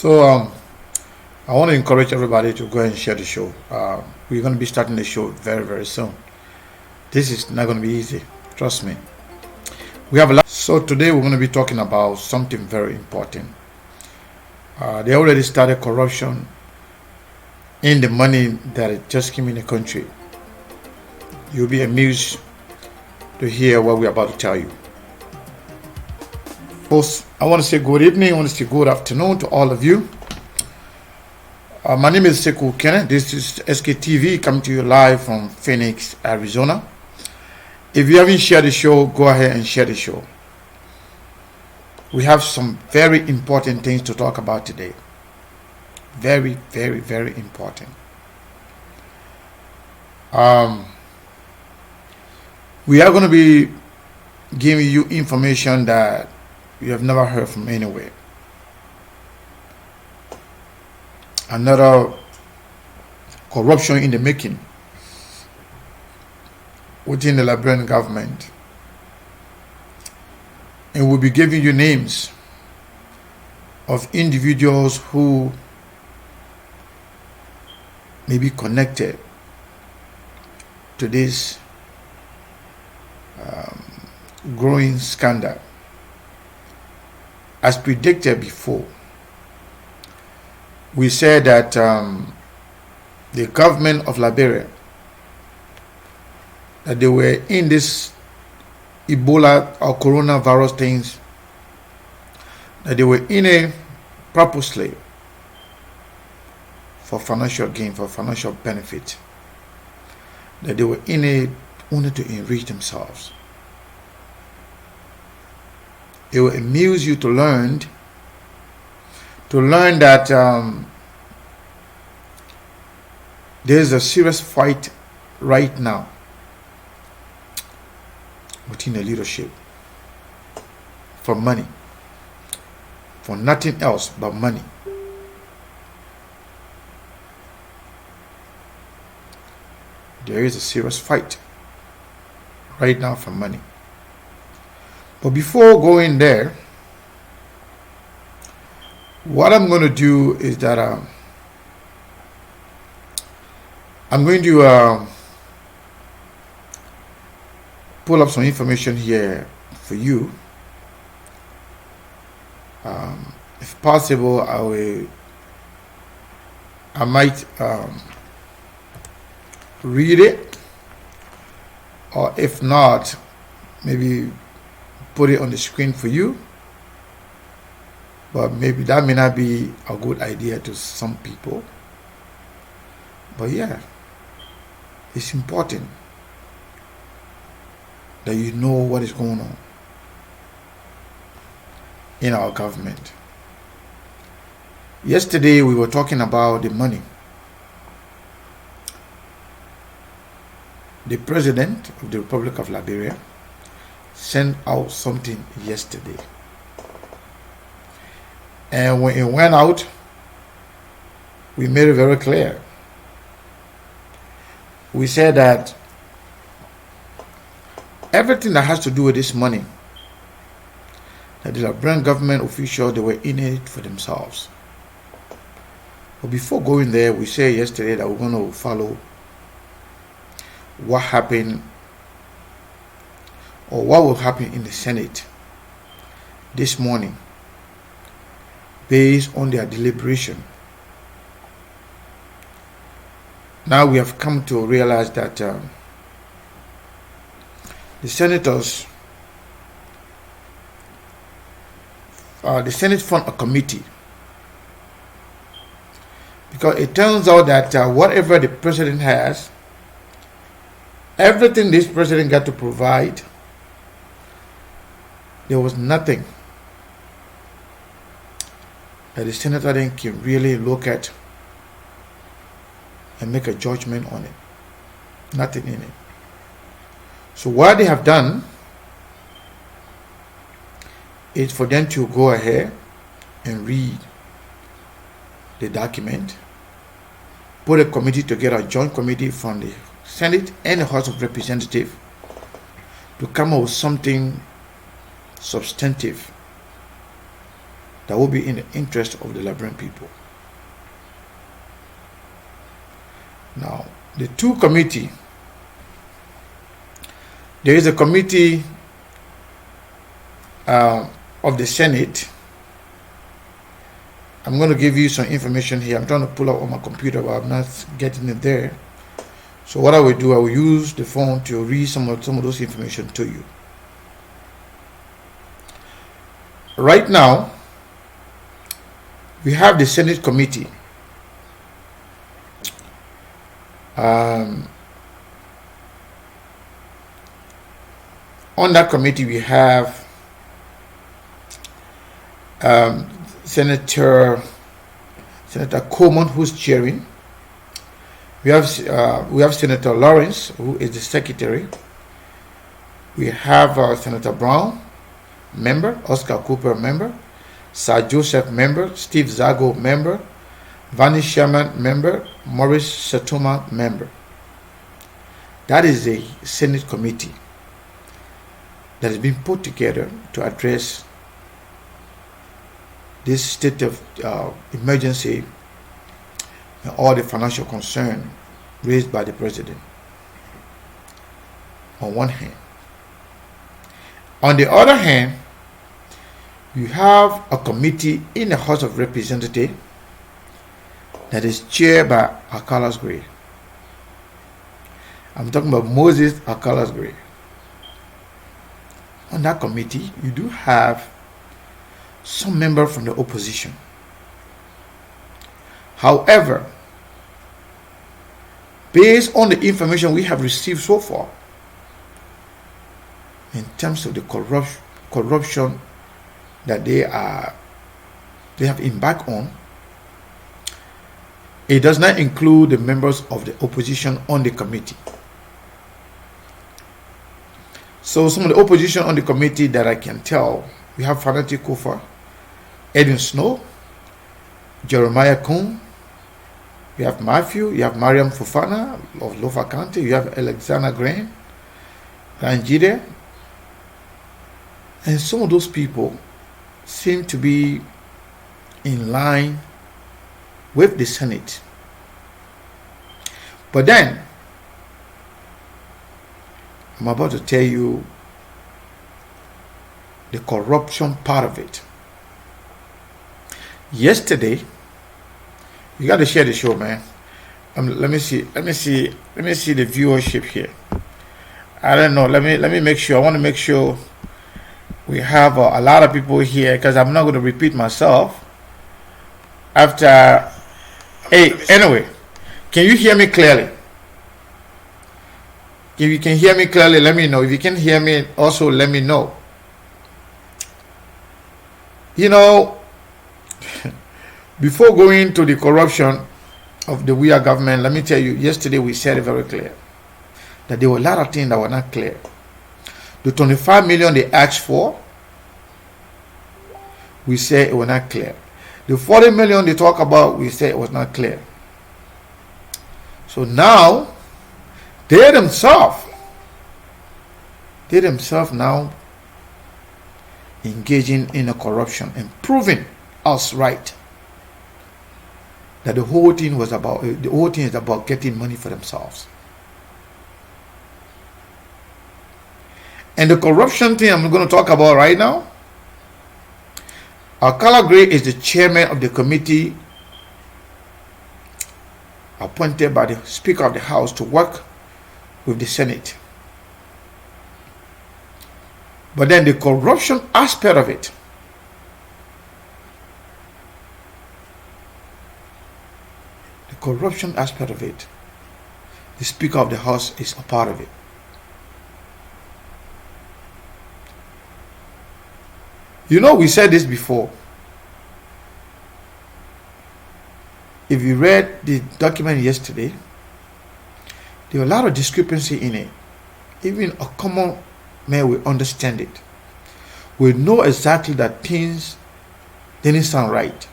So I want to encourage everybody to go ahead and share the show. We're going to be starting the show very, very soon. This is not going to be easy. Trust me. We have a lot. So today we're going to be talking about something very important. They already started corruption in the money that it just came in the country. You'll be amused to hear what we're about to tell you. First, I want to say good evening. I want to say good afternoon to all of you. My name is Sekou Kenneth. This is SKTV coming to you live from Phoenix, Arizona. If you haven't shared the show, go ahead and share the show. We have some very important things to talk about today. Very, very, very important. We are going to be giving you information that you have never heard from anywhere. Another corruption in the making within the Liberian government. And we'll be giving you names of individuals who may be connected to this growing scandal. As predicted before, we said that the government of Liberia, that they were in this Ebola or coronavirus things, that they were in it purposely for financial gain, for financial benefit, that they were in it only to enrich themselves. It will amuse you to learn that there is a serious fight right now within the leadership for money, for nothing else but money. There is a serious fight right now for money. But before going there, what I'm going to do is that I'm going to pull up some information here for you. If possible, I might read it, or if not, maybe put it on the screen for you. But maybe that may not be a good idea to some people. But yeah, it's important that you know what is going on in our government. Yesterday we were talking about the money. The president of the Republic of Liberia sent out something yesterday. And when it went out, we made it very clear. We said that everything that has to do with this money, that the Liberian government officials, they were in it for themselves. But before going there, we said yesterday that we're going to follow what happened, or what will happen in the Senate this morning based on their deliberation. Now we have come to realize that the senators, the Senate formed a committee, because it turns out that whatever the president has, everything this president got to provide, there was nothing that the senator then can really look at and make a judgment on it. Nothing in it. So what they have done is for them to go ahead and read the document, put a committee together, a joint committee from the Senate and the House of Representatives, to come up with something substantive that will be in the interest of the Liberian people. Now, the two committee, there is a committee of the Senate. I'm going to give you some information here. I'm trying to pull up on my computer, but I'm not getting it there. So what I will do, I will use the phone to read some of those information to you. Right now, we have the Senate committee. On that committee, we have Senator Coleman, who's chairing. We have Senator Lawrence, who is the secretary. We have Senator Brown, member, Oscar Cooper, member, Sir Joseph, member, Steve Zago, member, Vani Sherman, member, Maurice Satuma, member. That is a Senate committee that has been put together to address this state of emergency and all the financial concern raised by the president, on one hand. On the other hand, you have a committee in the House of Representatives that is chaired by Akalas Gray. I'm talking about Moses Akalas Gray. On that committee, you do have some members from the opposition. However, based on the information we have received so far, in terms of the corruption that they have embarked on, it does not include the members of the opposition on the committee. So some of the opposition on the committee that I can tell, we have Fanati Kofa, Edwin Snow, Jeremiah Kuhn, you have Matthew, you have Mariam Fofana of Lofa County, you have Alexander Graham, Ranjide, and some of those people seem to be in line with the Senate. But then, I'm about to tell you the corruption part of it. Yesterday, you got to share the show, man. Let me see the viewership here. I don't know. Let me make sure. I want to make sure we have a lot of people here, because I'm not going to repeat myself after. Hey, anyway, can you hear me clearly? If you can hear me clearly, let me know. If you can hear me, also let me know. You know, before going to the corruption of the WIA government, let me tell you, yesterday we said it very clear that there were a lot of things that were not clear. The 25 million they asked for, we said it was not clear. The 40 million they talk about, we said it was not clear. So now, they themselves now engaging in a corruption and proving us right that the whole thing is about getting money for themselves. And the corruption thing I'm going to talk about right now, Akala Gray is the chairman of the committee appointed by the Speaker of the House to work with the Senate. But then the corruption aspect of it, the Speaker of the House is a part of it. You know, we said this before. If you read the document yesterday, there were a lot of discrepancy in it. Even a common man will understand it. We know exactly that things didn't sound right.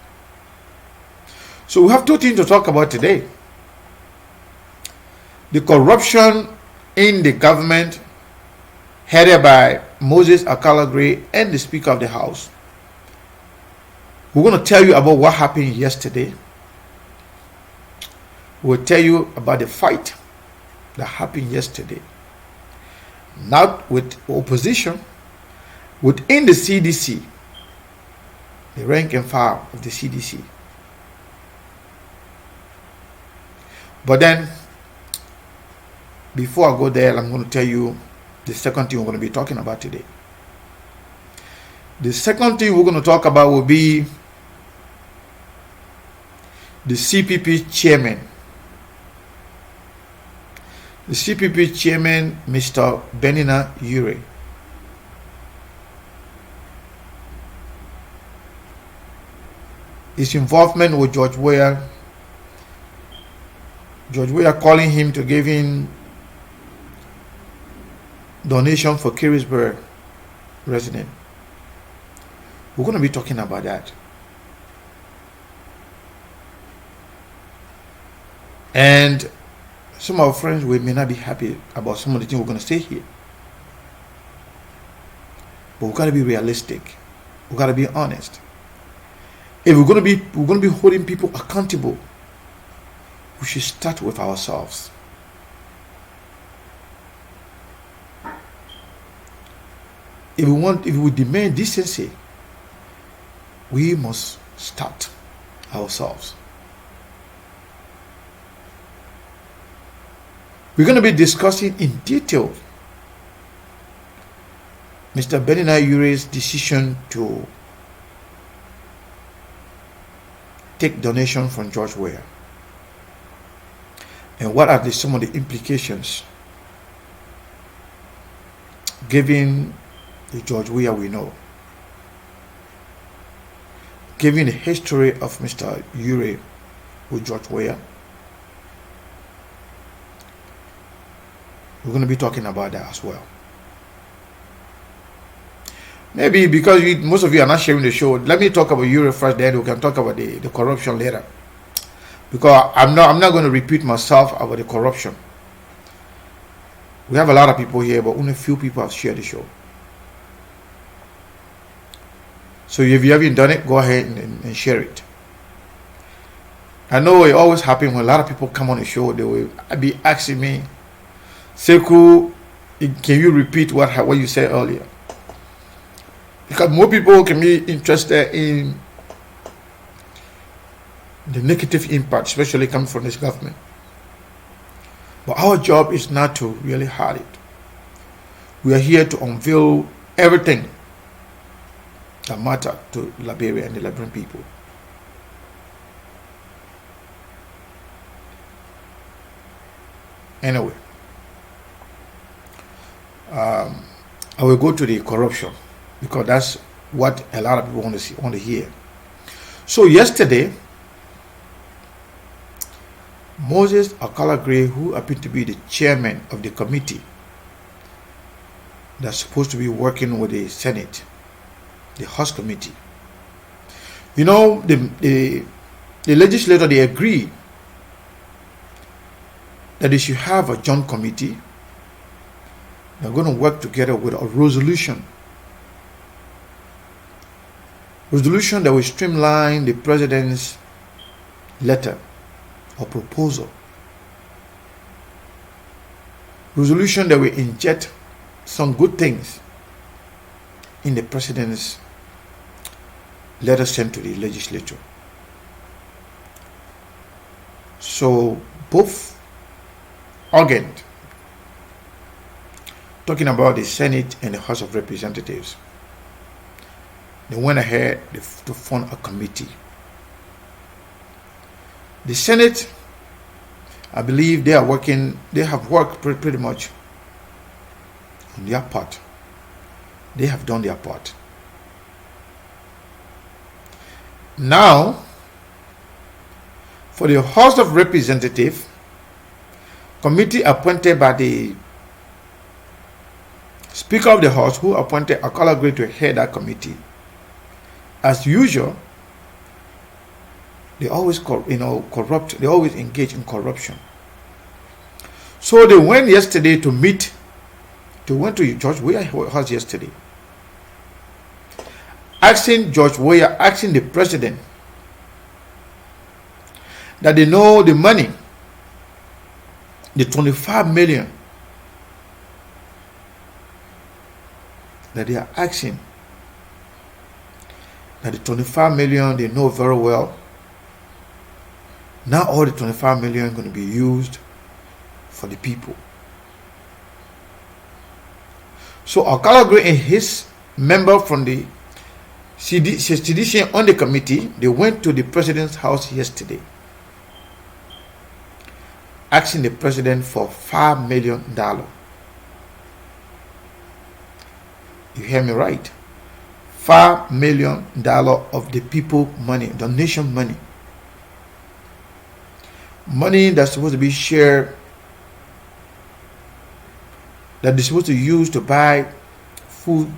So we have two things to talk about today. The corruption in the government headed by Moses Akala Gray and the Speaker of the House. We're going to tell you about what happened yesterday. We'll tell you about the fight that happened yesterday. Not with opposition, within the CDC, the rank and file of the CDC. But then, before I go there, I'm going to tell you the second thing we're going to be talking about today. The second thing we're going to talk about will be the CPP chairman. The CPP chairman, Mr. Benina Ure. His involvement with George Weah. George Weah calling him to give him donation for Carisburg resident. We're going to be talking about that. And some of our friends may not be happy about some of the things we're going to say here. But we've got to be realistic. We've got to be honest. If we're going to be holding people accountable, we should start with ourselves. If we demand decency, we must start ourselves. We're going to be discussing in detail Mr. Benina Ure's decision to take donation from George Weah. And what are some of the implications given the George Weah we know? Given the history of Mr. Ure with George Weah, we're going to be talking about that as well. Maybe because most of you are not sharing the show, let me talk about Ure first, then we can talk about the corruption later. Because I'm not going to repeat myself about the corruption. We have a lot of people here, but only a few people have shared the show. So if you haven't done it, go ahead and share it. I know it always happens when a lot of people come on the show, they will be asking me, Seku, can you repeat what you said earlier? Because more people can be interested in the negative impact, especially coming from this government. But our job is not to really hide it. We are here to unveil everything that matters to Liberia and the Liberian people. Anyway, I will go to the corruption because that's what a lot of people want to hear. So yesterday, Moses Akala-Gray, who happened to be the chairman of the committee that's supposed to be working with the Senate, the House Committee. You know, the legislature, they agreed that they should have a joint committee. They're going to work together with a resolution that will streamline the president's letter or proposal. Resolution that will inject some good things in the president's letter sent to the legislature. So both organs, talking about the Senate and the House of Representatives, they went ahead to form a committee. The Senate, I believe they have worked pretty much on their part. They have done their part. Now, for the House of Representatives, committee appointed by the Speaker of the House, who appointed Akala-Gray to head that committee. As usual, they always corrupt. They always engage in corruption. So they went yesterday to meet. They went to George Weah house yesterday. asking George Weah, asking the president that they know the money, the 25 million that they are asking, that the 25 million they know very well. Now all the 25 million is going to be used for the people. So Alcala Gray and his member from the sedition on the committee, they went to the president's house yesterday, asking the president for $5 million. You hear me right? $5 million of the people money, donation money. Money that's supposed to be shared, that they're supposed to use to buy food,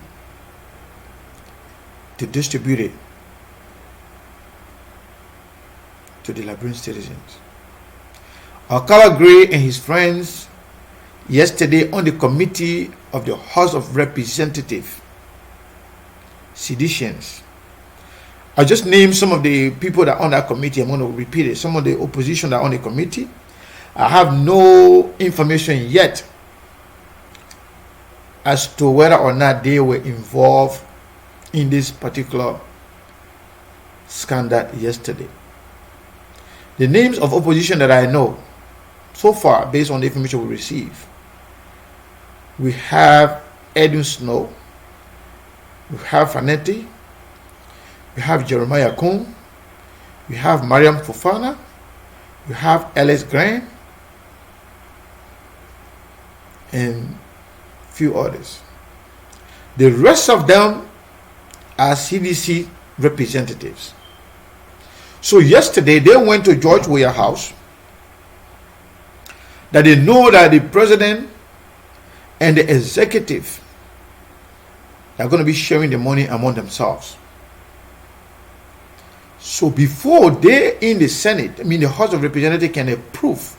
to distribute it to the Liberian citizens. Alcala Gray and his friends yesterday on the committee of the House of Representatives, seditions. I just named some of the people that are on that committee. I'm going to repeat it. Some of the opposition that are on the committee. I have no information yet as to whether or not they were involved in this particular scandal yesterday. The names of opposition that I know so far, based on the information we receive, we have Edwin Snow, we have Fanetti, we have Jeremiah Kuhn, we have Mariam Fofana, we have Ellis Graham, and few others. The rest of them are CDC representatives. So yesterday they went to George Weah house, that they know that the president and the executive are going to be sharing the money among themselves. So before they in the Senate, the House of Representatives can approve,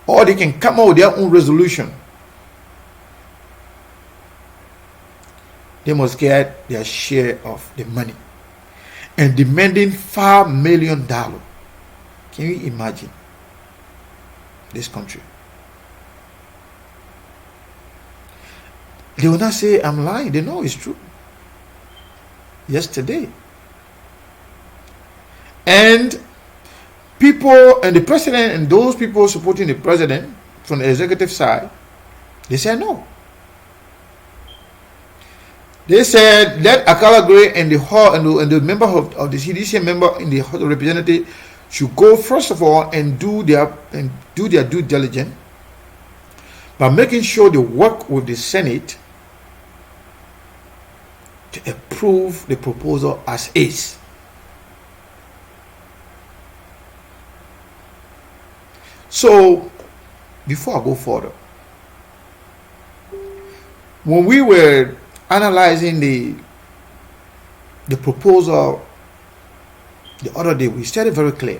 or they can come out with their own resolution, they must get their share of the money, and demanding $5 million. Can you imagine this country? They will not say I'm lying. They know it's true. Yesterday. And people, and the president and those people supporting the president from the executive side, they said no. They said let Alcala Gray and the member of the CDC member in the House of Representatives should go first of all and do their due diligence by making sure they work with the Senate to approve the proposal as is. So, before I go further, when we were analyzing the proposal the other day, we said it very clear.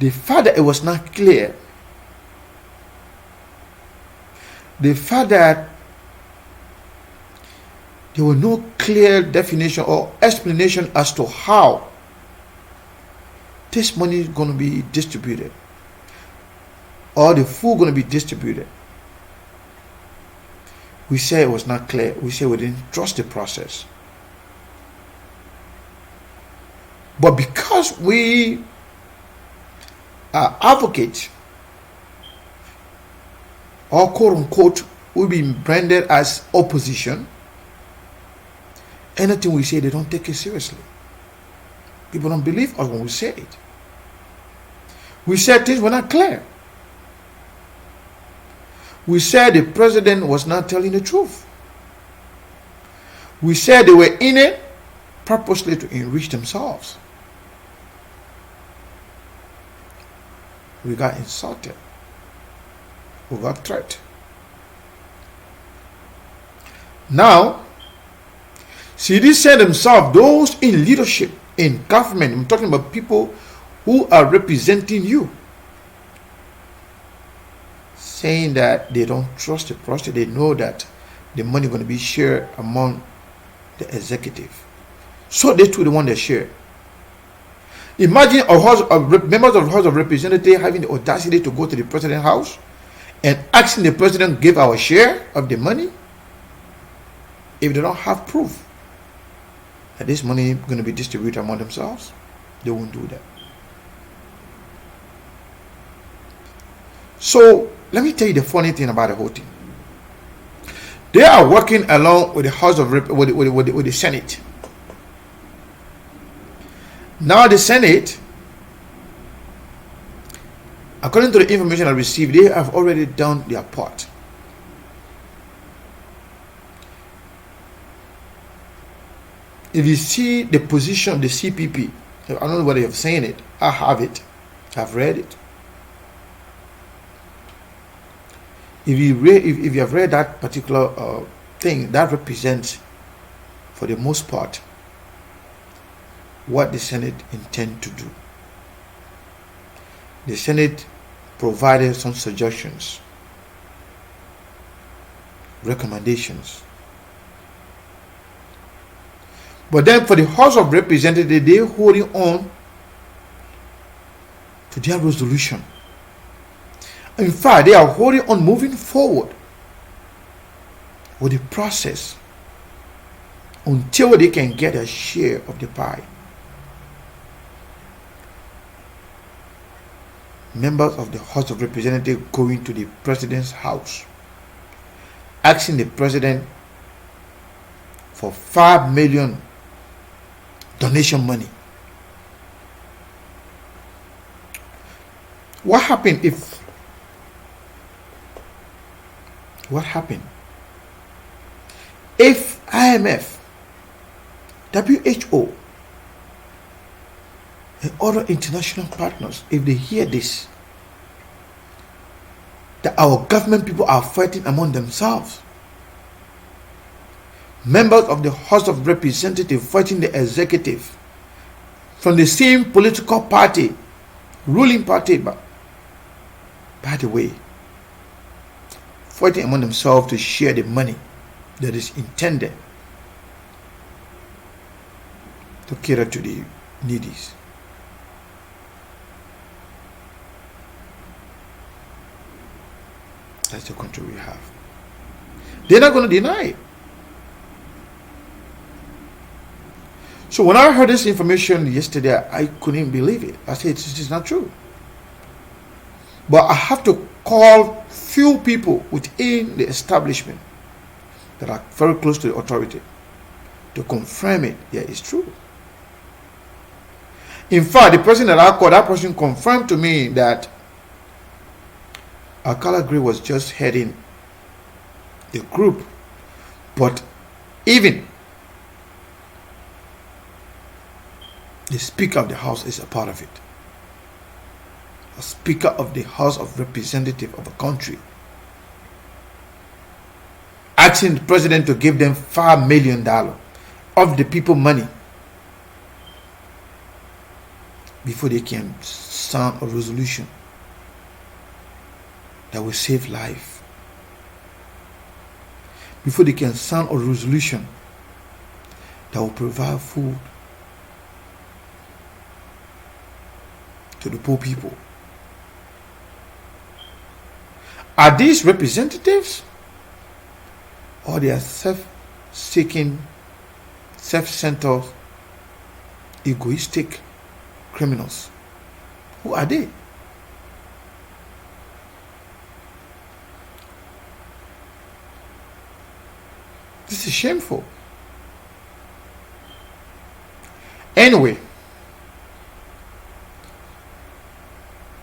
The fact that it was not clear, the fact that there was no clear definition or explanation as to how this money is going to be distributed, or the food going to be distributed. We say it was not clear. We say we didn't trust the process. But because we are advocates, or quote unquote, we've been branded as opposition, anything we say, they don't take it seriously. People don't believe us when we say it. We said things were not clear. We said the president was not telling the truth. We said they were in it purposely to enrich themselves. We got insulted. We got threatened. Now, CD said themselves, those in leadership, in government, I'm talking about people who are representing you, saying that they don't trust the process. They know that the money is going to be shared among the executive. So they too want their share. Imagine members of the House of Representatives having the audacity to go to the president's house and asking the president give our share of the money if they don't have proof that this money is going to be distributed among themselves. They won't do that. So let me tell you the funny thing about the whole thing. They are working along with the House of with the Senate. Now the Senate, according to the information I received, they have already done their part. If you see the position of the CPP, I don't know whether you've seen it. I have it. I've read it. If you have read that particular thing, that represents, for the most part, what the Senate intend to do. The Senate provided some suggestions, recommendations. But then for the House of Representatives, they're holding on to their resolution. In fact, they are holding on, moving forward with the process until they can get a share of the pie. Members of the House of Representatives going to the president's house, asking the president for $5 million donation money. What happened if IMF, WHO, and other international partners, if they hear this, that our government people are fighting among themselves, members of the House of Representatives fighting the executive from the same political party, ruling party, but by the way, fighting among themselves to share the money that is intended to cater to the needies. That's the country we have. They're not going to deny it. So when I heard this information yesterday, I couldn't believe it. I said, this is not true. But I have to call few people within the establishment that are very close to the authority to confirm it. Yeah, it's true. In fact, the person that I called, that person confirmed to me that Alcala Gray was just heading the group, but even the Speaker of the House is a part of it. A Speaker of the House of Representatives of a country asking the president to give them $5 million of the people money before they can sign a resolution that will save life, before they can sign a resolution that will provide food to the poor people. Are these representatives, or they are self-seeking, self-centered, egoistic criminals? Who are they? This is shameful. Anyway,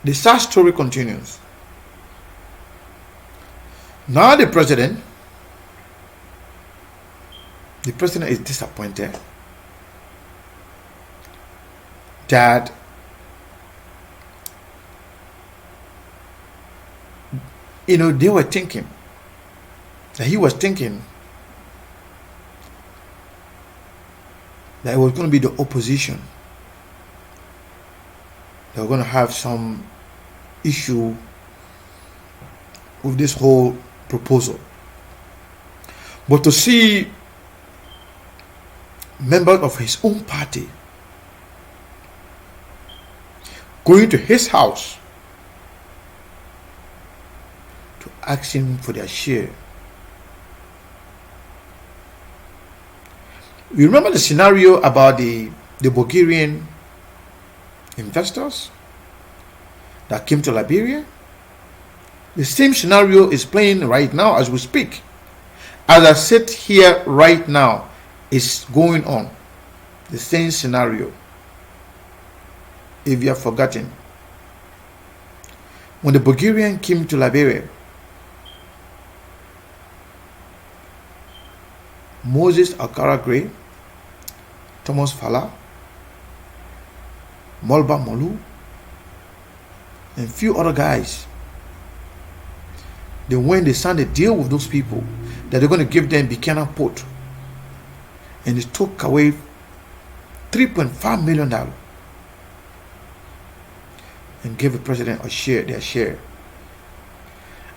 the sad story continues. Now the president is disappointed that they were thinking that he was thinking that it was going to be the opposition that were going to have some issue with this whole proposal. But to see members of his own party going to his house to ask him for their share. You remember the scenario about the Bulgarian investors that came to Liberia? The same scenario is playing right now as we speak. As I sit here right now, it's going on. The same scenario. If you have forgotten, when the Bulgarian came to Liberia, Moses Alcala-Gray, Thomas Fala, Molba Molu, and few other guys, they signed a deal with those people that they're going to give them Buchanan Port, and they took away $3.5 million and gave the president their share,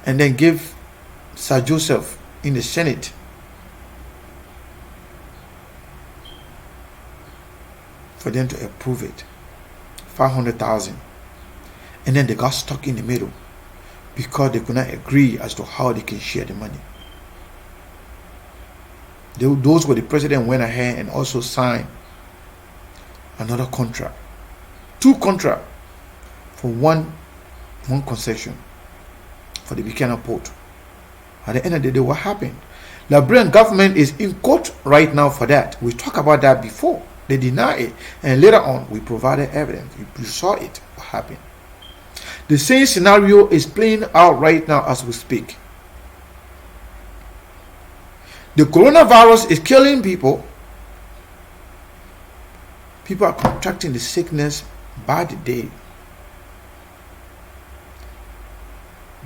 and then give Sir Joseph in the Senate for them to approve it, 500,000, and then they got stuck in the middle because they could not agree as to how they can share the money. Those where the president went ahead and also signed another contract, 2 contracts for one concession for the Buchanan Port. At the end of the day, what happened? The Liberian government is in court right now for that. We talked about that before. They deny it, and later on we provided evidence. You saw it. What happened? The same scenario is playing out right now as we speak. The coronavirus is killing people. People are contracting the sickness by the day.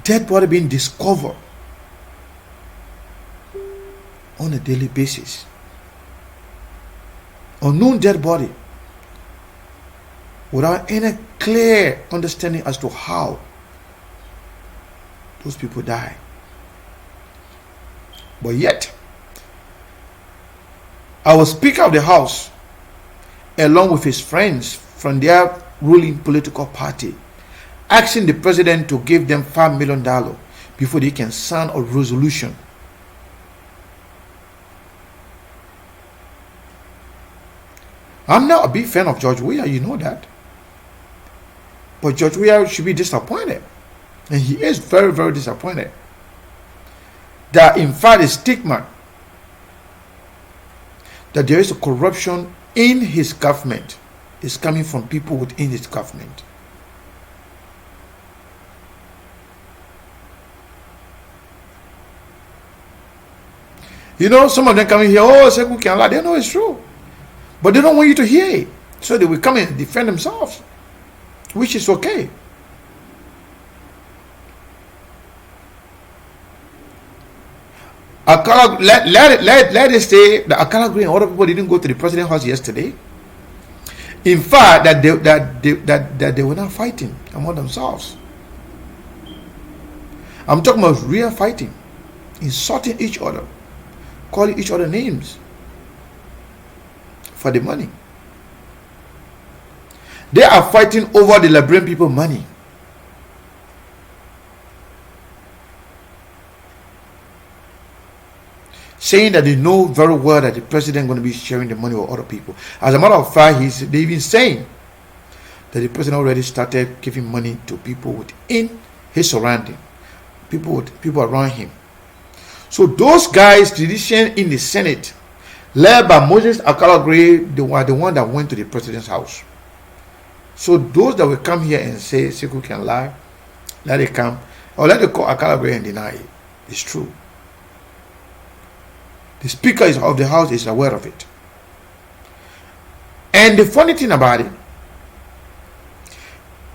Dead body being discovered on a daily basis. Unknown dead body without any clear understanding as to how those people die. But yet, our Speaker of the House, along with his friends from their ruling political party, asking the president to give them $5 million before they can sign a resolution. I'm not a big fan of George Weah, you know that. But George Weah should be disappointed. And he is very, very disappointed. That in fact a stigma that there is a corruption in his government is coming from people within his government. You know, some of them coming here, oh, Sekou Kianla, they know it's true. But they don't want you to hear it. So they will come and defend themselves, which is okay. Alcala, let it stay that Alcala-Gray and other people didn't go to the president's house yesterday. In fact, that they were not fighting among themselves. I'm talking about real fighting, insulting each other, calling each other names for the money. They are fighting over the Liberian people money. Saying that they know very well that the president is going to be sharing the money with other people. As a matter of fact, they're even saying that the president already started giving money to people within his surrounding, people around him. So those guys, tradition in the Senate, led by Moses Alcala-Gray, they were the one that went to the president's house. So those that will come here and say Sekou can lie, let it come, or let it call Alcala-Gray and deny it. It's true. The Speaker of the House is aware of it. And the funny thing about it,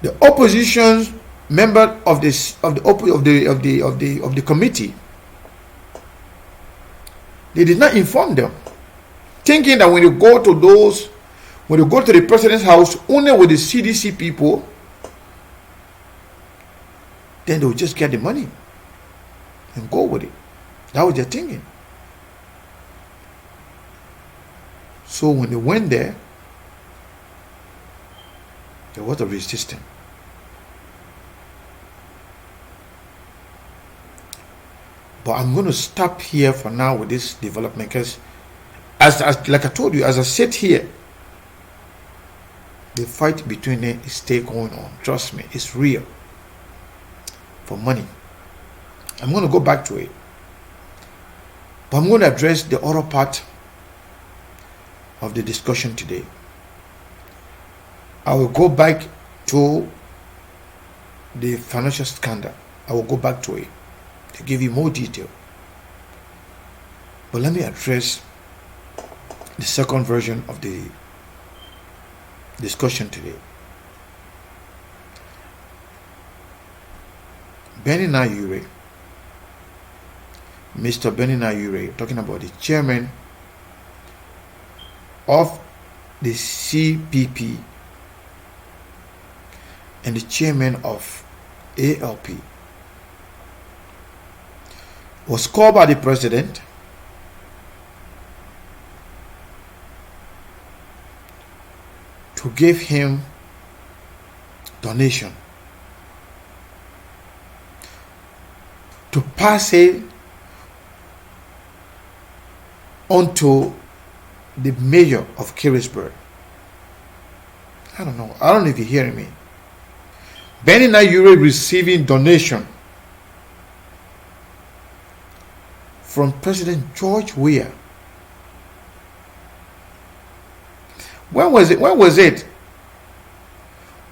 the opposition member of the committee, they did not inform them, thinking that when you go to the president's house only with the CDC people, then they will just get the money and go with it. That was their thinking. So when they went there was a resistance. But I'm going to stop here for now with this development, because as like I told you, as I sit here, the fight between them is still going on. Trust me, it's real. For money. I'm going to go back to it. But I'm going to address the other part of the discussion today. I will go back to the financial scandal. I will go back to it to give you more detail. But let me address the second version of the discussion today. Benny Nayure, Mr. Benny Nayure, talking about the chairman of the CPP and the chairman of ALP, was called by the president to give him donation, to pass it onto the mayor of Carisburg. I don't know if you're hearing me. Benny Nayure receiving donation from President George Weah. When was it?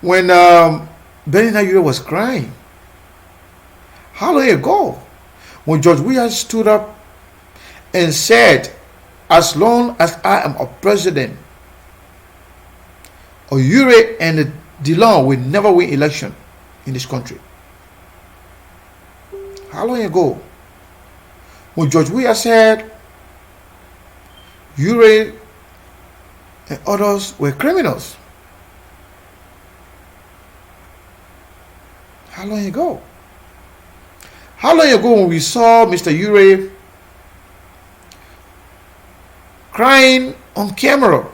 When Benny Nayure was crying. How long ago? When George Weah stood up and said, as long as I am a president, Oyure and Dillon will never win election in this country. How long ago? When George Weah said Ure and others were criminals. How long ago? How long ago when we saw Mr. Ure crying on camera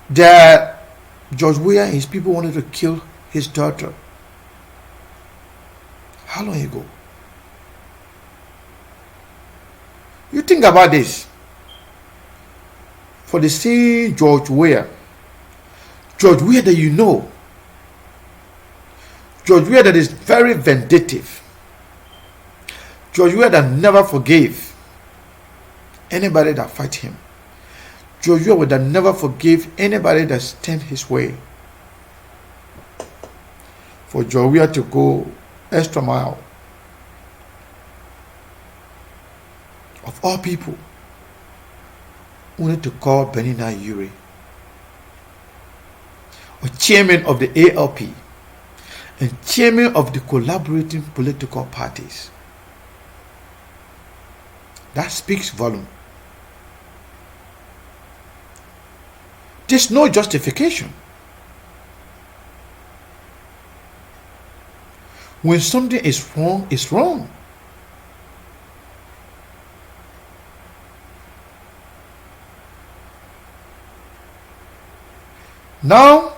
that George Weah and his people wanted to kill his daughter? How long ago? You think about this. For the same George Weah that you know, George Weah that is very vindictive, George Weah that never forgave anybody that fight him, George Weah that never forgave anybody that stand his way. For George Weah to go extra mile, of all people, wanted to call Benny Nayure, or chairman of the ALP and chairman of the collaborating political parties. That speaks volume. There's no justification. When something is wrong, it's wrong. Now,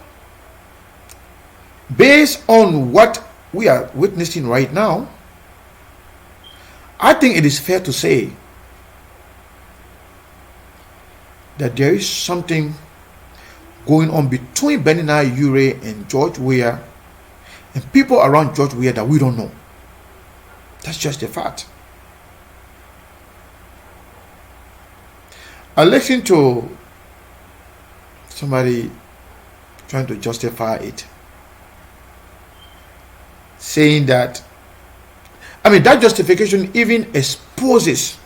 based on what we are witnessing right now, I think it is fair to say that there is something going on between Benny Nayure and George Weah and people around George Weah that we don't know. That's just a fact. I listened to somebody trying to justify it, saying that, that justification even exposes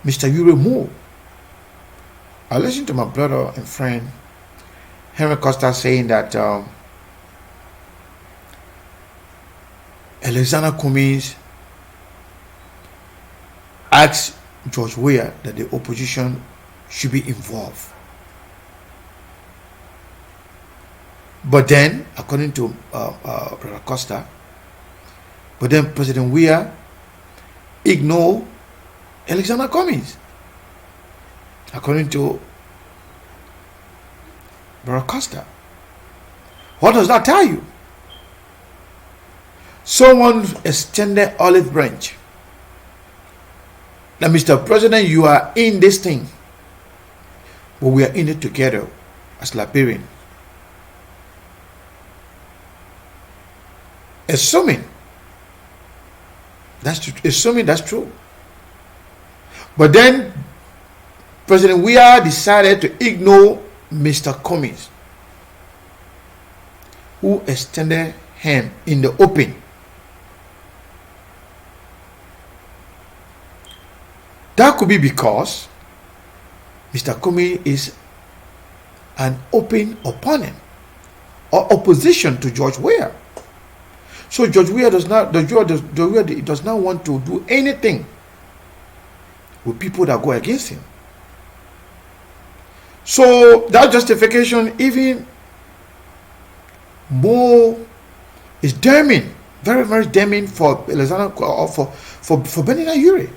Mr. Ure more. I listened to my brother and friend Henry Costa saying that Alexander Cummings asked George Weah that the opposition should be involved. But then, according to Brother Costa, President Weah ignored Alexander Cummings, according to Brother Costa. What does that tell you? Someone extended olive branch. Now, Mr. President, you are in this thing, but we are in it together as Liberians. Assuming that's true. But then President Weah decided to ignore Mr. Cummings, who extended hand in the open. That could be because Mr. Cummings is an open opponent or opposition to George Weah. So George Weah does not want to do anything with people that go against him. So that justification even more is damning, very, very damning for Alexander or for Benny Ayure.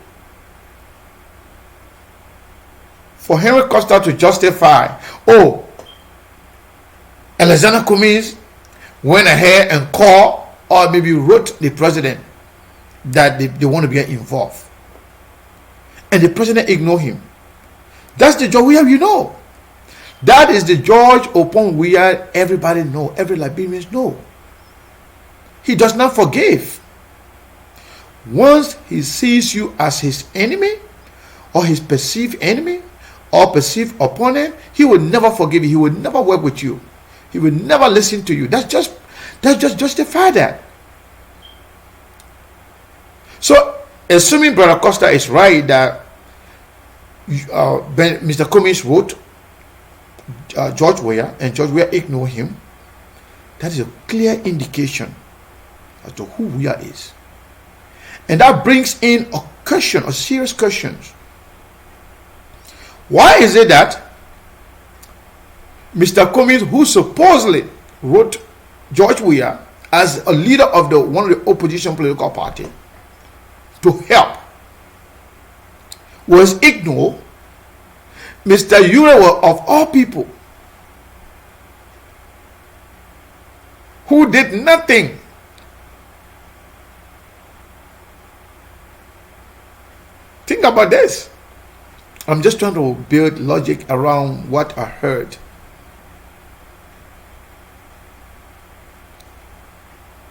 For Henry Costa to justify, Alexander Cummings went ahead and called or maybe wrote the president that they want to be involved, and the president ignored him. That's the George Weah you know. That is the George upon Weah everybody know, every Liberians know. He does not forgive. Once he sees you as his enemy or his perceived enemy or perceived opponent, he will never forgive you. He will never work with you. He will never listen to you. That's just justify that. So, assuming Brother Costa is right that Mr. Cummings wrote George Weah and George Weah ignored him, that is a clear indication as to who Weah is. And that brings in a serious question. Why is it that Mr. Cummings, who supposedly wrote George Weah as a leader of one of the opposition political party to help, was ignored? Mr. Ayure, of all people, who did nothing, think about this. I'm just trying to build logic around what I heard.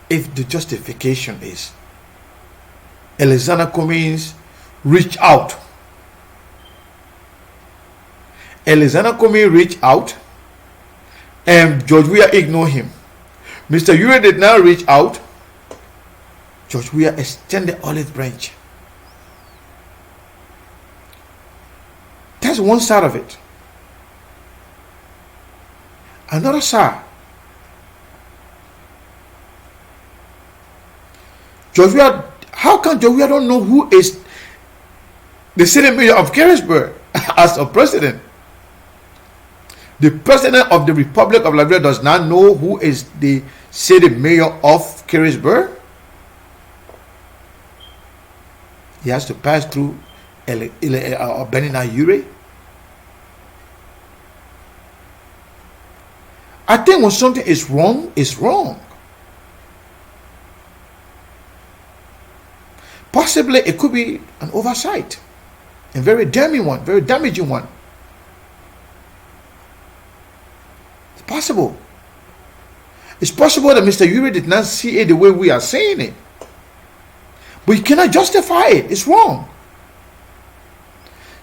If the justification is Alexander Cummings reached out, and George Weah ignored him. Mr. Ayure did not reach out. George Weah extended olive branch. That's one side of it. Another side, George Weah, how can George Weah don't know who is the city mayor of Carisburg as a president? The president of the Republic of Liberia does not know who is the city mayor of Carisburg. He has to pass through Benny Ayure. I think when something is wrong, it's wrong. Possibly it could be an oversight, a very damaging one. It's possible. It's possible that Mr. Ayure did not see it the way we are saying it. But you cannot justify it. It's wrong.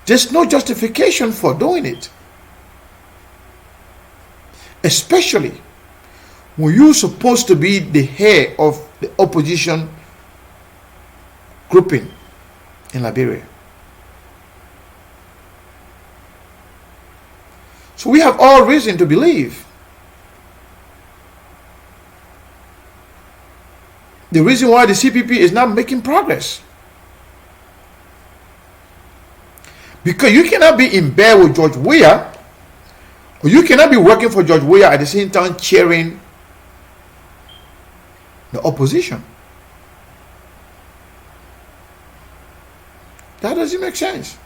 There's no justification for doing it. Especially when you're supposed to be the head of the opposition grouping in Liberia. So we have all reason to believe the reason why the CPP is not making progress. Because you cannot be in bed with George Weah, or you cannot be working for George Weah at the same time cheering the opposition. That doesn't make sense.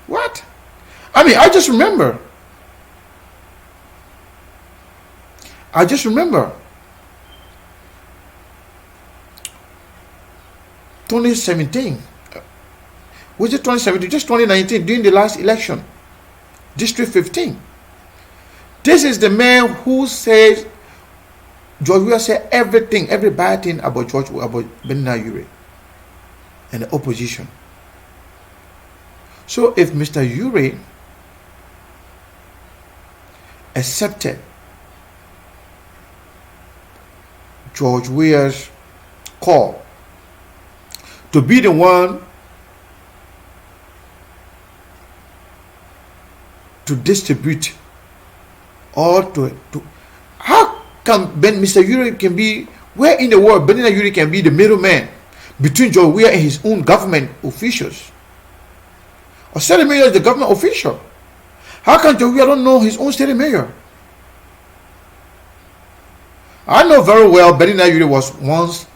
What? I mean, I just remember 2017. Was it 2017? Just 2019, during the last election. District 15. This is the man who said, George Weah said everything, every bad thing about Benina Ure and the opposition. So if Mr. Ure accepted George Weah's call to be the one to distribute or to how come Mr. Ure can be, where in the world Benina Ure can be the middleman between George Weah and his own government officials? Or city mayor is the government official. How can George Weah don't know his own city mayor? I know very well Benina Ure was once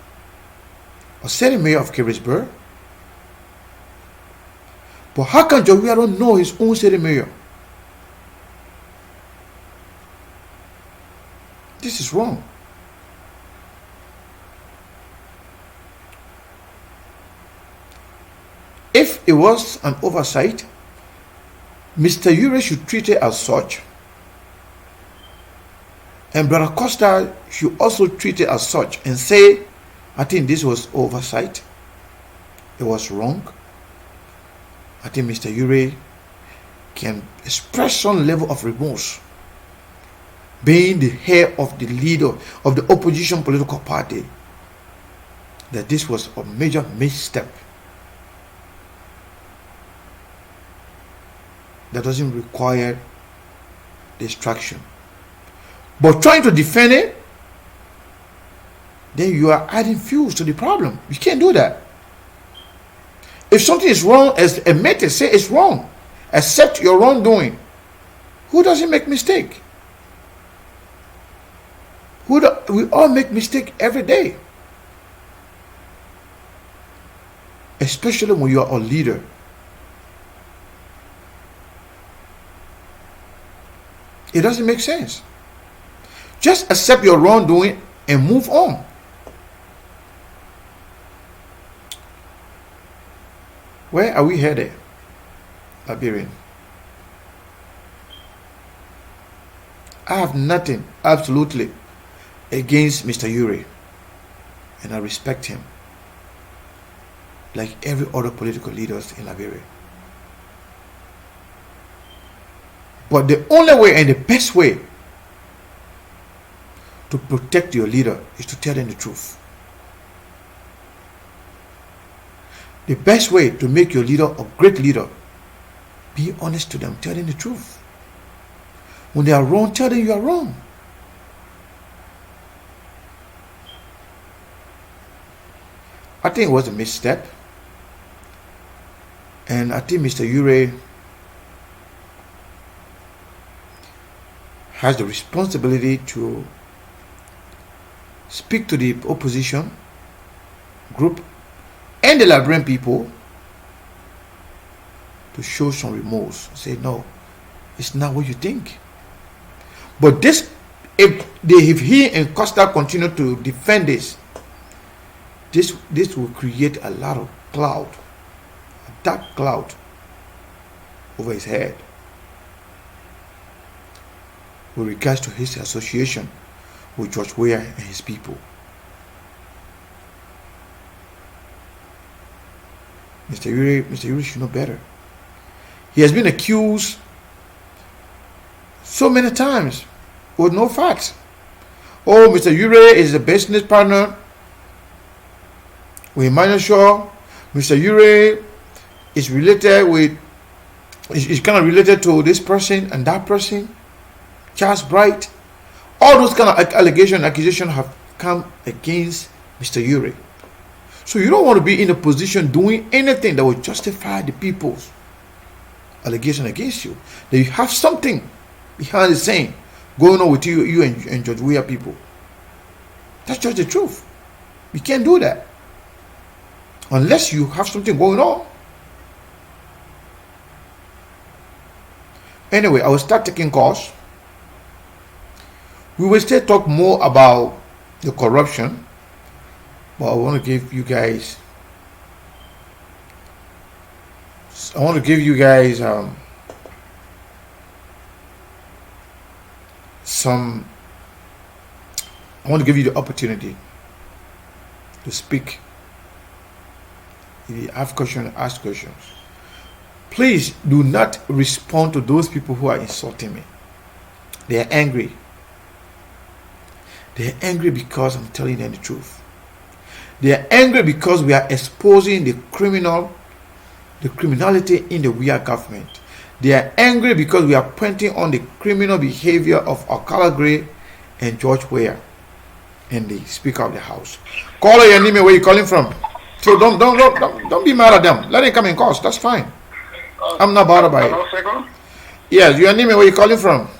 a city mayor of Carisburg. But how can George Weah don't know his own city mayor? This is wrong. If it was an oversight, Mr. Ure should treat it as such, and Brother Costa should also treat it as such and say, I think this was oversight, it was wrong. I think Mr. Ure can express some level of remorse, being the head of the leader of the opposition political party, that this was a major misstep that doesn't require distraction. But trying to defend it, then you are adding fuel to the problem. You can't do that. If something is wrong, as admit it, say it's wrong, accept your wrongdoing. Who doesn't make mistake? We all make mistake every day, especially when you are a leader. It doesn't make sense. Just accept your wrongdoing and move on. Where are we headed, Liberian? I have nothing, absolutely, against Mr. Ure, and I respect him like every other political leaders in Liberia. But the only way and the best way to protect your leader is to tell them the truth. The best way to make your leader a great leader, be honest to them, tell them the truth. When they are wrong, tell them you are wrong. I think it was a misstep, and I think Mr. Ure has the responsibility to speak to the opposition group and the Liberian people to show some remorse. Say, no, it's not what you think. But this, if he and Costa continue to defend this will create a lot of cloud, a dark cloud over his head with regards to his association with George Weah and his people. Mr. Ure should know better. He has been accused so many times with no facts. Oh, Mr. Ure is a business partner with Emmanuel Shaw. Mr. Ure is related with, is kind of related to this person and that person, Charles Bright. All those kind of accusations have come against Mr. Ure. So you don't want to be in a position doing anything that will justify the people's allegation against you. That you have something behind the scene going on with you and George Weah people. That's just the truth. You can't do that. unless you have something going on. Anyway, I will start taking calls. We will still talk more about the corruption, but I want to give you guys I want to give you the opportunity to speak. If you have questions, ask questions. Please do not respond to those people who are insulting me. They are angry. They are angry because I'm telling them the truth. They are angry because we are exposing the criminality in the Weah government. They are angry because we are pointing on the criminal behavior of Alcala Gray and George Weah and the Speaker of the House. Call your name, where you calling from. So don't be mad at them. Let them come in calls. That's fine. I'm not bothered by it. Yes, your name, where you calling from.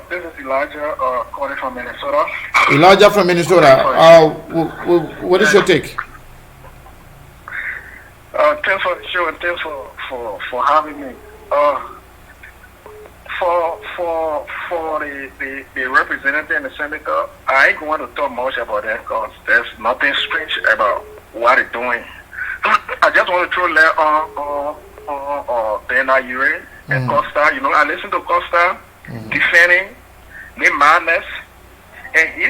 This is Elijah, calling from Minnesota. Elijah from Minnesota. What is your take? Thanks for the show and thanks for having me. For the representative and the senator, I ain't going to talk much about that because there's nothing strange about what they're doing. I just want to throw light on Dana Ure and Costa. You know, I listen to Costa defending the madness, and he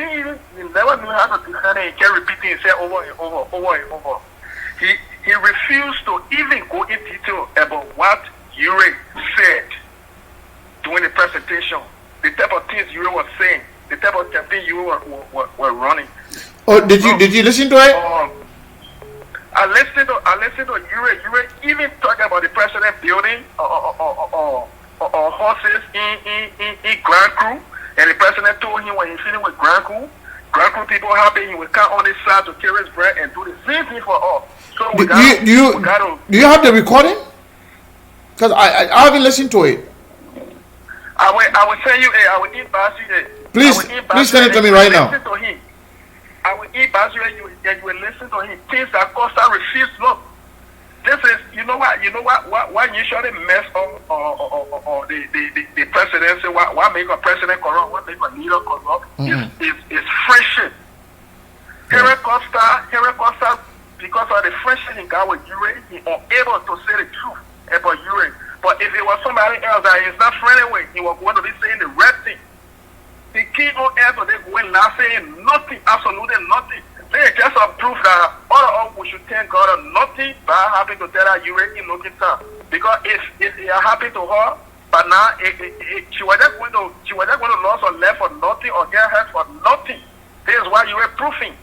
never knew how to defend it. He kept repeating himself over and over. He refused to even go in detail about what Ure said during the presentation, the type of things Ure was saying, the type of campaign Ure were running. Oh, did you listen to it? I listened to Ure even talking about the president building or horses in Grand Crew, and the president told him when he finished with Grand Crew people happy he would come on this side to carry his bread and do the same thing for us. So do you have the recording? Because I haven't listened to it. I will send you I will inbox you Please send it to me right now. Listen to him. I will inbox you and you will listen to him. Things that Costa refused. Look, this is you know what usually mess up the presidency. What make a president corrupt? What make a leader corrupt? Is friendship. Henry Costa, because of the friendship he got with Ure, he unable to say the truth about Ure. But if it was somebody else that he's not friendly with, he was going to be saying the right thing. He came on air today going now saying nothing, absolutely nothing. They just proof that all of us we should thank God of nothing but happy to tell her Ure in looking time. Because if you are happy to her, but now she was just going to lose or left for nothing or get hurt for nothing. This is why you were proofing.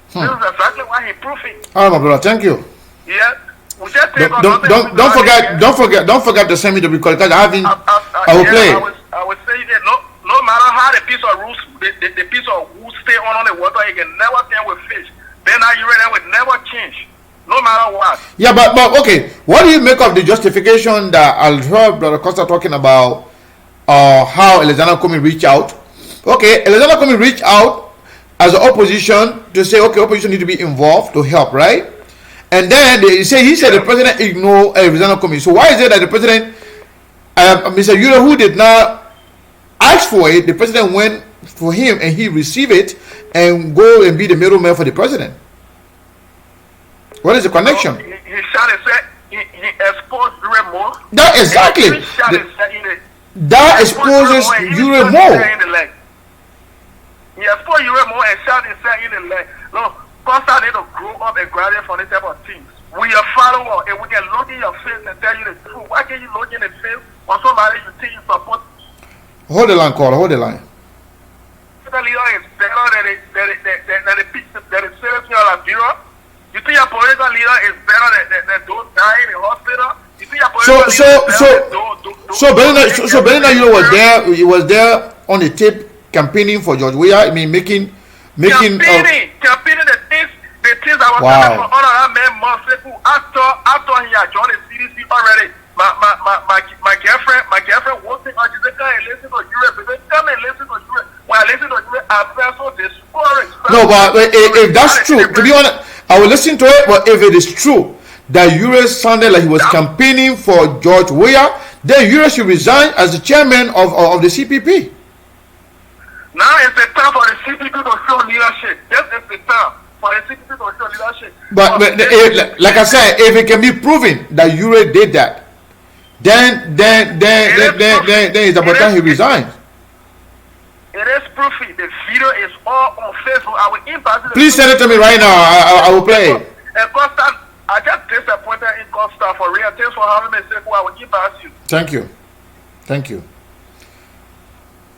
This is exactly why he proofing. All right, my brother, thank you. Yeah. We just take don't forget to send me the record because I will play. I will say that no matter how the piece of rules the piece of wood stay on the water, it can never turn with fish. Then you will never change. No matter what. Yeah, but okay. What do you make of the justification that I'll heard Brother Costa talking about how Alexander Comey reached out? Okay, Alexander Comey reached out as an opposition to say, okay, opposition need to be involved to help, right? And then he said the president ignored Alexander Comey. So why is it that the president, Mr. Ure, who did not ask for it, the president went for him and he received it and go and be the middleman for the president? What is the connection? He shot and said he exposed Ure more. That exactly. That exposes Ure more. He exposed Ure more and shot and said in the leg. Look, Costa need to grow up and graduate from this type of things. We are followers and we can look in your face and tell you the truth. Why can't you look in the face on somebody you think you support? Hold the line, caller. Hold the line. The leader is better than the citizen of Liberia. You think your political leader is better than those dying in the hospital? You think your political leader is better So Bernard Ure was there. He was there on the tape campaigning for George Weah. I mean, making campaigning the things that was happening for all of that man months ago after he had joined the CDC already. My girlfriend wants to come and listen to Ure. Come and listen to Ure. When I listen to Ure, I feel so discouraged. No, but if that's true, to be honest, I will listen to it, but if it is true that Ure sounded like he was campaigning for George Weah, then Ure should resign as the chairman of the CPP. Now it's the time for the CPP to show leadership. This is the time for the CPP to show leadership. But like I said, if it can be proven that Ure did that, then it's about time he resigns. It is proofy. The video is all on Facebook. I will inbox it. Please send it to me right now. I will play it. Costa, I just disappointed in Costa for real. Thanks for having me. I will inbox you. Thank you. Thank you.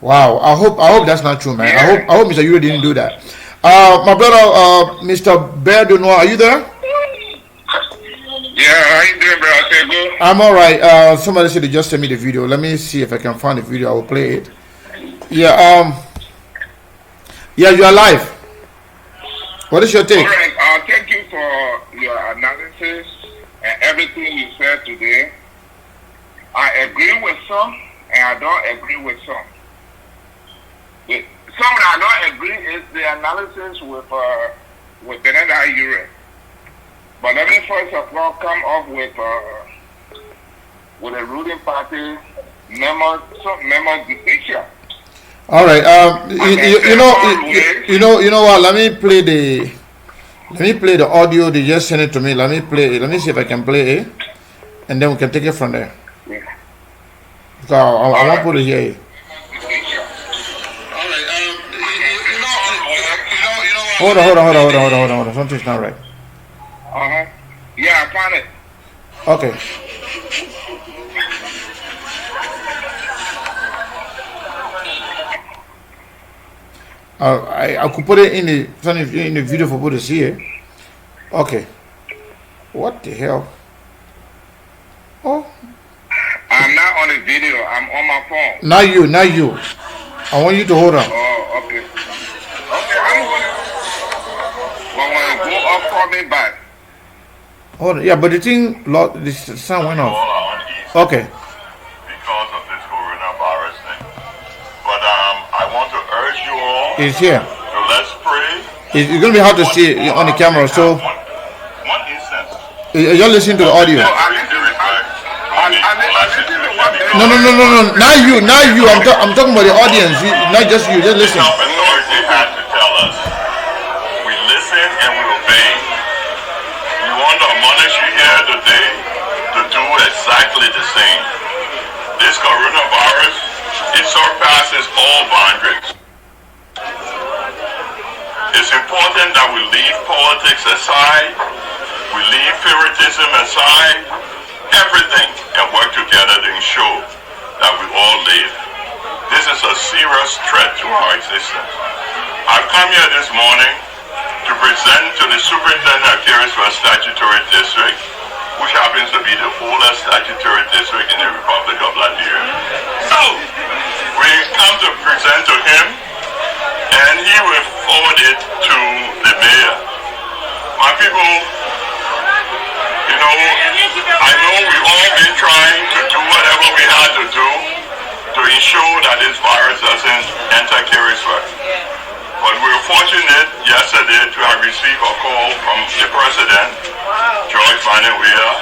Wow. I hope that's not true, man. Yeah. I hope Mr. Ure didn't do that. My brother, Mr. Bear Dunois, are you there? Yeah, how you doing, bro? Okay, I'm all right. Somebody said they just sent me the video. Let me see if I can find the video. I will play it. Yeah. Yeah, you are live. What is your take? all right. Thank you for your analysis and everything you said today. I agree with some, and I don't agree with some. Some that I don't agree is the analysis with Benedict Ure. But let me first of all come up with a ruling party memo decision. All right. You know what? Let me play the audio. They just sent it to me. Let me play it. Let me see if I can play it, and then we can take it from there. Yeah. Because I want people to hear it. Hold on. Something's not right. Yeah, I found it. Okay. I could put it in the video for people to see it. Okay. What the hell? Oh. I'm not on the video. I'm on my phone. Not you. I want you to hold on. Oh, okay. Okay, I'm going to. But when I go up, call me back. Hold on. Yeah, but the sound went off. Okay. Because of this coronavirus thing. But I want to urge you all. It's here. So let's pray. It's going to be hard to see it on the camera. So One instance. you're listening to the audio. No, I listen to what they No. Not you. I'm talking about the audience. Not just you. Just listen. Health authority had to tell us. We listen and we obey. We want to admonish you here today to do exactly the same. This coronavirus, it surpasses all boundaries. It's important that we leave politics aside, we leave favoritism aside, everything, and work together to ensure that we all live. This is a serious threat to our existence. I've come here this morning to present to the Superintendent of Carysville Statutory District, which happens to be the oldest statutory district in the Republic of Liberia. So, we come to present to him, and he will forward it to the mayor. My people, you know, I know we all been trying to do whatever we had to do to ensure that this virus doesn't enter Carysville. But we were fortunate yesterday to have received a call from the president, George Weah,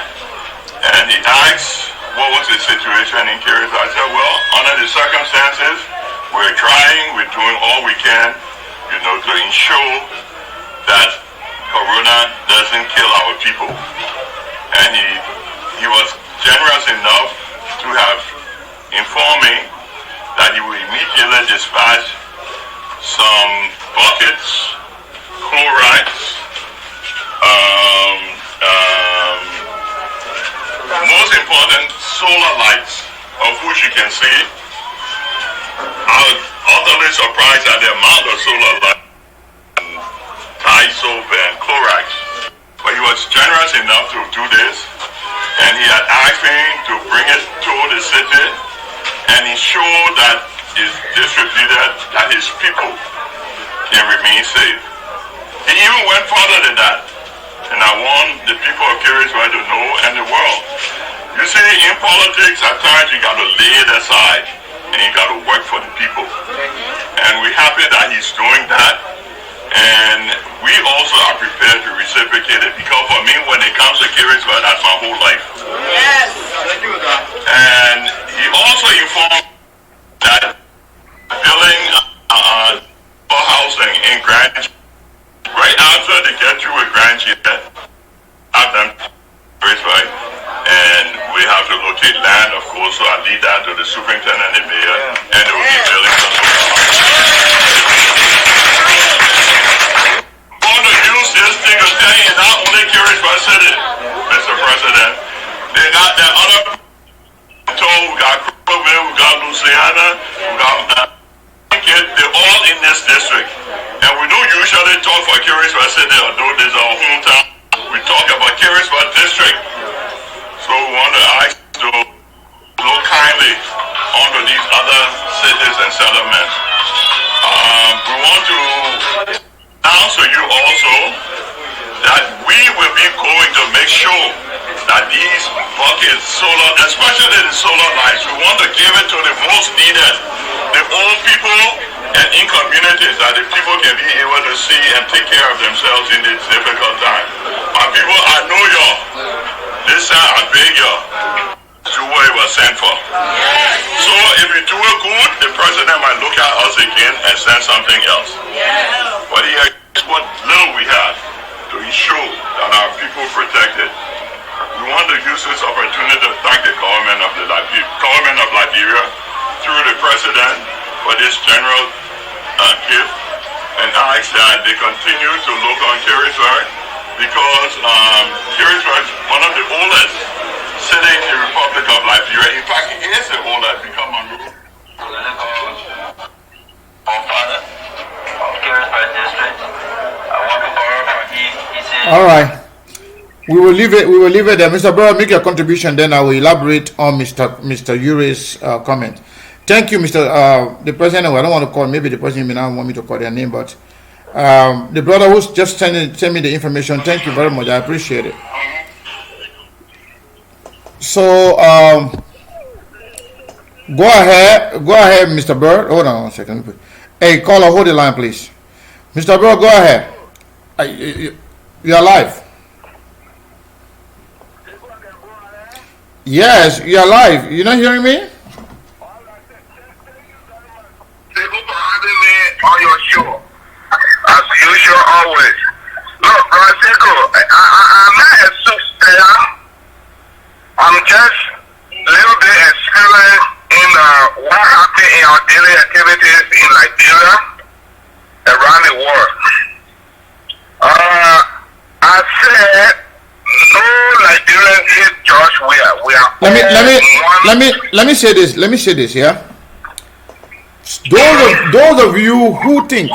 and he asked what was the situation in Carysville. I said, well, under the circumstances, we're trying, we're doing all we can, you know, to ensure that Corona doesn't kill our people. And he was generous enough to have informed me that he will immediately dispatch some buckets, chlorides, most important, solar lights, of which you can see. I was utterly surprised at the amount of solar lights, Thai soap and Clorox. But he was generous enough to do this, and he had asked me to bring it to the city and ensure that it's distributed, that his people can remain safe. He even went further than that, and I want the people of Carysville to know, and the world. You see, in politics, at times you got to lay it aside, and you got to work for the people. And we're happy that he's doing that, And we also are prepared to reciprocate it, because for me, when it comes to Kiriswa, that's my whole life. Yes. And he also informed that building a housing in Grand, right after they get through with Grand Chile, have them Kiriswa, and we have to locate land, of course, so I lead that to the superintendent and mayor, and they will be building some. This thing is saying not only Kiriswa City, Mr. President, they got that other told, we got Crowville, we got Louisiana, we got they're all in this district. And we don't usually talk for Kiriswa City, although this is our hometown. We talk about Kiriswa District. So we want to ask to look kindly onto these other cities and settlements. We want to announce to you also that we will be going to make sure that these buckets, solar, especially the solar lights, we want to give it to the most needed, the old people and in communities, that the people can be able to see and take care of themselves in this difficult time. My people, I know y'all. This time I beg y'all, do what it was sent for. So if we do it good, the president might look at us again and send something else. But here is what little we have to ensure that our people protected. We want to use this opportunity to thank the government of Liberia through the president for this general gift, and ask that they continue to look on Kiriswa, because Kiriswa is one of the oldest cities in the Republic of Liberia. In fact, it is the oldest, because Monroe, our father of Kiriswa district, I want to borrow from him. He said, All right. We will leave it there. Mr. Burrow, make your contribution, then I will elaborate on Mr. Uri's comment. Thank you, Mr. The president. I don't want to call, maybe the president may not want me to call their name, but the brother who's just sent me the information, thank you very much. I appreciate it. So go ahead, Mr. Burrow. Hold on one second. Hey, caller, hold the line, please. Mr. Burrow, go ahead. You're live. Yes, you're live. You're not hearing me? Thank you for having me on your show, as usual, always. Look, Francisco, I'm not a soothsayer. I'm just a little bit experienced in what happened in our daily activities in Liberia, around the world. I said, no Liberian is George Weah. We are let me say this. Let me say this. Yeah. Those of you who think,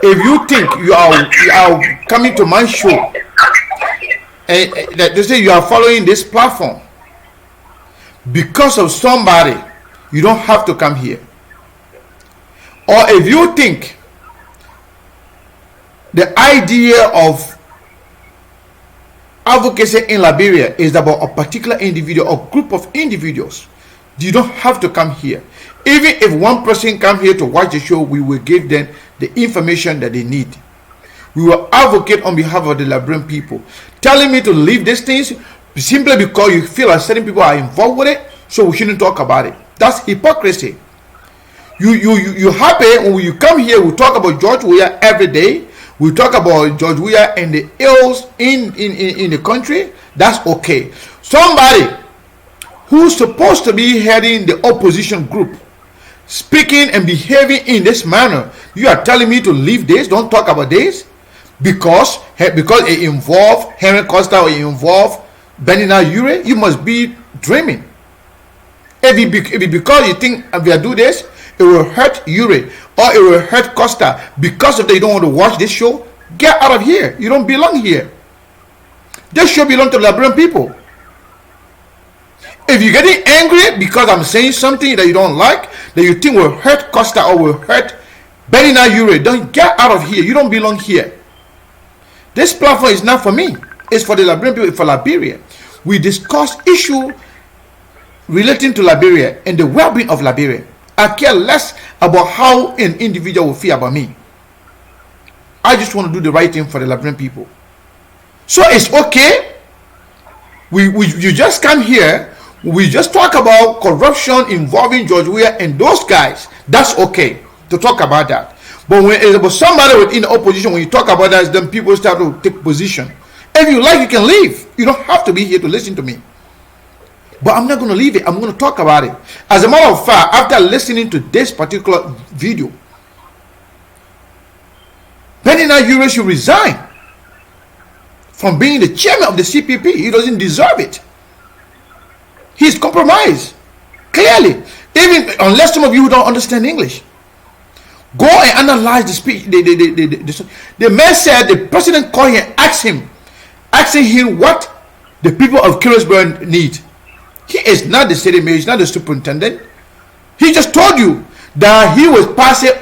if you think you are coming to my show, and that they say you are following this platform because of somebody, you don't have to come here. Or if you think the idea of advocacy in Liberia is about a particular individual or group of individuals, you don't have to come here. Even if one person come here to watch the show, we will give them the information that they need. We will advocate on behalf of the Liberian people. Telling me to leave these things simply because you feel like certain people are involved with it, so we shouldn't talk about it. That's hypocrisy. You happy when you come here, we talk about George Weah every day. We talk about George Weah and the ills in the country. That's okay. Somebody who's supposed to be heading the opposition group, speaking and behaving in this manner, you are telling me to leave this, don't talk about this, because it involves Henry Costa or it involves Benina Ure? You must be dreaming. If it because you think if you do this, it will hurt Ure or it will hurt Costa because if they don't want to watch this show, get out of here. You don't belong here. This show belongs to Liberian people. If you're getting angry because I'm saying something that you don't like, that you think will hurt Costa or will hurt Benina Ure, don't get out of here. You don't belong here. This platform is not for me. It's for the Liberian people, it's for Liberia. We discuss issues relating to Liberia and the well-being of Liberia. I care less about how an individual will feel about me. I just want to do the right thing for the Liberian people. So it's okay. You just come here. We just talk about corruption involving George Weah and those guys. That's okay to talk about that. But when it's about somebody within the opposition, when you talk about that, then people start to take position. If you like, you can leave. You don't have to be here to listen to me. But I'm not going to leave it. I'm going to talk about it. As a matter of fact, after listening to this particular video, Benny Nairo should resign from being the chairman of the CPP. He doesn't deserve it. He's compromised. Clearly. Even unless some of you don't understand English. Go and analyze the speech. The man said the president called him and asking him what the people of Caribsburg need. He is not the city mayor, he's not the superintendent. He just told you that he was passing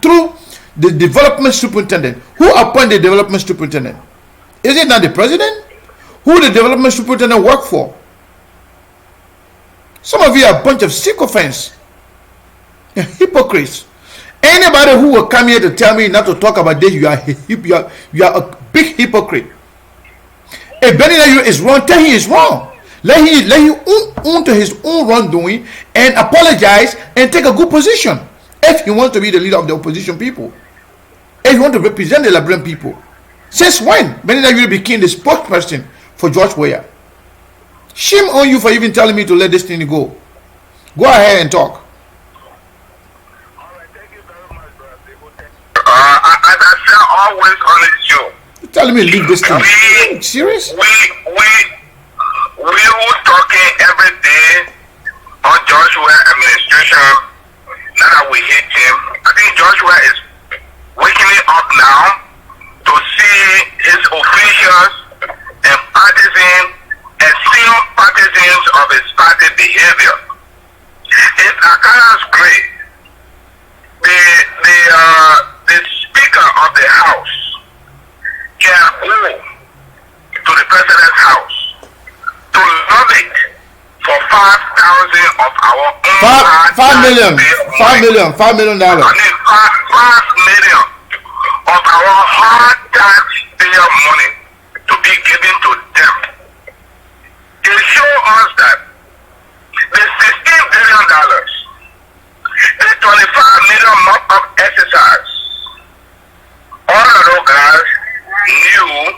through the development superintendent. Who appointed the development superintendent? Is it not the president? Who the development superintendent work for? Some of you are a bunch of sycophants, hypocrites. Anybody who will come here to tell me not to talk about this, you are a big hypocrite. If Benny Nairo is wrong, tell him he's wrong. Let him own to his own wrongdoing and apologize and take a good position. If he wants to be the leader of the opposition people, if he wants to represent the Liberian people. Since when Benny Nairo became the spokesperson for George Weah? Shame on you for even telling me to let this thing go. Go ahead and talk. As I say always on this show, You're telling me to leave this thing? Are you serious? We were talking every day on Joshua administration. Now that we hate him, I think Joshua is waking up now to see his officials and partisans and sympathizers of his party behavior. It's Akala's great. The Speaker of the House can go to the President's house to lobby for 5,000 of our own $5 million. $5 million. $5 million. I mean, 5 million of our hard taxpayer money to be given to them. They show us that the $16 billion, the 25 million mock-up exercise, all of those guys knew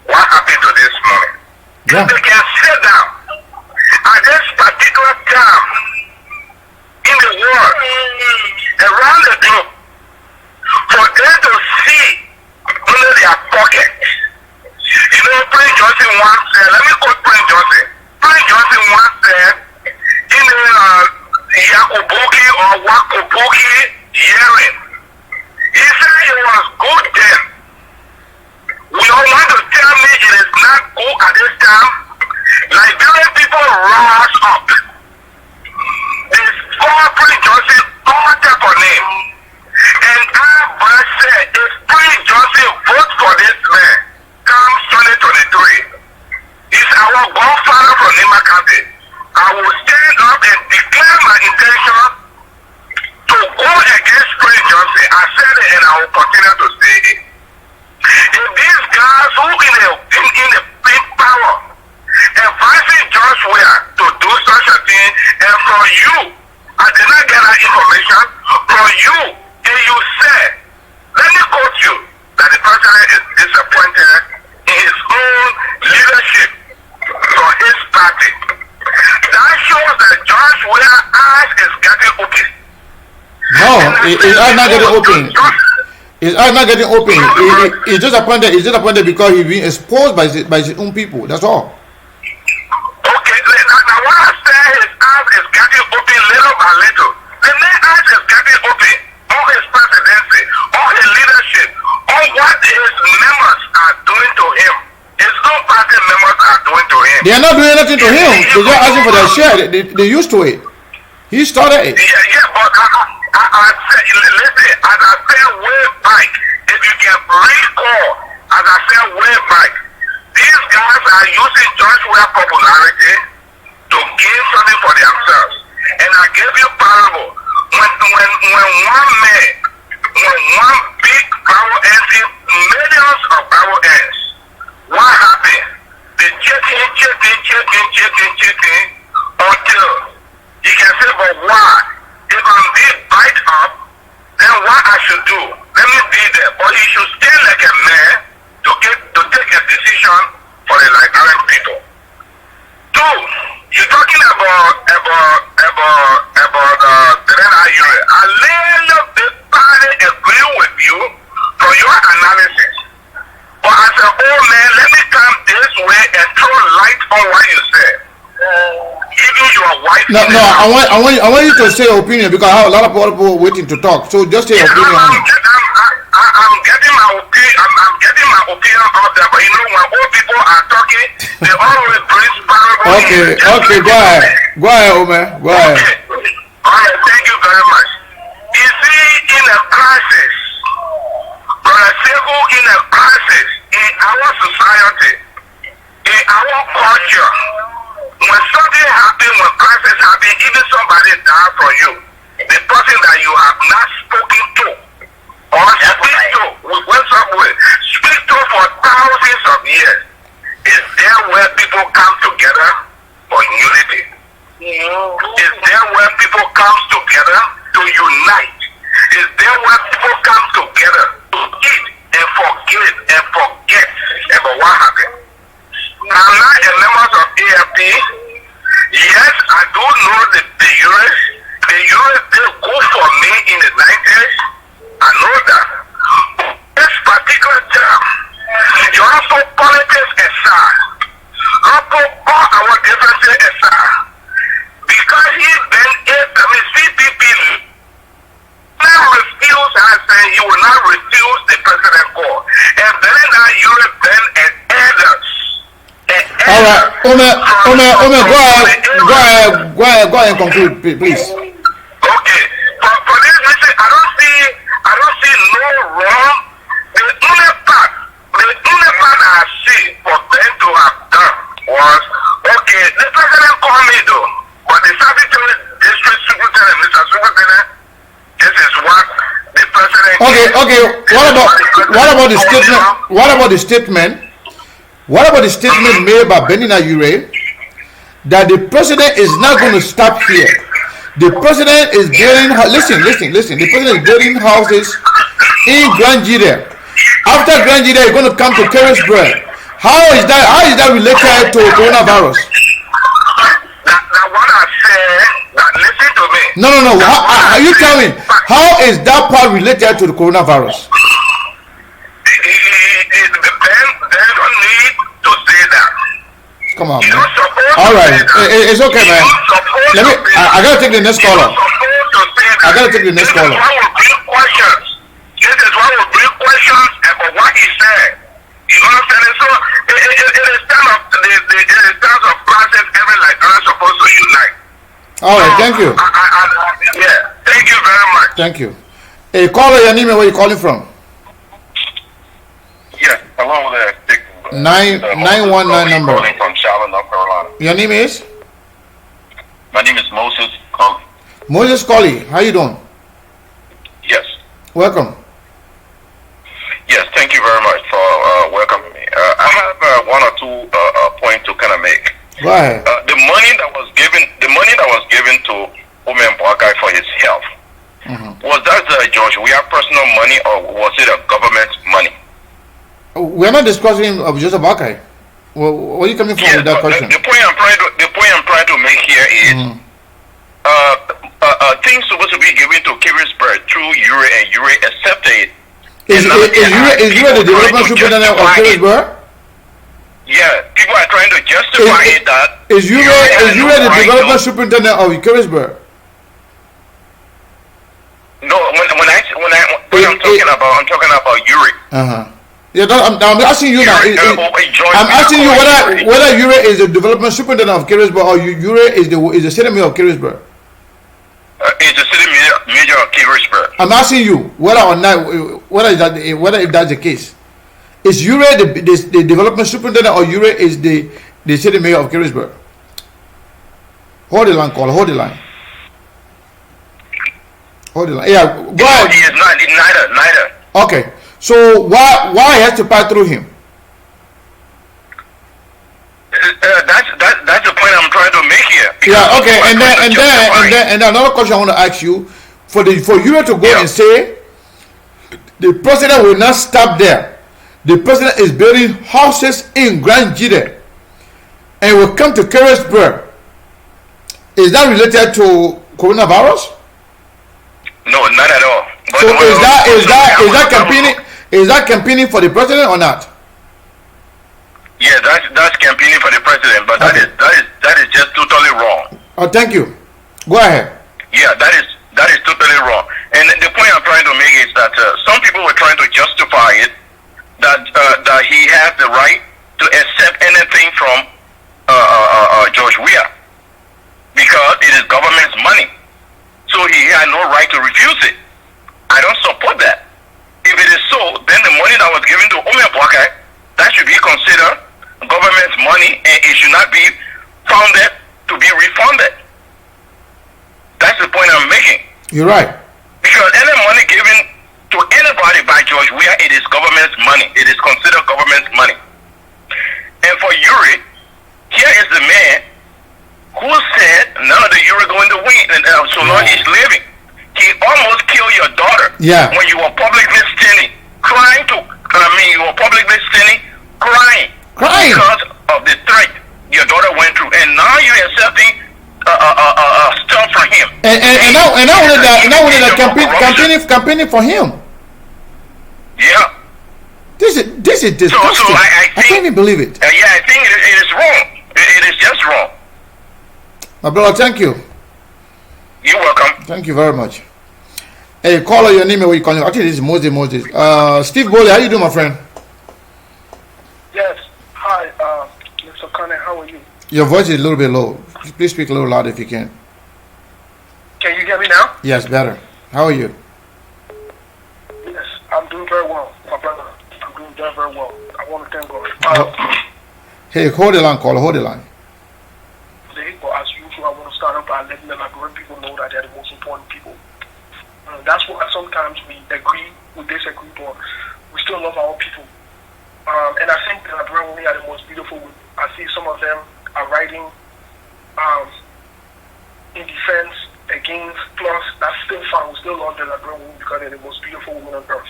what happened to this money. Yeah. They can sit down at this particular time in the world, around the globe, for them to see under their pocket. You know, Prince Johnson once said, let me quote Prince Johnson. Prince Johnson once said, in the Yakubuki or Wakubuki hearing, he said it was good then. We all want to tell me it is not good at this time. Liberian people rise up. This Prince Johnson order for name. And our said, if Prince Johnson vote for this man, come 2023, he's our godfather from Nima County. I will stand up and declare my intention to go against Prince Johnson. I said it and I will continue to say it. If these guys who in the big power advising George Weah to do such a thing, and from you, I did not get that information, from you, and you said, let me quote you, that the president is disappointed in his own leadership for his party. That shows that George Weah's eyes is getting open. No, his eyes not getting open. His eyes not getting open. He's disappointed. He's disappointed because he's being exposed by his own people. That's all. Okay, now what I say, his eyes is getting open little by little. The man's eyes is getting open on his presidency, on his leadership, on what his members are doing to him. His own party members are doing to him. They are not doing anything to him. They're just asking for their share. They're used to it. He started it. Yeah, but I said, listen, as I said way back, if you can recall, as I said way back, these guys are using George Weah popularity to gain something for themselves. And I gave you parable. When one big power ends in millions of power ends, what happened? They checking until you can say, but why? If I'm being bite up, then what I should do? Let me be there. But he should stay like a man to take a decision for the Liberian people. Two, you're talking about the NIUA. I little bit agree with you for your analysis. But as an old man, let me come this way and throw light on what you said. Even your wife. No, I want you to say your opinion because I have a lot of people waiting to talk. So just say your opinion. I'm getting my opinion. I'm getting my opinion out there. But you know, when old people are talking, they always bring parable. Okay, go ahead, Omer. Go ahead. Okay. All right, thank you very much. You see, in a crisis, Brother Sego, in a crisis in our society, in our culture, when something happens, when crisis happens, even somebody dies for you, the person that you have not spoken to or speak to, went somewhere, speak to for thousands of years, is there where people come together for unity? Is there where people come together to unite? Is there where people come together to eat and forget about what happened? I'm not a member of AFP. Yes, I do know the US. The US did good for me in the 90s. I know that. This particular time, you have to politics aside. You have to all our differences aside. Because he's been CPP now refuse, I say he will not refuse the president call. And then that Europe then and others. All right, Omer, go ahead and conclude, please. Okay, for this reason, I don't see no wrong. The only part I see for them to have done was, okay, the president called me though, but the Secretary, District Superintendent, Mr. Superintendent, this is what the president. Okay. What about the statement? What about the statement made by Benin Ayure that the president is not going to stop here? The president is building. Listen. The president is building houses in Grand Jide. After Grand Jide, he's going to come to Carisbrooke. How is that related to coronavirus? That what I said. Listen to me. No. Are you telling me how is that part related to the coronavirus? They don't need to say that. Come on, man. All right, it's okay, man. I gotta take the next caller. I gotta take the next caller. This is why we bring questions about what he said. You understand? So it is time of process. Every Liberian supposed to unite. All right, thank you. Yeah, thank you very much. Thank you. Hey, caller, your name and where you calling from? Yes, hello there. 919 number. Calling from Charlotte, North Carolina. Your name is? My name is Moses Colley. Moses Colley. How you doing? Yes. Welcome. Yes, thank you very much for welcoming me. I have one or two points to kind of make. Go ahead. The money that was given to Umen Boakai for his health, was that George Weah personal money or was it a government money? We're not discussing Joseph Boakai. Where are you coming from with that question? The point I'm trying to make here is things supposed to be given to Carisbrooke through URE and URE accepted. Is URE the development superintendent of Carisbrooke? Yeah, people are trying to justify that. Is URE the development superintendent of Carisbrooke? No, I'm talking about URE. Yeah, I'm asking you now. I'm asking you whether URE is the development superintendent of Carisbrooke or URE is the city mayor of Carisbrooke. It's the city mayor of Carisbrooke. I'm asking you whether or not whether if that's the case. Is URE the development superintendent or URE is the city mayor of Carisbrooke? Hold the line, caller. Hold the line. Hold on. Yeah, go No, ahead. he is not. Neither. Okay. So why he has to pass through him? That's the point I'm trying to make here. Yeah. Okay. And then another question I want to ask you: for you to go and say the president will not stop there. The president is building houses in Grand Jide and will come to Carisburg. Is that related to coronavirus? No, not at all. But So is that campaigning for the president or not? Yeah, that's campaigning for the president, but Okay. that is just totally wrong. Oh, thank you. Go ahead. Yeah, that is totally wrong. And the point I'm trying to make is that some people were trying to justify it that he has the right to accept anything from George Weah because it is government's money, so he had no right to refuse it. I don't support that. If it is so, then the money that was given to Ume Boakai, that should be considered government's money, and it should not be founded to be refunded. That's the point I'm making. You're right. Because any money given to anybody by George Weah, it is government's money. It is considered government's money. And for Yuri, here is the man who said none of the Yuri going to win, and so long he's living. He almost killed your daughter. Yeah. When you were publicly standing, crying you were publicly standing, crying. Crying. Because of the threat your daughter went through. And now you're accepting stuff from him. And now only that campaigning for him. Yeah. This is disgusting. I think, can't even believe it. Yeah, I think it is wrong. It is just wrong. My brother, thank you. You're welcome. Thank you very much. Hey, caller, your name and where you calling? Actually, this is Moses. Steve Bowley, how you doing, my friend? Yes. Hi, Mr. Connor. How are you? Your voice is a little bit low. Please speak a little louder if you can. Can you hear me now? Yes, better. How are you? Yes, I'm doing very well, my brother. I'm doing very, very well. I want to thank God. Hey, hold the line, caller. Hold the line. Today, but as usual, I want to start off by letting the Liberian people know that they're the most important people. That's why sometimes we agree, we disagree, but we still love our people. And I think the Liberian women are the most beautiful. I see some of them are writing in defense against, plus that's still fine. We still love the Liberian women because they're the most beautiful women on earth.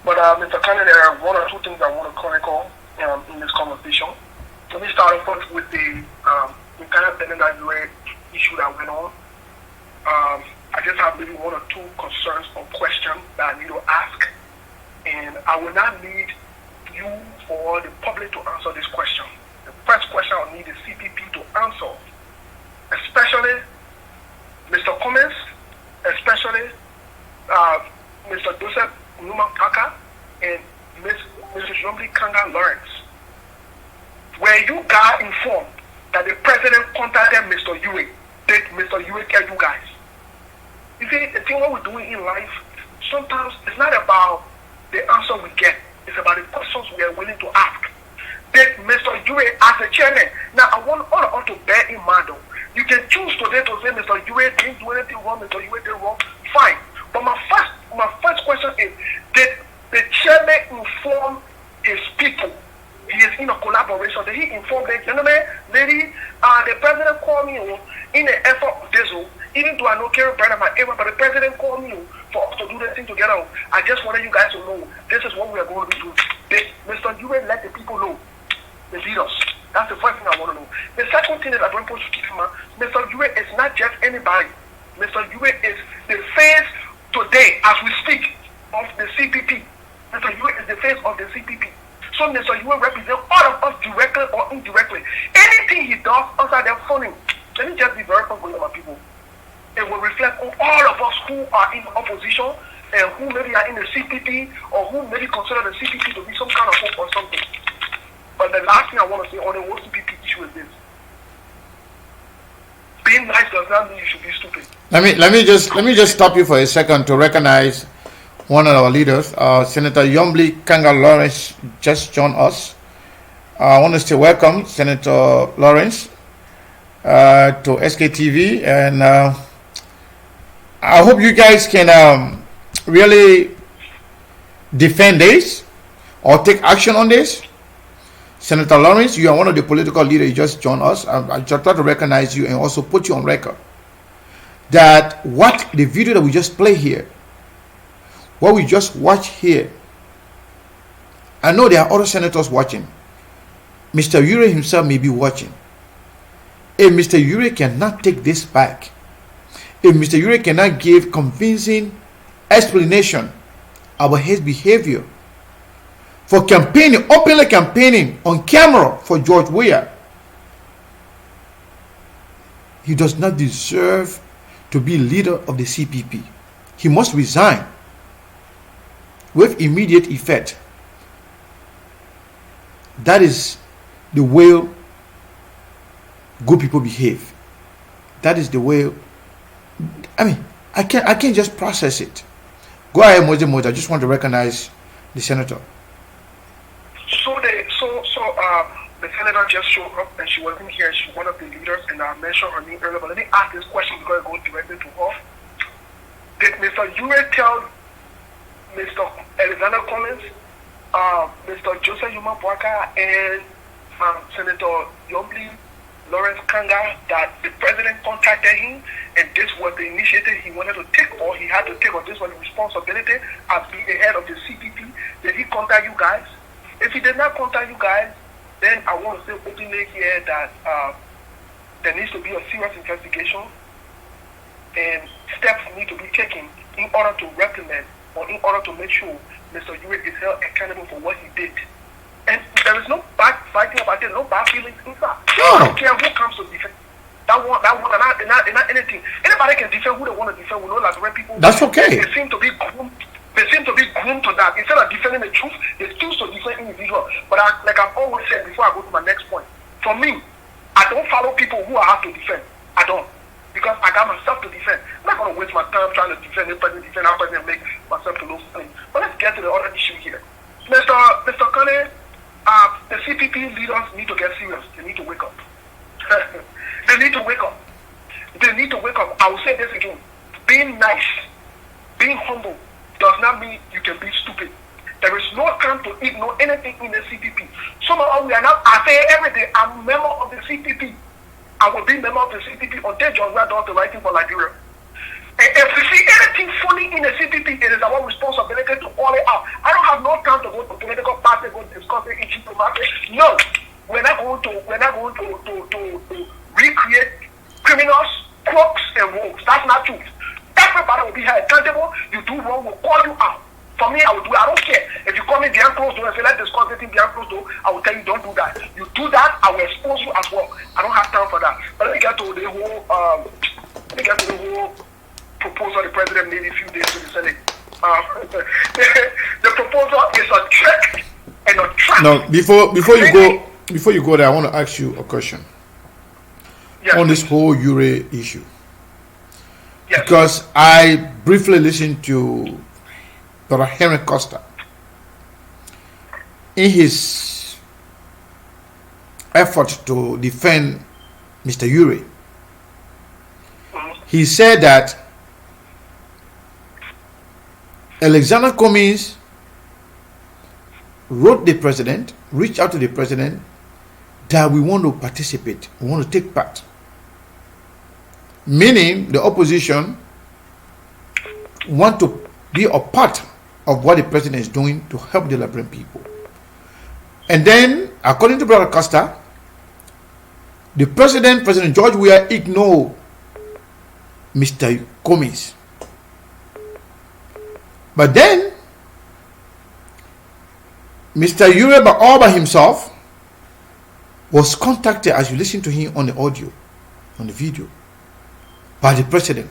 But Mr. Kanye, there are one or two things I want to chronicle in this conversation. Let me start off with the kind of NWA issue that went on. I just have maybe one or two concerns or questions that I need to ask, and I will not need you or the public to answer this question. The first question I need the CPP to answer, especially Mr. Cummins, especially Mr. Joseph Numa Kaka and Mrs. Yomli Kanga Lawrence. Were you guys informed that the president contacted Mr. Yue? Did Mr. Yue tell you guys? You see, the thing what we're doing in life, sometimes it's not about the answer we get. It's about the questions we are willing to ask. Did Mr. Yue, as a chairman, now I want all to bear in mind though, you can choose today to say Mr. Yue didn't do anything wrong, Mr. Yue did wrong, fine. But my first question is, did the chairman inform his people? He is in a collaboration. Did he inform the gentleman, lady, the president called me in an effort of this, even though I know Kerry Brennan, my area, but the president called me for us to do this thing together. I just wanted you guys to know this is what we are going to do. Mr. Yue let the people know, the leaders. That's the first thing I want to know. The second thing that I want to keep in mind, Mr. Yue is not just anybody. Mr. Yue is the face today, as we speak, of the CPP. Mr. Yue is the face of the CPP. So Mr. Yue represents all of us directly or indirectly. Anything he does outside their funding, let me just be very humble with my people. It will reflect on all of us who are in opposition and who maybe are in the CPP or who maybe consider the CPP to be some kind of hope or something. But the last thing I want to say on the whole CPP issue is this. Being nice does not mean you should be stupid. Let me just stop you for a second to recognize one of our leaders, Senator Yomli Kanga Lawrence, just joined us. I want to say welcome, Senator Lawrence, to SKTV, and I hope you guys can really defend this or take action on this. Senator Lawrence, you are one of the political leaders. You just joined us. I just try to recognize you and also put you on record that what the video that we just play here, what we just watch here, I know there are other senators watching. Mr. Ure himself may be watching. If Mr. Ure cannot take this back, if Mr. Ure cannot give convincing explanation about his behavior for campaigning, openly campaigning on camera for George Weah, he does not deserve to be leader of the CPP. He must resign with immediate effect. That is the way good people behave. That is the way. I mean, I can't just process it. Go ahead, Moji. I just want to recognize the senator. The senator just showed up and she wasn't here. She's one of the leaders, and I mentioned her name earlier. But let me ask this question because I go directly to her. Did Mr. Ure tell Mr. Alexander Cummings, Mr. Joseph Yuma Boaka, and Senator Yombli Lawrence Kanga that the president contacted him and this was the initiative he wanted to take, or he had to take, or this was the responsibility as being the head of the CPP? Did he contact you guys? If he did not contact you guys, then I want to say openly here that there needs to be a serious investigation and steps need to be taken in order to reprimand or in order to make sure Mr. Ure is held accountable for what he did. And there is no backfighting about it, no bad feelings inside. I don't care who comes to defend. That one, not anything. Anybody can defend who they want to defend. We know that when people. That's okay. They seem to be groomed. They seem to be groomed to that. Instead of defending the truth, they choose to defend individuals. But like I've always said before I go to my next point, for me, I don't follow people who I have to defend. I don't. Because I got myself to defend. I'm not going to waste my time trying to defend this person, defend that person, and make myself to look funny. But let's get to the other issue here. Mr. Kane, the CPP leaders need to get serious. They need to wake up. They need to wake up. They need to wake up. I will say this again. Being nice, being humble, does not mean you can be stupid. There is no time to ignore anything in the CPP. Somehow we are not, I say every day, I'm a member of the CPP. I will be a member of the CPP until John Weah does the right thing for Nigeria. And if we see anything funny in the CPP, it is our responsibility to call it out. I don't have no time to go to political parties, go discuss the issue to market. No, we're not going to recreate criminals, crooks, and rogues. That's not true. Everybody will be held accountable. You do wrong, we'll call you out. For me, I will do it. I don't care. If you call me behind closed door and say, let's discuss this thing behind closed door, I will tell you, don't do that. You do that, I will expose you as well. I don't have time for that. But let me get to the whole proposal the president made a few days to the Senate. The proposal is a trick and a trap. Now, before you go there, I want to ask you a question. Yes, on this whole Ure issue. yes. Because I briefly listened to Dr. Henry Costa in his effort to defend Mr. Ure. He said that Alexander Cummings wrote the president, reached out to the president, that we want to participate, we want to take part. Meaning the opposition want to be a part of what the president is doing to help the Liberian people. And then, according to Brother Costa, the President George Weah ignored Mr. Cummings. But then, Mr. Ure all by himself was contacted, as you listen to him on the audio, on the video, by the president.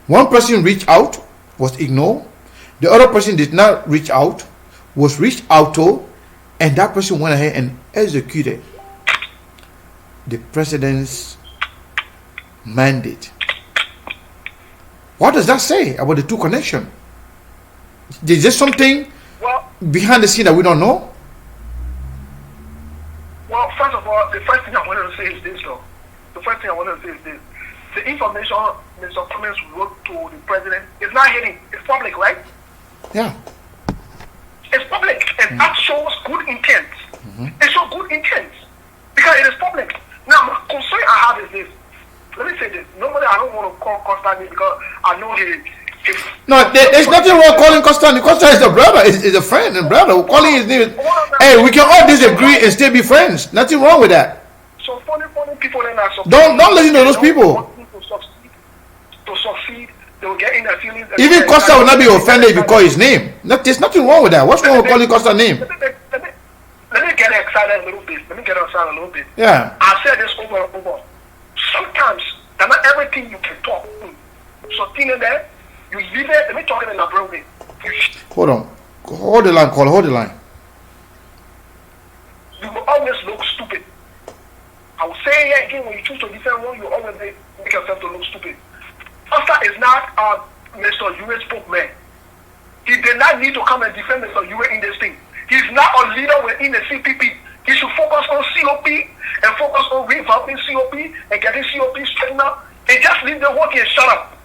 One person reached out, was ignored. The other person did not reach out, was reached out to, and that person went ahead and executed the president's mandate. What does that say about the two connection? Is there something behind the scene that we don't know? Well, first of all, the first thing I wanted to say is this, though. The first thing I wanted to say is this. the information Mr. Clemens wrote to the president is not hidden. It's public, right? Yeah. It's public, and that shows good intent. It shows good intent because it is public. Now, my concern I have is this. Let me say this. Normally, I don't want to call Costa name because I know he. No, there's nothing wrong calling Costa. Costa is a brother, is a friend and brother. Calling his name. Hey, we can all disagree and still be friends. Nothing wrong with that. So funny people then are Don't listen to those people. To succeed, they will get in their feelings. Even Costa will not be offended if you call his name. There's nothing wrong with that. What's wrong with calling Costa name? Let me get excited a little bit. Yeah. I've said this over and over. Sometimes, not everything you can talk. So, there, you leave it. Let me talk in a broad way. Hold on. Hold the line, Hold the line. You will always look stupid. I will say here again, when you choose to defend one, you always make yourself to look stupid. Costa is not Mr. Ure spokesman. He did not need to come and defend Mr. Ure in this thing. He's not a leader within the CPP. He should focus on COP and focus on revamping COP and getting COP straightened out and just leave the work and shut up.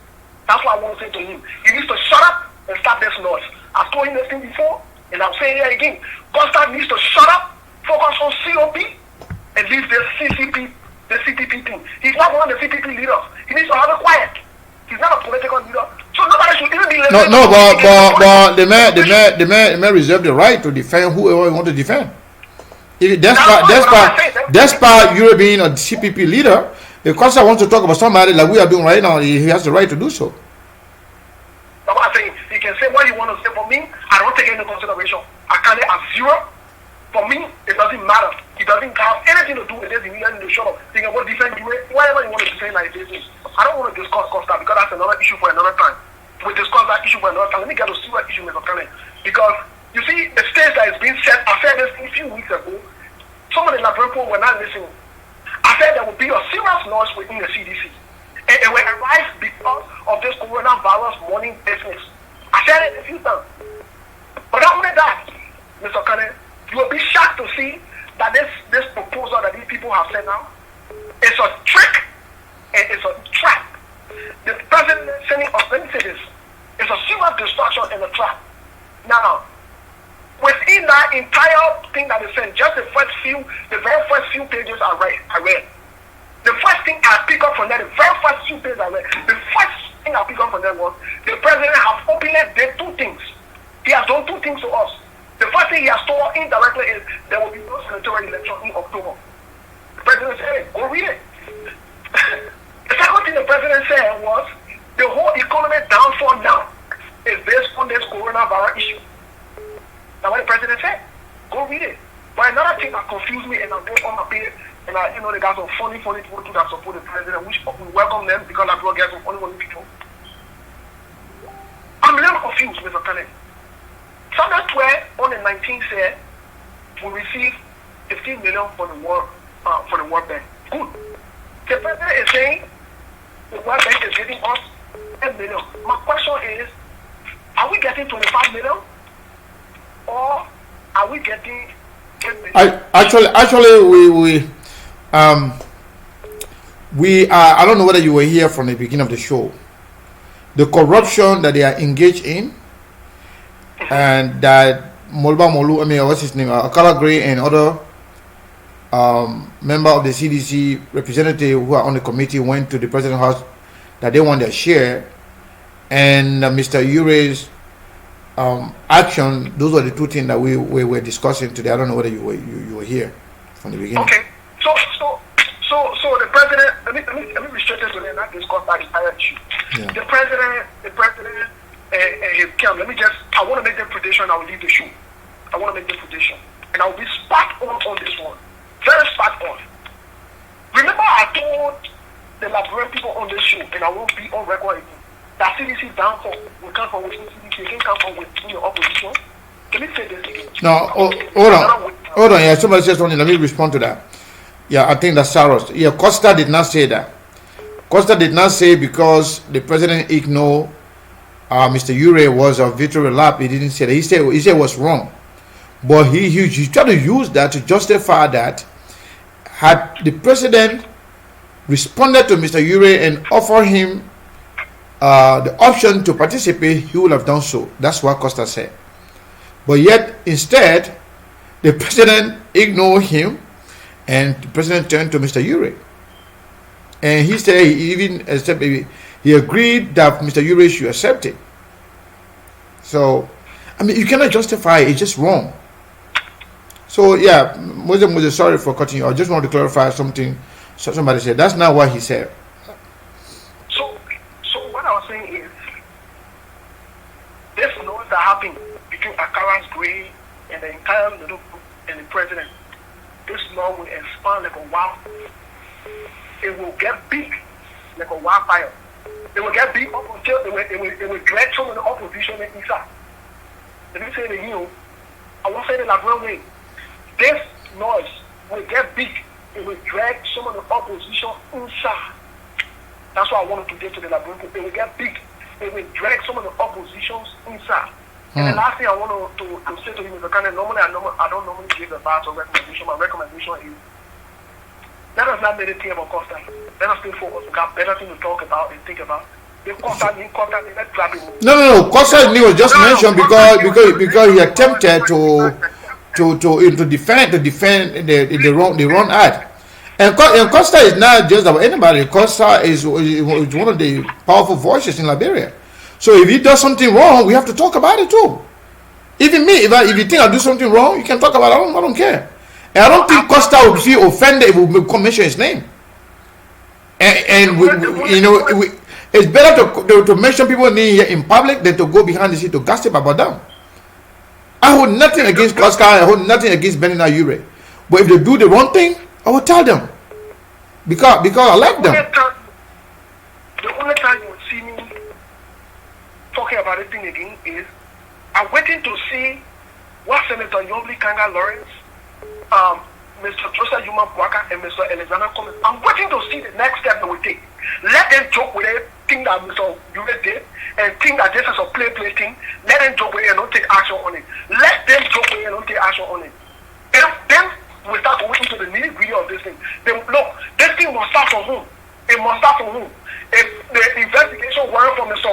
That's what I want to say to him. He needs to shut up and stop this noise. I've told him this thing before, and I'm saying it again. Costa needs to shut up, focus on COP, and leave the CPP thing. He's not one of the CPP leaders. He needs to have it quiet. He's not a political leader, so nobody should even be listening. But the man reserve the right to defend whoever he want to defend. Despite Europe being a CPP leader, if Costa wants to talk about somebody like we are doing right now, he has the right to do so. That's what I'm saying. He can say what he wants to say. For me, I don't take any consideration. I count it as zero. For me, it doesn't matter. It doesn't have anything to do with this. He needs to shut up. Think about defend you, whatever you want to say like this. I don't want to discuss Costa because that's another issue for another time. We'll discuss that issue for another time. Let me get to see what issue is coming. Because you see, the stage that is being set, I said this a few weeks ago. Some of the Liberal people were not listening. I said there would be a serious loss within the CDC. And it will arise because of this coronavirus warning business. I said it a few times. But not only that, Mr. Kane, you will be shocked to see that this proposal that these people have sent out is a trick and it's a trap. The president is sending us, let me say this, it's a serious distraction and a trap. Now, within that entire thing that is sent, just the very first few pages I read. The first thing I pick up from that, the very first few pages I read, the first thing I pick up from that was the president has openly did two things. He has done two things to us. The first thing he has told indirectly is there will be no senatorial election in October. The president said, hey, go read it. The second thing the president said was the whole economic downfall now is based on this coronavirus issue. That's what the president said. Go read it. But another thing that confused me, and I go on my page, and they got some funny people that support the president, which we welcome them because I brought some funny people. I'm a little confused, Mr. Kennedy. Sunday 12 on the 19th said we received 15 million for the World Bank. Good. The president is saying the World Bank is giving us 10 million. My question is, are we getting 25 million? Or are we getting 10 million? Actually, we are. I don't know whether you were here from the beginning of the show. The corruption that they are engaged in, and that what's his name, Akala Gray and other member of the CDC representative who are on the committee went to the president's house that they want their share, and Mr. Ure's action. Those are the two things that we were discussing today. I don't know whether you were here from the beginning. Okay, so the president. Let me restrict it to them, not discuss that entire issue. Yeah. The president, and his camp. I want to make the prediction. I will leave the show. I want to make the prediction, and I will be spot on this one. Very spot on. Remember, I told the Liberian people on this show, and I won't be on record again, that CDC downfall will come from within CDC, it can come from within your opposition. Let me say this again. No, hold on. Yeah, somebody says something. Let me respond to that. Yeah, I think that's Saros. Yeah, Costa did not say that. Costa did not say because the president ignored Mr. Ure was a victory lap. He didn't say that. He said it was wrong. But he tried to use that to justify that had the president responded to Mr. Ure and offered him the option to participate, he would have done so. That's what Costa said. But yet, instead, the president ignored him, and the president turned to Mr. Ure. And he said he agreed that Mr. Ure should accept it. So, I mean, you cannot justify it. It's just wrong. So, yeah, Moses, sorry for cutting you. I just want to clarify something. So somebody said that's not what he said. So what I was saying is, this noise that happened between Akaras Gray and the entire little group and the president, this law will expand like a wildfire. It will get big like a wildfire. It will get big up until it will drag some of the opposition inside. Let me say the I won't say the Labrador way. This noise will get big. It will drag some of the opposition inside. That's what I wanted to get to the Labrador. It will get big. It will drag some of the oppositions inside. And the last thing I want to say to you, Mr. Kanye, normally I don't normally give advice or recommendation. My recommendation is, let us not meditate about Costa. Let us stay focused. We got better things to talk about and think about. If Costa didn't contact me, let's grab him. No. Costa's name was just mentioned because he attempted to defend the wrong act. And Costa is not just about anybody. Costa is one of the powerful voices in Liberia. So if he does something wrong, we have to talk about it too. Even me, if you think I do something wrong, you can talk about it. I don't care. And I don't think Costa will feel offended if we mention his name. And it's better to mention people's name here in public than to go behind the scene to gossip about them. I hold nothing against Costa. I hold nothing against Benina Ure. But if they do the wrong thing, I will tell them because I like them. The only time you will see me talking about this thing again is I'm waiting to see what Senator Yomli Kanga Lawrence, Mr. Joseph Yuma Bwaka, and Mr. Alexander Cummings. I'm waiting to see the next step that we take. Let them joke with it, think that Mr. Yure did, and think that this is a play thing. Let them joke with it and don't take action on it. Let them joke with it and don't take action on it. And then we start to look into the nitty-gritty of this thing. Then look, this thing must start from whom? It must start from whom? If the investigation warrant from Mr.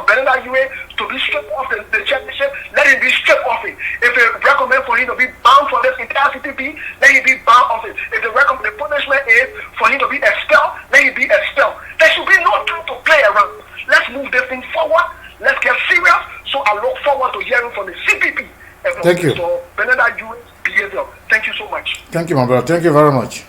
Benina Ure to be stripped off the championship, let him be stripped off it. If they recommend for him to be bound for this entire CTP, let him be bound off it. If the punishment is for him to be expelled, let him be expelled. There should be no time to play around. Let's move this thing forward. Let's get serious. So I look forward to hearing from the CPP and from Thank you. Mr. Benina Ure's behavior. Thank you so much. Thank you, my brother. Thank you very much.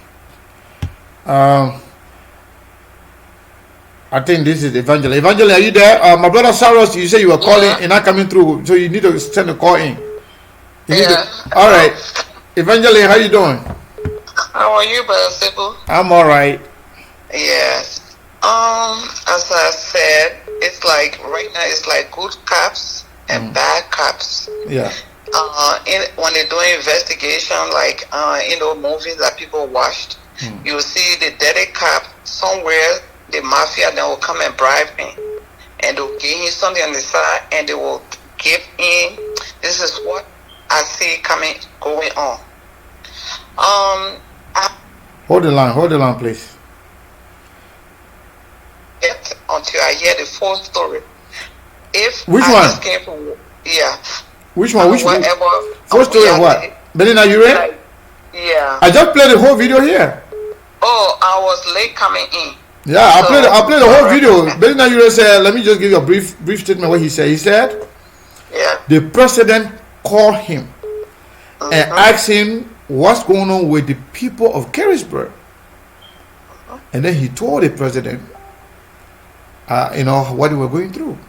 I think this is Evangeline. Evangeline, are you there? My brother Saros, you say you were calling and not coming through, so you need to send a call in. All right. Evangeline, how you doing? How are you, Brother Sybil? I'm all right. Yes. As I said, it's like right now it's like good cops and bad cops. Yeah. When they're doing investigation, like movies that people watched, you see the dirty cop somewhere. The mafia then will come and bribe him, and they'll give him something on the side, and they will give him. This is what I see going on. Hold the line, please. Until I hear the full story. Which one? Which one? Full story of what? Benina Ure? Yeah. I just played the whole video here. Oh, I was late coming in. Yeah, I played the whole video. Benina Ure said, let me just give you a brief statement what he said. He said, the president called him and asked him what's going on with the people of Carisburg. And then he told the president, what they were going through.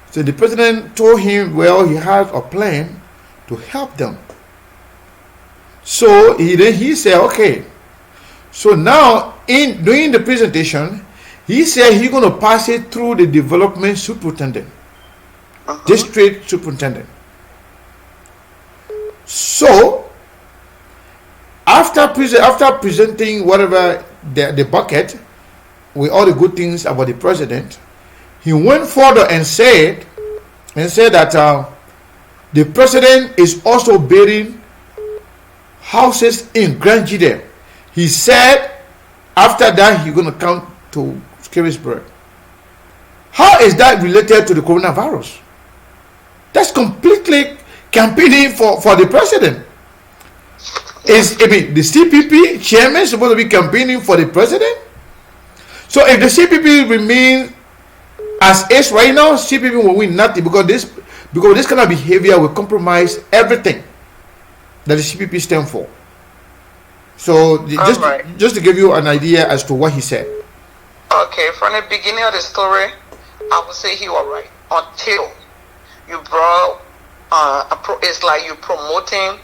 So the president told him, well, he has a plan to help them. So he said, okay. So now, in doing the presentation, he said he's going to pass it through the development superintendent, district superintendent. So, after presenting whatever the bucket with all the good things about the president, he went further and said that the president is also building houses in Grand Jide. He said After that, you're going to come to Scarisburg. How is that related to the coronavirus? That's completely campaigning for the president. The CPP chairman is supposed to be campaigning for the president? So if the CPP remains as is right now, CPP will win nothing because this kind of behavior will compromise everything that the CPP stand for. So just to give you an idea as to what he said. Okay, from the beginning of the story, I would say he was right until you brought. It's like you promoting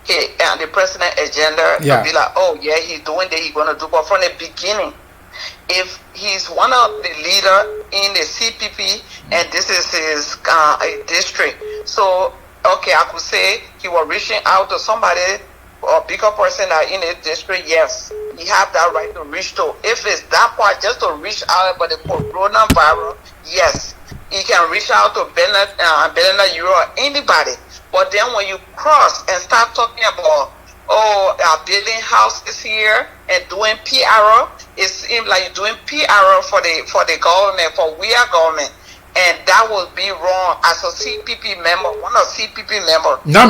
the president agenda. Yeah. Be like, oh yeah, he's doing that. He's gonna do. But from the beginning, if he's one of the leader in the CPP and this is his district, so okay, I could say he was reaching out to somebody or bigger person that in the district. Yes, he have that right to reach to. If it's that part, just to reach out about the coronavirus, yes, he can reach out to Bernard Euro or anybody. But then when you cross and start talking about building houses here and doing PR, it seems like you're doing PR for the government, for we are government, and that will be wrong as a CPP member, one of CPP member. Not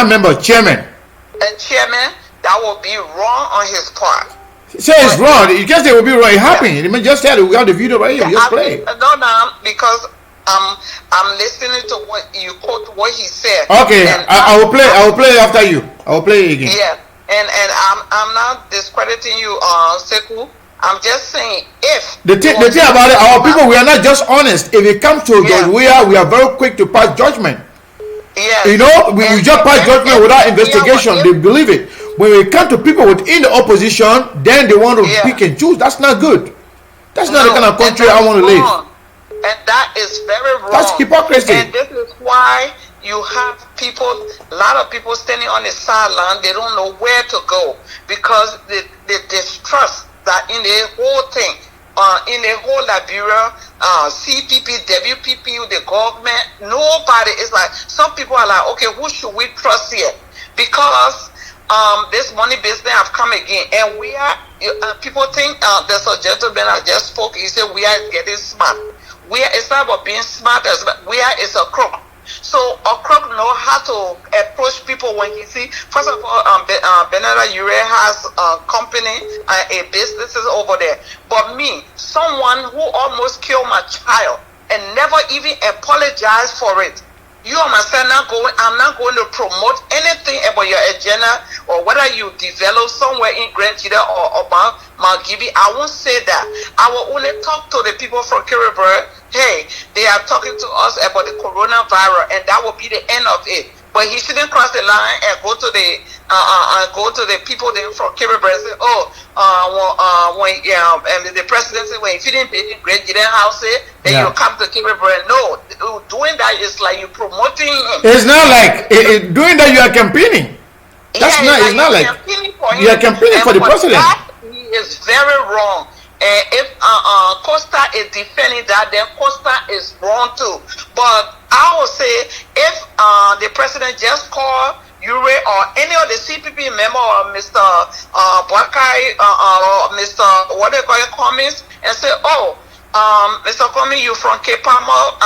member, chairman. And chairman, that will be wrong on his part. Say it's wrong. You just say it will be wrong. It happened. You just said it. We got the video right here. Just play. No, because I'm listening to what you quote what he said. Okay, I will play. I will play after you. I will play again. Yeah, and I'm not discrediting you, Sekou. I'm just saying if the thing about it, our people, we are not just honest. If it comes to George Weah, we are very quick to pass judgment. Yeah, you know, we just pass judgment without investigation. They believe it. When we come to people within the opposition, then they want to pick and choose. That's not good. That's not the kind of country I want to live. And that is very wrong. That's hypocrisy. And this is why you have people, a lot of people standing on the sideline. They don't know where to go because they distrust that in the whole thing, in the whole Liberia, CPP, WPP, the government, nobody is like, some people are like, okay, who should we trust here? Because this money business have come again, and we are, people think there's a gentleman I just spoke, he said we are getting smart. It's not about being smart, we are is a crook. So a crook know how to approach people when you see, first of all, Bernard Ure has a company, a business over there. But me, someone who almost killed my child and never even apologized for it. You are myself I'm not going to promote anything about your agenda or whether you develop somewhere in Grand Chida or Mount Gibby. I won't say that. I will only talk to the people from Kiribati. Hey, they are talking to us about the coronavirus, and that will be the end of it. But he shouldn't cross the line and go to the people there from Kiribati and say, and the president said, well, if you didn't build in Great Gideon House, then you come to Kiribati. No, doing that is like you promoting him. It's not like doing that you are campaigning. That's it's not like you are campaigning for the president. That, he is very wrong. And if Costa is defending that, then Costa is wrong too. But I would say if the president just called Ure or any of the CPP member or Mr. Boakai or Mr. what they call it, Cummings, and say, Mr. Cummings, you from Cape Palmer,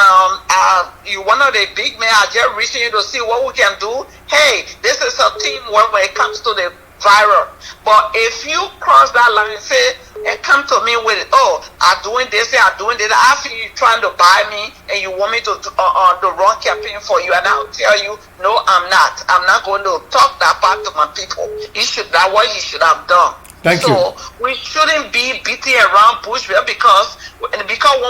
you one of the big men, I just reaching you to see what we can do. Hey, this is a teamwork when it comes to the virus. But if you cross that line and say and come to me with I'm doing this, I'm doing that, I feel you trying to buy me and you want me to the wrong campaign for you, and I'll tell you, no, I'm not going to talk that part to my people. That's what he should have done. Thank you. So we shouldn't be beating around bush because when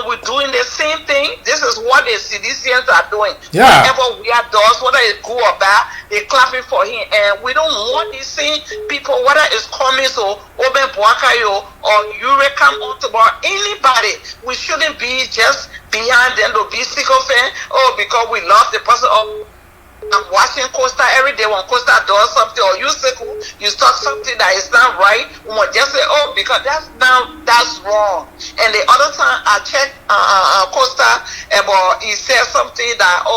we're doing the same thing, this is what the citizens are doing. Yeah. Whenever we are does, whether it's good or bad, they're clapping for him. And we don't want these same people, whether it's Cummings or Oben Boakayo or Ure come on to bar anybody. We shouldn't be just behind them to be sick of it. Because we lost the person. I'm watching Costa every day when Costa does something, or you talk something that is not right. We will just say, because that's wrong. And the other time I checked Costa, about he said something that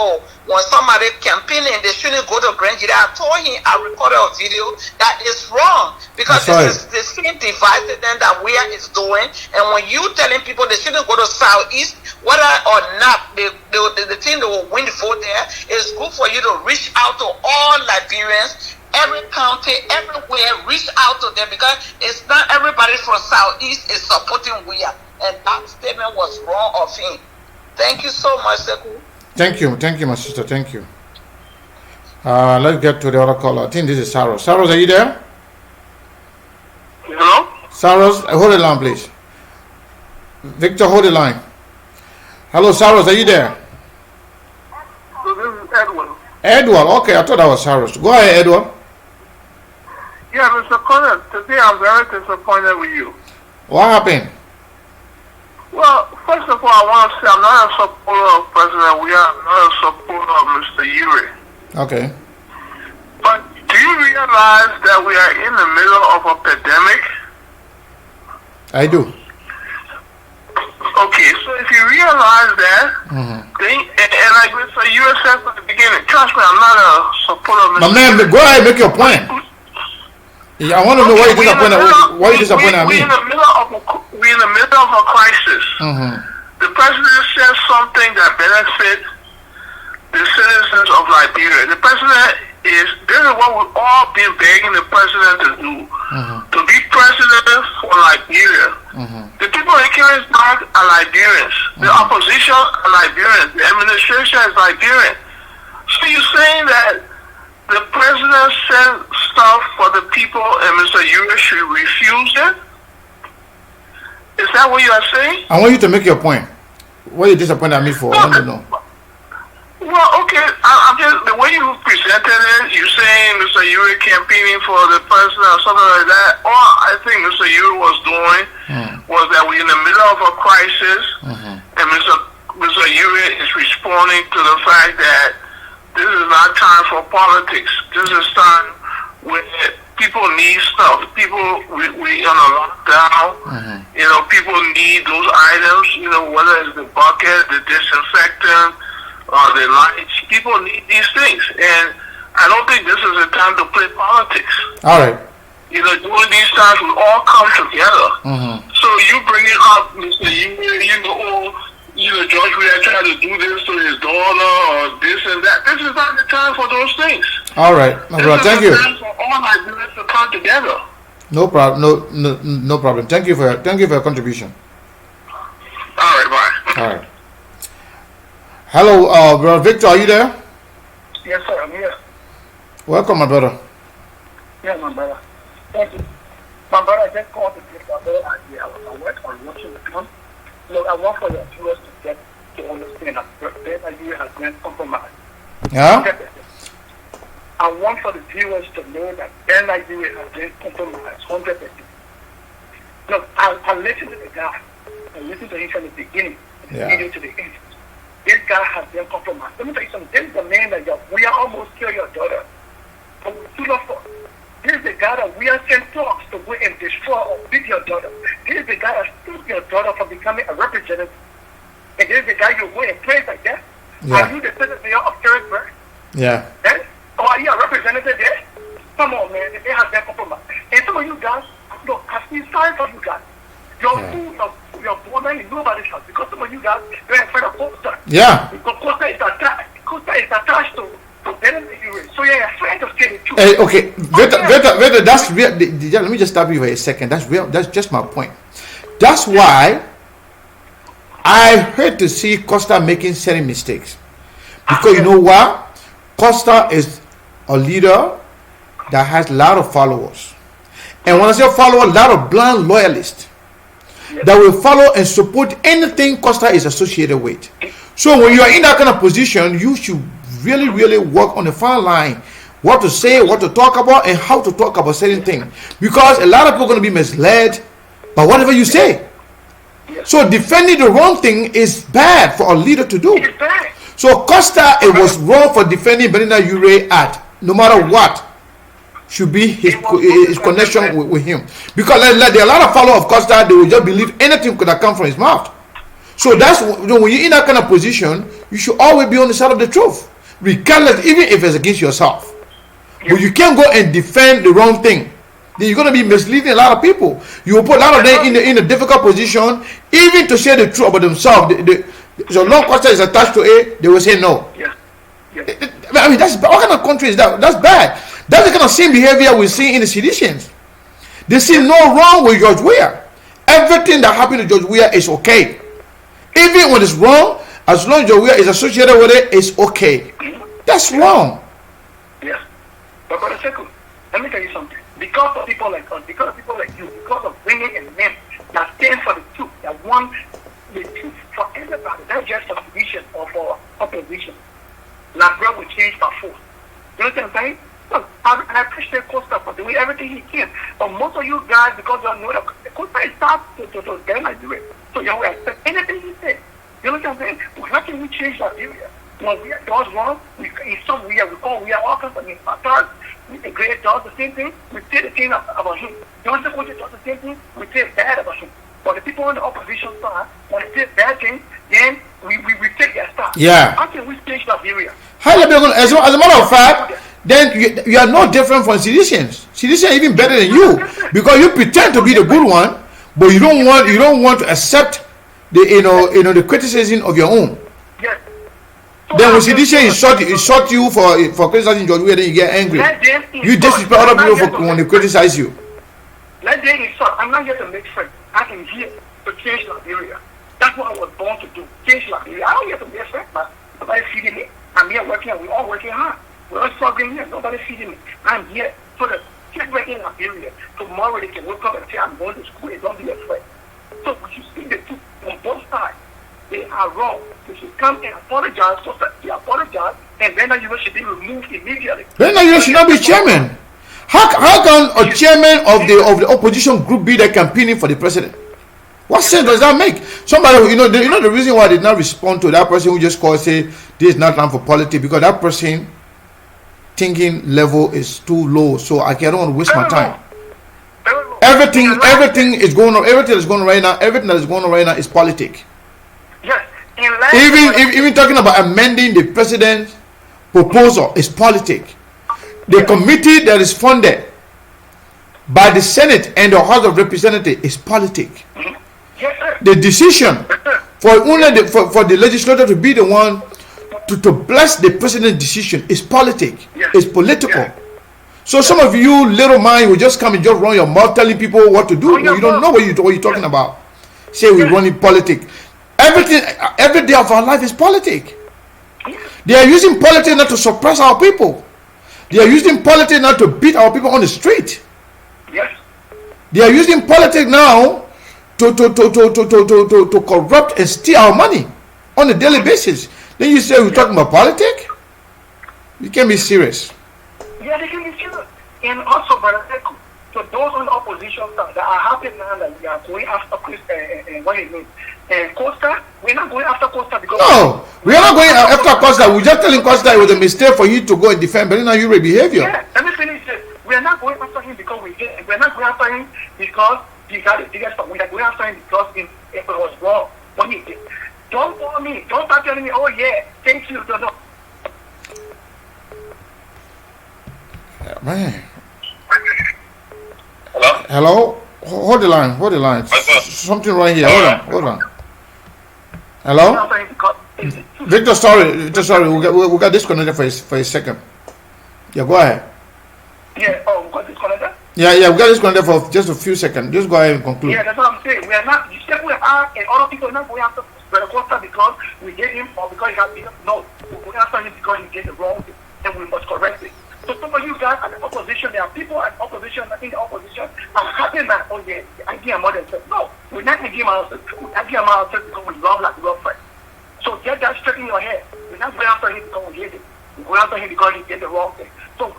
when somebody campaigning, they shouldn't go to Grand Jury. I told him, I recorded a video that is wrong because this is the same device that we is doing. And when you telling people they shouldn't go to Southeast, whether or not the thing they will win the vote there, it's good for you to reach out to all Liberians. Every county, everywhere, reach out to them because it's not everybody from Southeast is supporting Weah. And that statement was wrong of him. Thank you so much, Sekou. Thank you, my sister. Thank you. Let's get to the other caller. I think this is Saros. Saros, are you there? Hello? Saros, hold the line, please. Victor, hold the line. Hello, Saros, are you there? So this is Edwin. Edward, okay, I thought that was Saros. Go ahead, Edward. Yeah, Mr. Conner, today I'm very disappointed with you. What happened? Well, first of all, I want to say I'm not a supporter of President Weah. I'm not a supporter of Mr. Ure. Okay. But do you realize that we are in the middle of a pandemic? I do. Okay, so if you realize that, then, and like Mr. Ure said at the beginning, trust me, I'm not a supporter of Mr. My man, go ahead, make your point. I want to know why you're disappointed. Why you disappointed at me? We're in the middle of a crisis. The president says something that benefits the citizens of Liberia. The president this is what we've all been begging the president to do. To be president for Liberia. The people in Kingsburg are Liberians. The opposition are Liberians. The administration is Liberian. So you're saying that the president said stuff for the people and Mr. Ure should refuse it? Is that what you are saying? I want you to make your point. What are you disappointed at me for? I want to know. Well, okay, I'm just, the way you presented it, you're saying Mr. Ure campaigning for the president or something like that. All I think Mr. Ure was doing was that we're in the middle of a crisis and Mr. Ure is responding to the fact that this is not time for politics. This is time where people need stuff. People, we on a lockdown. You know, people need those items. You know, whether it's the bucket, the disinfectant, or the lights. People need these things, and I don't think this is a time to play politics. All right. You know, during these times, we all come together. So you bring it up, Mr. George, we are trying to do this to his daughter or this and that. This is not the time for those things. All right, my brother. Thank you. This is the time for all Nigerians to come together. No problem. No problem. Thank you for your contribution. All right, bye. All right. Hello, brother Victor. Are you there? Yes, sir. I'm here. Welcome, my brother. Yes, my brother. Thank you. My brother, I just called to get my better idea. I went on watching the film. Look, I want for the viewers to understand that Nigeria has been compromised. Yeah? I want for the viewers to know that Nigeria has been compromised 100%. Look, I listened to the guy. I listened to him from the beginning, to the end. This guy has been compromised. Let me tell you something. This is the man that we are almost killed your daughter. But we do not for. This is the guy that we are sent talks to go and destroy or beat your daughter. This is the guy that stopped your daughter from becoming a representative. And this is the guy you go and praise like that. Yeah. Are you the citizen mayor of Kingsburg? Yeah. Eh? Or are you a representative there? Come on, man. It has been compromised. And some of you guys, look, I feel sorry for you guys. Your food, your brother in nobody's house. Because some of you guys, you're in front of Costa. Yeah. Because Costa is attached to so you're afraid of getting too. Okay, Victor, that's real. Let me just stop you for a second. That's real. That's just my point. That's why I hate to see Costa making certain mistakes. Because you know what? Costa is a leader that has a lot of followers. And when I say follower, a lot of blind loyalists that will follow and support anything Costa is associated with. So when you are in that kind of position, you should really work on the fine line, what to say, what to talk about, and how to talk about certain things. Because a lot of people are going to be misled by whatever you say. So defending the wrong thing is bad for a leader to do. So Costa, it was wrong for defending Benina Ure at no matter what should be his connection with him. Because there are a lot of followers of Costa, they will just believe anything could have come from his mouth. So that's when you're in that kind of position, you should always be on the side of the truth. regardless, even if it's against yourself. But you can't go and defend the wrong thing. Then you're going to be misleading a lot of people. You will put a lot of them in a difficult position, even to say the truth about themselves. So long Costa is attached to it, they will say no. Yeah. Yeah. I mean, what kind of country is that? That's bad. That's the kind of same behavior we see in the seditions. They see no wrong with George Weah. Everything that happened to George Weah is okay. Even when it's wrong, as long as George Weah is associated with it, it's okay. That's wrong. Yes. But Brother Sekou, let me tell you something. Because of people like us, because of people like you, because of women and men that stand for the truth, that want the truth for everybody, not just for division or for opposition, Labra will change by force. You know what I'm saying? Look, I appreciate Costa for doing everything he can. But most of you guys, because you know that Costa is tough to get Nigeria. So you will accept anything he says. You know what I'm saying? Well, how can we change Nigeria? When we does wrong, we call we are all kinds of things. We agree does the same thing, we say the thing about him. Johnson Coach does the same thing, we say bad about him. But the people on the opposition side, when they say bad things, then we take their stuff. Yeah. How can we change Nigeria? As a matter of fact, then you are no different from seditionists. Seditionists are even better than you, because you pretend to be the good one, but you don't want to accept the the criticism of your own. Yes. So Then when sedition insult you for criticizing George Weah, then you get angry. You disrespect other people when they criticize you. Let them insult. I'm not here to make friends. I am here to change Liberia. That's what I was born to do. Change Liberia. I don't here to be a friend, but nobody's feeding me. I'm here working, and we're all working hard. We're all struggling here. Nobody's feeding me. I'm here so that children in Liberia, tomorrow they can wake up and say, I'm going to school and don't be afraid. So we should speak the truth on both sides. They are wrong. They should come and apologize. So that they apologize, and then you should be removed immediately. Then you should not be chairman. How can a chairman of the opposition group be there campaigning for the president? What sense does that make? Somebody who, the reason why they did not respond to that person who just called, say this is not time for politics, because that person thinking level is too low. So I don't want to waste my time. Everything is going on. Everything that's going on right now. Everything that is going on right now is politics. Yes. Even talking about amending the president's proposal is politics. The committee that is funded by the Senate and the House of Representatives is politics. Yes, sir. The decision for the legislature to be the one to bless the president's decision is politics. Yes. It's political. Yes. So some of you little mind will just come and just run your mouth telling people what to do. You don't know what you're talking about. Say we run in politics. Every day of our life is politics. They are using politics not to suppress our people. They are using politics not to beat our people on the street. Yes. They are using politics now to corrupt and steal our money on a daily basis. Then you say we're talking about politics? You can't be serious. Yeah, they can be serious. And also, Brother Echo, so those on the opposition side that are happy now that we are going after Costa, we're not going after Costa because... No, we are not going after Costa. We're just telling Costa it was a mistake for you to go and defend Bernard Ure behavior. Yeah, let me finish this. We are not going after him because we're not going after him because he got the biggest stuff. We are going after him because it was wrong. What he did. Don't call me. Don't start telling me, oh yeah, thank you. No. Man. Hello? Hello? Hold the line. Something right here. Hold on. Hello? Victor, sorry. We got disconnected for a second. Yeah, go ahead. Yeah, we got disconnected? Yeah, we got disconnected for just a few seconds. Just go ahead and conclude. Yeah, that's what I'm saying. We are not, you said we are, and other people are not going after Costa because we gave him or because he has been, no. We're going after him because he did the wrong thing, and we must correct it. So some of you guys at the opposition, there are people at opposition, in the opposition, are happy that, oh yeah, I give more than self. No, we're not going to give ourselves. I give ourselves because we love like we love friends. So get that straight in your head. We're not going after him because we hate him. We're going after him because he did the wrong thing. So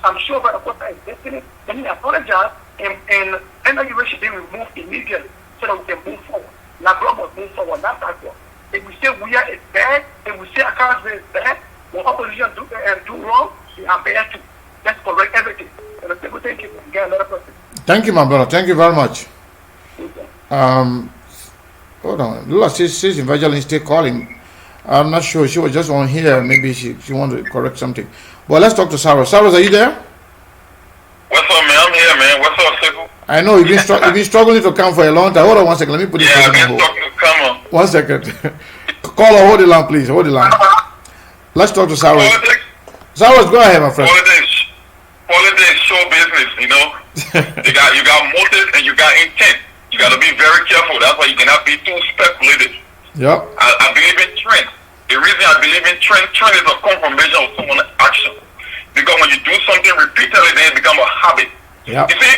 I'm sure Brother Costa is listening, and he apologized, and NWA should be removed immediately so that we can move forward. Labra must move forward, not backward. If we say we are bad, if we say Accra is bad, when opposition do wrong, we are bad too. Let's correct everything. And people thank you. Get another person. Thank you, my brother. Thank you very much. Okay. Hold on. Lula says Evangelist stay calling. I'm not sure. She was just on here. Maybe she wanted to correct something. But let's talk to Saros. Saros, are you there? What's up, man? I'm here, man. What's up, Sickle? I know you've been struggling to come for a long time. Hold on 1 second. Let me put this Yeah, I've on been hold. talking to Come on. 1 second. Call her. Hold the line, please. Hold the line. Let's talk to Saros. Politics, Saros, go ahead, my friend. politics, show business. You know, you got motive and you got intent. You got to be very careful. That's why you cannot be too speculative. Yep. I believe in trend. The reason I believe in trend is a confirmation of someone's action. Because when you do something repeatedly, then it becomes a habit. Yep. You see,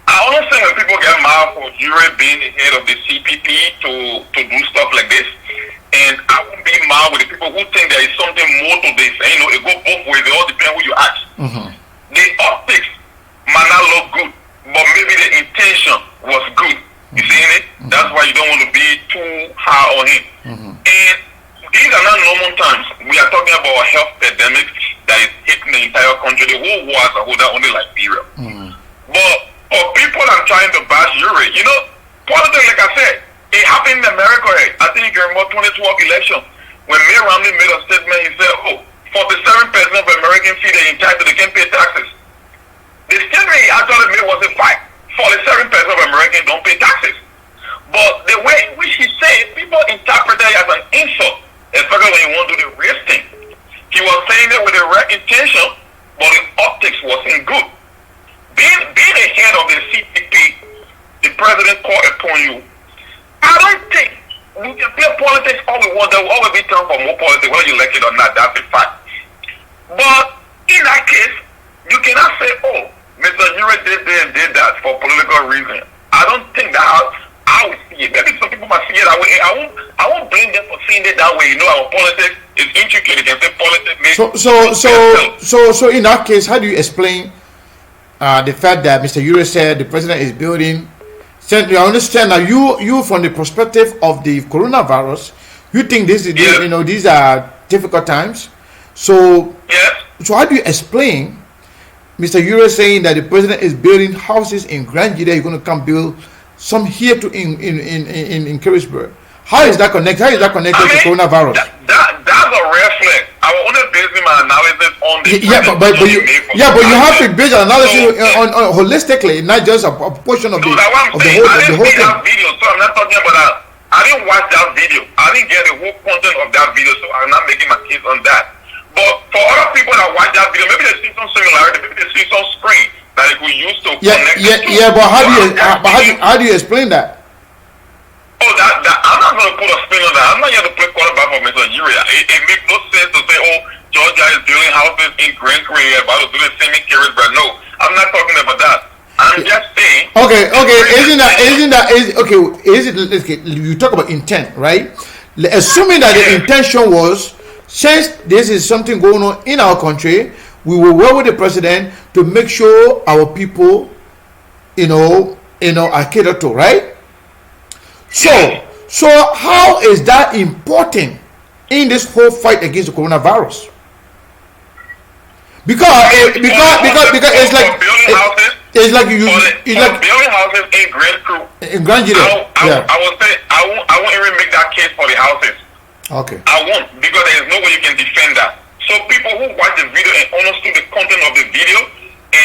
I understand when people get mad for Ure being the head of the CPP to do stuff like this. And I won't be mad with the people who think there is something more to this. And, you know, it goes both ways. It all depends who you ask. Mm-hmm. The optics might not look good, but maybe the intention was good. You see it? That's why you don't want to be too hard on him. And these are not normal times. We are talking about a health pandemic that is hitting the entire country. The whole war as a whole, that only Liberia. But for people that are trying to bash Ure, you know, politics, like I said, it happened in America. I think you remember 2012 election when Mitt Romney made a statement. He said, 47% of Americans feel they're entitled, they can't pay taxes. The statement he actually made was a fact. 47% of Americans don't pay taxes. But the way in which he said it, people interpret it as an insult, especially when you want to do the real thing. He was saying it with the right intention, but the optics wasn't good. Being the head of the CPP, the president called upon you. I don't think we can play politics all we want. There will always be time for more politics, whether you like it or not. That's a fact. But in that case, you cannot say, Mr. Ure did that for political reason. I don't think that I would see it. Maybe some people might see it that way. I won't blame them for seeing it that way. You know, our politics is intricate. You can say politics. So in that case, how do you explain the fact that Mr. Ure said the president is building? I understand now. You from the perspective of the coronavirus, you think these are difficult times. So how do you explain Mr. Ure saying that the president is building houses in Grand Jide? He's going to come build some here in Carisburg. How is that connected? How is that connected to coronavirus? That's a red flag. I will only base my analysis on the but you have to base your analysis on holistically, not just a portion of the whole thing. That video, so I'm not talking about that. I didn't watch that video. I didn't get the whole content of that video, so I'm not making my case on that. But for other people that watch that video, maybe they see some similarity, maybe they see some screen that they could use to connect. But how do you explain that? I'm not going to put a spin on that. I'm not here to play quarterback for Mr. Ure. It makes no sense to say, Georgia is building houses in Grand Korea, about to do the same in Carisburg. No, I'm not talking about that. I'm just saying. Okay. You talk about intent, right? Assuming that the intention was, since this is something going on in our country, we will work with the president to make sure our people, are catered to, right? So how is that important in this whole fight against the coronavirus? Because it's like building houses in Grand Jide. I will say I won't even make that case for the houses. Okay. I won't, because there is no way you can defend that. So people who watch the video and understood the content of the video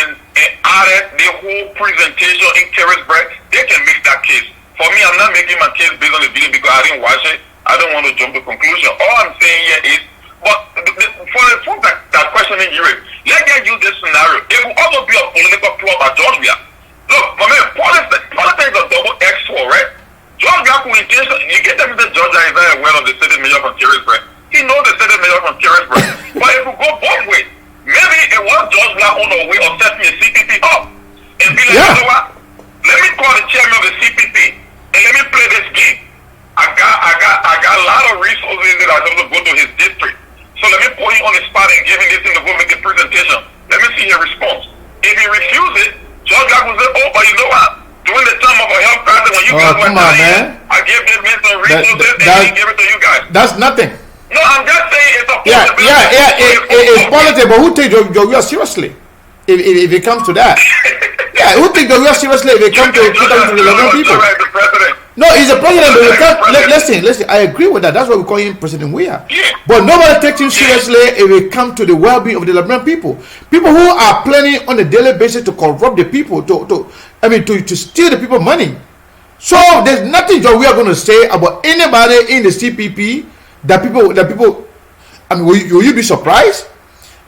and added the whole presentation in Carisburg, they can make that case. For me, I'm not making my case based on the video because I didn't watch it. I don't want to jump to conclusion. All I'm saying here is, but for the folks that questioning you, let them use this scenario. It will also be a political plot by Georgia. Look, my man, politics is a double-edged sword, right? Georgia, you get them to Georgia is very aware of the city mayor from Carisburg. He knows the city mayor from Carisburg. But if we go both ways, maybe it was Georgia on the way of setting the CPP up and be like, you know what? Let me call the chairman of the CPP and let me play this game. I got a lot of resources that are supposed to go to his district. So let me put him on the spot and give him this thing to go make the presentation. Let me see his response. If he refuses, Georgia will say, but you know what? During the time of a health crisis, when you guys were dying, I gave this man some resources and he gave it to you guys. That's nothing. No, I'm just saying it's a possibility. It's politics, but who takes Georgia seriously? If it comes to that. Who takes Georgia seriously if it comes to the 11 people? The president. No, he's a president, but we can't. Listen. I agree with that. That's why we call him President Weah. Yeah. But nobody takes him seriously if it comes to the well-being of the Liberian people. People who are planning on a daily basis to corrupt the people, to steal the people money. So there's nothing John we are going to say about anybody in the CPP that people. I mean, will you be surprised?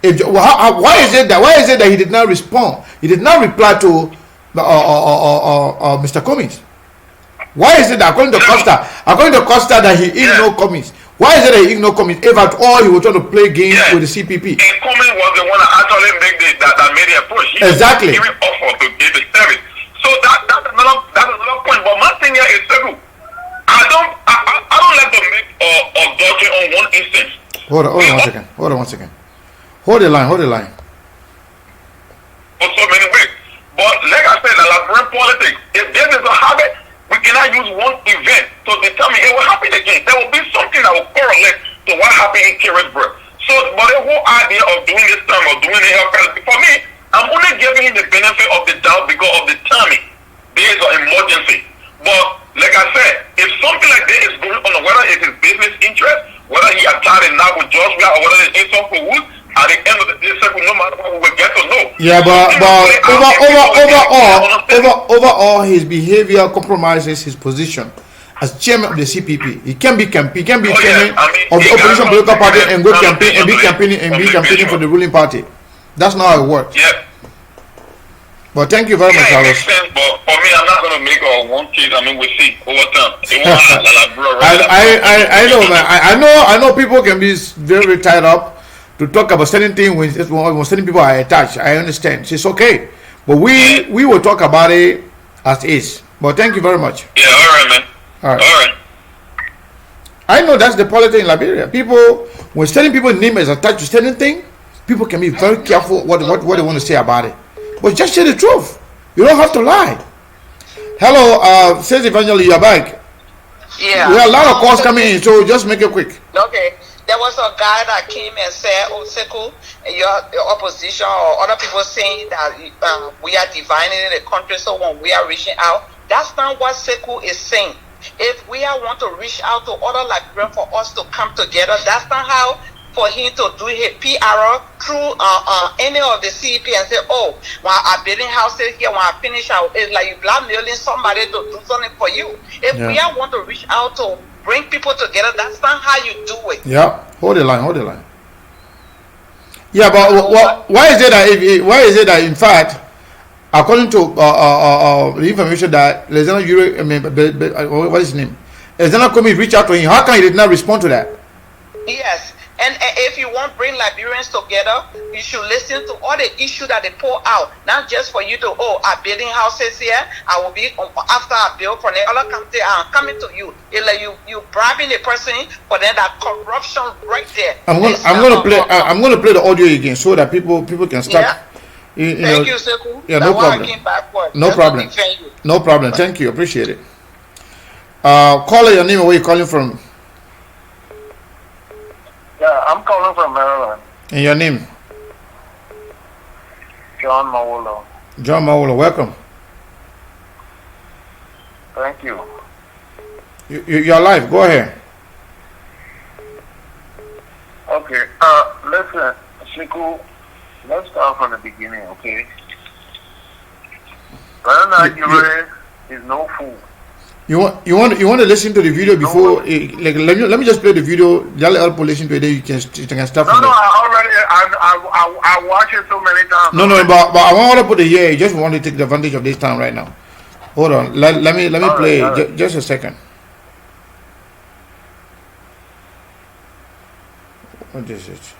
Why is it that he did not respond? He did not reply to Mr. Cummings. Why is it that according to Costa that he ignored Cummings? Why is it that he ignored Cummings? If at all he was trying to play games with the CPP. And Cummings was the one that actually made the approach. Exactly. He offered to give the service. So that's another point. But my thing here is simple. I don't like to make a doctrine on one instance. Hold on one second. Hold the line. For so many ways. But like I said, the Liberian politics, if this is a habit, we cannot use one event to determine it will happen again. There will be something that will correlate to what happened in Carisburg. So, but the whole idea of doing this time or doing the health care, for me, I'm only giving him the benefit of the doubt because of the timing. There is an emergency. But like I said, if something like this is going on, whether it's his business interest, whether he applied it now with Joshua or whether it's in some for wood, at the end of the day, no matter what, we will get to know. Yeah, but overall, his behavior compromises his position as chairman of the CPP. He can be chairman of the opposition political party and go campaign and be campaigning for the ruling party. That's not how it works. Yeah. But thank you very much, It Carlos. makes sense, but for me, I'm not going to make one case. I mean, we see over time. I know people can be very tied up to talk about certain things when certain people are attached. I understand. It's okay. But we will talk about it as is. But thank you very much. Yeah, all right, man. All right. I know that's the politics in Liberia. People, when certain people's name is attached to certain thing, people can be very careful what they want to say about it. But just say the truth. You don't have to lie. Hello, says Evangelist, you're back. Yeah. We have a lot of calls coming in, so just make it quick. Okay. There was a guy that came and said, "Oh, Sekou, your opposition or other people saying that we are dividing the country, so when we are reaching out, that's not what Sekou is saying. If we want to reach out to other Liberians for us to come together, that's not how for him to do his PR through any of the CEP and say, oh, when I'm building houses here, when I finish out, it's like you blackmailing somebody to do something for you. If we want to reach out to bring people together, that's not how you do it. Yeah, hold the line. Yeah, but why is it that in fact, according to the information that Lieutenant Yuri, what is his name? Lieutenant Comey reached out to him. How come he did not respond to that? Yes. And if you want to bring Liberians together, you should listen to all the issues that they pour out. Not just for you to, I'm building houses here. I will be, after I build for the other country, I'm coming to you. It's like you bribing the person for them, that corruption right there. I'm going to play the audio again so that people can start. Yeah. Thank you, Sekou. Yeah, no problem. No problem. Thank you. Appreciate it. Caller, your name and where you calling from? Yeah, I'm calling from Maryland. And your name? John Mawolo. John Mawolo, welcome. Thank you. You're live. Go ahead. Okay. Listen, Sekou, let's start from the beginning, okay? Bernard Yure is no fool. You want to listen to the video before? Let me just play the video. Let people listen to it. Then you can start. No, I watch it so many times. No, but I want to put it here. I just want to take the advantage of this time right now. Hold on. Let me play it. Right. Just a second. What is it?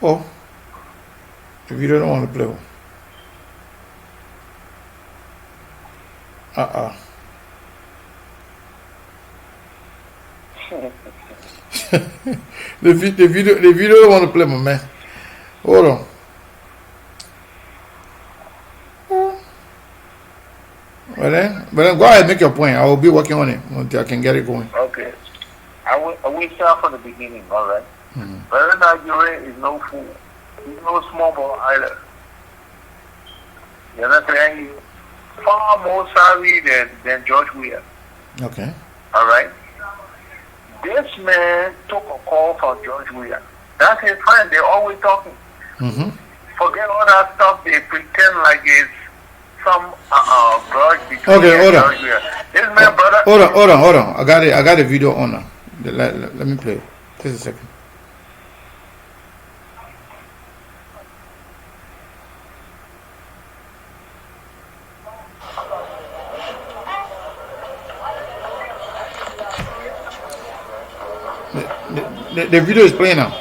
Oh, the video don't want to play. The video don't want to play, my man. Hold on. But then go ahead and make your point. I will be working on it until I can get it going. Okay. I will start from the beginning, all right? Bernard Yure is no fool. He's no small ball either. You understand? far more savvy than George Weah. Okay. All right. This man took a call from George Weah. That's his friend. They're always talking. Mm-hmm. Forget all that stuff. They pretend like it's some grudge between Okay, hold on. George Weah. This man, brother. Hold on. I got a video on now. Let me play it. Just a second. The video is playing now.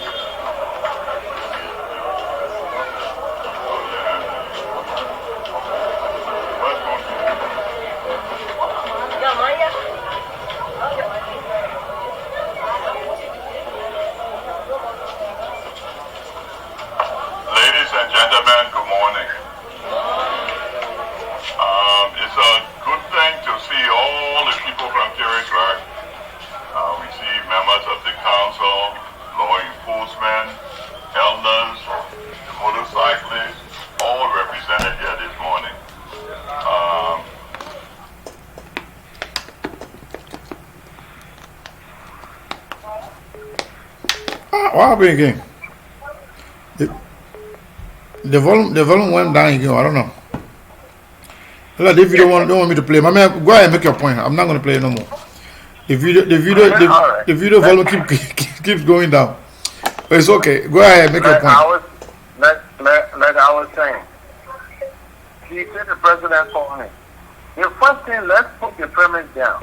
Ladies and gentlemen, good morning. It's a good thing to see all the people from Territory. We see members of the council, law enforcement, elders, motorcyclists, all represented here this morning. What happened again? The volume went down again. I don't know. Like, if you don't want me to play, my man, go ahead and make your point. I'm not going to play it no more. The video volume keeps going down. But it's okay. Go ahead and make your point. Like I was saying, he said the president called him. The first thing, let's put the premise down.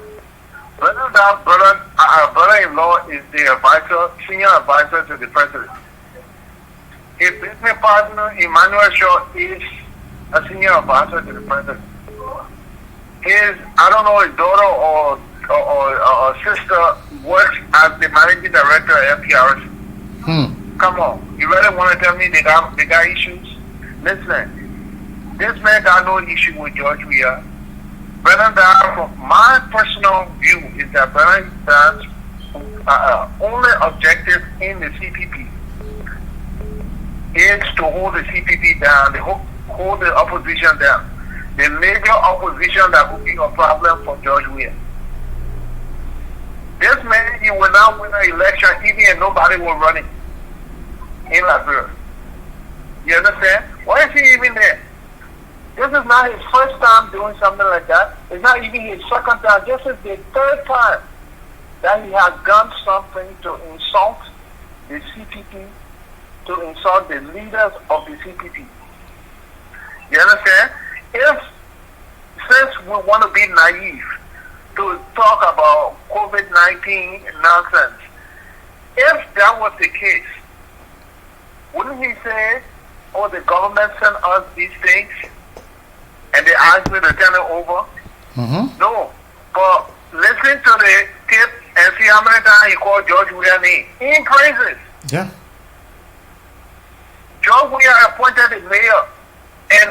Brother-in-law is the advisor, senior advisor to the president. His business partner, Emmanuel Shaw, is a senior advisor to the president. His, I don't know, his daughter or sister works as the managing director at FPRC. Come on, you really want to tell me they got issues? Listen, this man got no issue with George Weah. Brennan Dow, from my personal view, is that Brennan Dow's only objective in the CPP is to hold the CPP down, hold the opposition down. The major opposition that would be a problem for George Weah. This man, he will not win an election even if nobody will run it in Liberia. You understand? Why is he even there? This is not his first time doing something like that. It's not even his second time. This is the third time that he has done something to insult the CPP, to insult the leaders of the CPP. You understand? Since we want to be naive to talk about COVID-19 nonsense, if that was the case, wouldn't he say, oh, the government sent us these things and they asked me to turn it over? No. But listen to the tip and see how many times he called George Weah name. In praises. Yeah. George Weah appointed the mayor and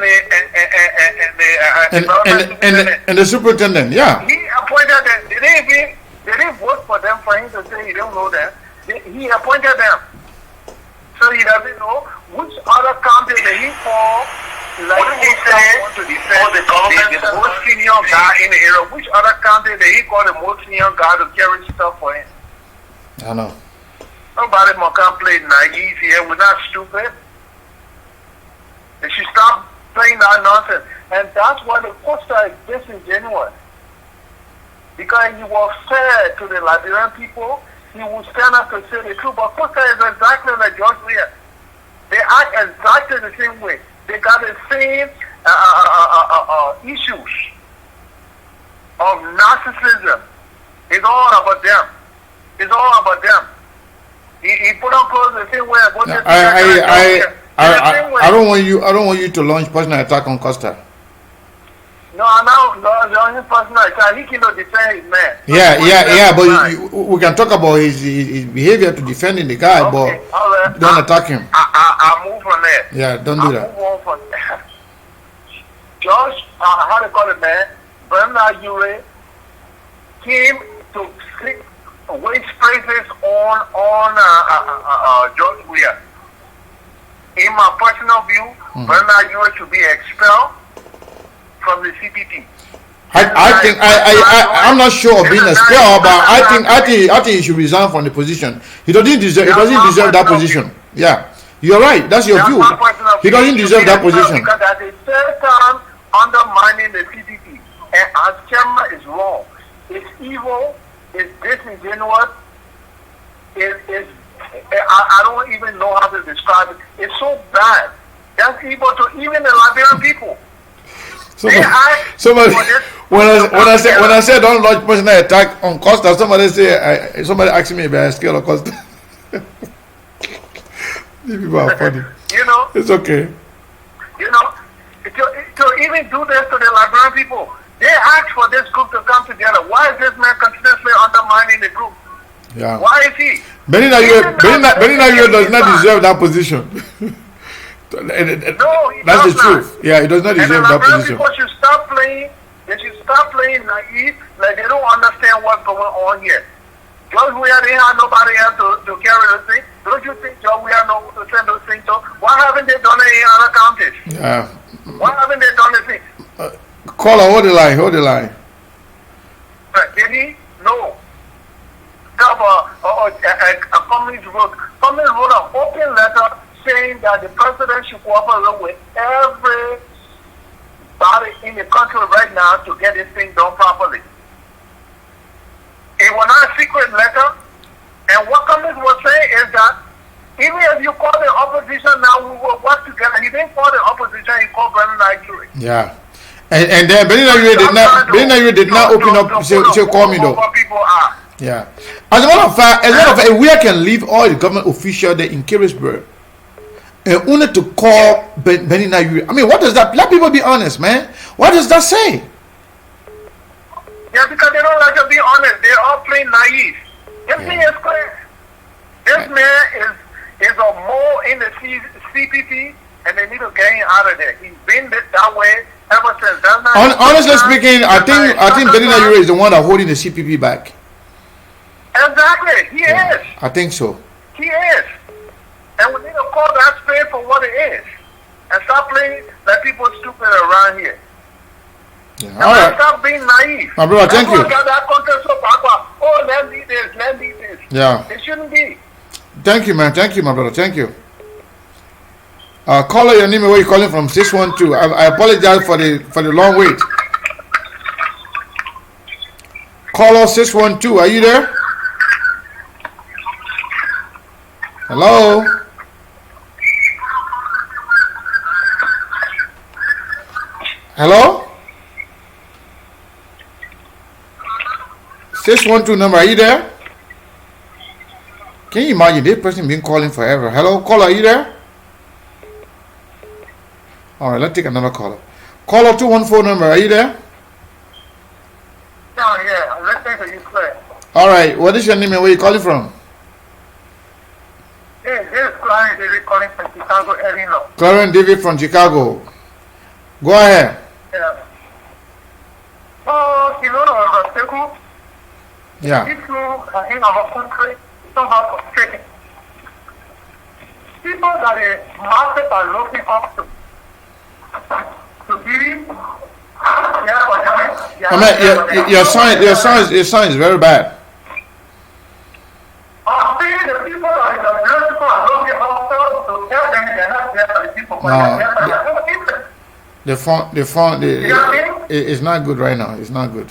the superintendent, yeah. He appointed them. They didn't vote for them for him to say he don't know them. He appointed them. So he doesn't know which other county did he call. Like he said, to defend the most senior guy in the area. Which other county did he call the most senior guy to carry stuff for him? I know. Nobody more can play naive here. We're not stupid. They should stop playing that nonsense. And that's why the Costa is disingenuous. Because he was fair to the Liberian people, he would stand up to say the truth. But Costa is exactly like George Weah. They act exactly the same way. They got the same issues of narcissism. It's all about them. It's all about them. He put on clothes the same way. I don't want you to launch personal attack on Costa. No, launching personal attack. He cannot defend his man. Yeah. But we can talk about his behavior to defending the guy, okay, but don't attack him. I'll move from there. Yeah, don't do that. Move on from there. George, how to call it, man? Bernard Ure came to waste praises on George Weah. In my personal view, Bernard Ure should be expelled from from the CPP. I'm not sure of being a scare, but I think he should resign from the position. He doesn't deserve that position. Yeah, you're right. That's your view. He doesn't deserve that position. Because at the same time, undermining the CPP, and as chairman is wrong. It's evil. It's disingenuous. I don't even know how to describe it. It's so bad. That's evil to even the Liberian people. Somebody when I said don't launch personal attack on Costa, somebody asked me if I scared of Costa. These people are funny. You know, it's okay. You know, to even do this to the Liberian people, they asked for this group to come together. Why is this man continuously undermining the group? Yeah. Why is he? Benin Ayo does not deserve that position. No, that's the truth. Yeah, he does not deserve that position. People should stop playing. They should stop playing naive, like they don't understand what's going on here. Just we didn't have nobody else to carry the thing. Don't you think just we have no to send those things to? Why haven't they done it in other counties? Yeah. Why haven't they done the thing? Caller, hold the line. Did he? No. A communist wrote an open letter saying that the president should cooperate with everybody in the country right now to get this thing done properly. It was not a secret letter, and what Cummings was saying is that even if you call the opposition now, we will work together. He didn't call the opposition; he called Brennan Nigeria. Yeah, and then Benin Ayo did not open up. Say call me though. People are. Yeah. As a matter of fact, we can leave all the government officials there in Carisburg. And only to call Benin Ayo. I mean, what does that? Let people be honest, man. What does that say? Yeah, because they don't like to be honest. They're all playing naive. This thing is clear. This man is a mole in the CPP, and they need to get him out of there. He's been that way ever since. Honestly speaking, I think Benin Ayo is the one that holding the CPP back. Exactly, he is. I think so. He is. And we need to call that spade for what it is. And stop playing like people stupid around here. Yeah. And All right. Stop being naive. My brother, thank you. That content so backward. Oh, let's do this, let's do this. Yeah. It shouldn't be. Thank you, man. Thank you, my brother. Thank you. Caller, your name and where you calling from? 612. I apologize for the long wait. Caller 612. Are you there? Hello? Hello? 612 number, are you there? Can you imagine this person been calling forever? Hello, caller, are you there? Alright, let's take another caller. Caller 214 number, are you there? Yeah, I'm listening to you clear. Alright, what is your name and where you calling from? Hey, this is Clarence David calling from Chicago, Illinois. Clarence David from Chicago. Go ahead. Yeah. Oh, you know, people Yeah. in our country somehow frustrating. People that the masses are looking up to be. I mean, your sound is very bad. I'm saying the people that are looking up to tell them they're not there for the people. The phone is not good right now. It's not good.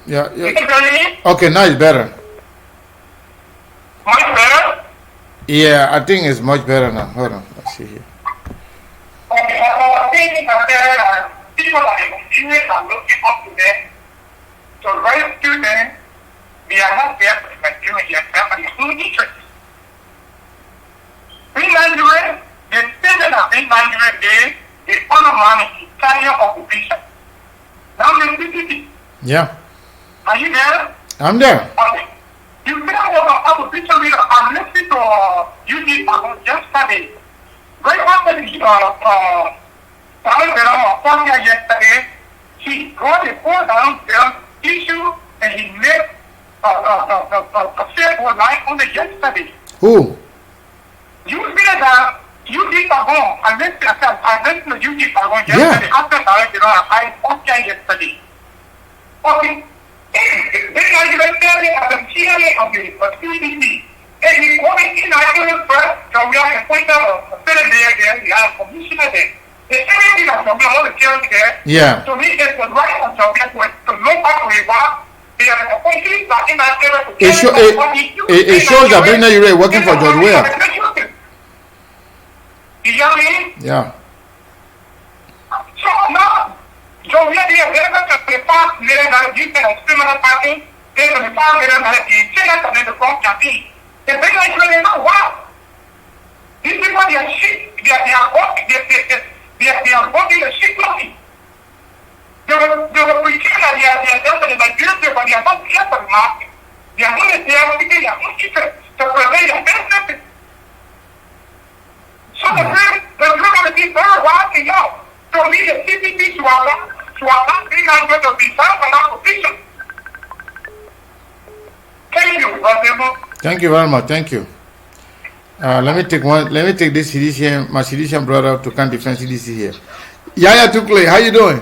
Yeah. Okay, now it's better. Much better? Yeah, I think it's much better now. Hold on, let's see here. Okay, I think that people are looking up to them. So right students, we are not there for the students yet, and who teachers. In Nigeria, the students of in Nigeria, they honor money, carrier occupation. Now the CPP. Yeah. Are you there? I'm there. Okay. You say about occupation leader, I'm listening to you did yesterday. Right after the yesterday, he got a phone down there, issue, and he made a fair line on the yesterday. Who? You say that you did ago, I went to YouTube ago Yeah. yesterday. After that, I posted yesterday. Okay. This is the theory of the theory of the CDC. And the quality national press, so we are appointed a senator there, we are a commissioner there. The everything of the theory there. Yeah. To me, it's the right of the to look up with what they are appointed in that area. It shows that Brenda Ure working for George Weah. You know what I mean? Yeah. So now, so we are the past leader that you can criminal party, there's the past leader that the Senate and the Front Campaign. The big like really know wow. These people they are shit. They are working the shit money. They were pretending that they are just like guilty, but they are not careful enough. They are not they are not secret to prevent the business. So the group of the people are watching out. So we the CPP to allow being able to be found in our position. Thank you, Brother. Thank you very much. Thank you. Let me take this CDC, my CDC brother to can defend CDC here. Yaya Tukle, how you doing?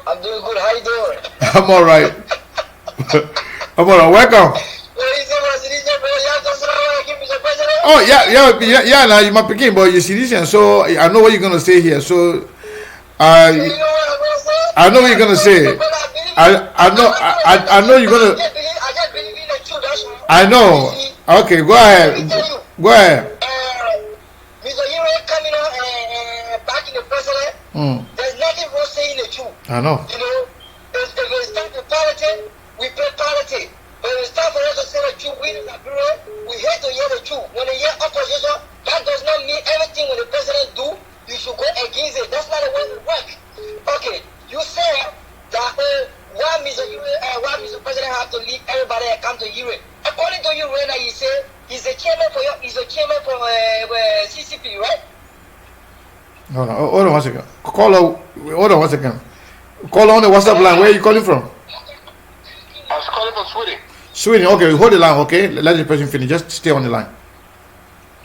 I'm doing good. How you doing? I'm all right. I'm all right. Welcome. Oh yeah. Now you're my Peking, but you're CDC, so I know what you're gonna say here. So, I know what you're gonna say. I know you're gonna. I know. Okay, go ahead. Go ahead. Mr. Yuri coming out back in the president. There's nothing wrong saying the truth. I know. You know, if we start with politics, we play politics. But when it's time for us to say the truth, we in the bureau, we hate to hear the truth. When they hear opposition, that does not mean everything when the president do, you should go against it. That's not the way it works. Okay, you say that why Mr. President have to leave everybody and come to Europe? According to you, right now, you say he's a chairman for CCP, right? Hold on one second. Hold on one second. Call on the WhatsApp line. Where are you calling from? I was calling from Sweden. Sweden. Okay, hold the line. Okay, let the person finish. Just stay on the line.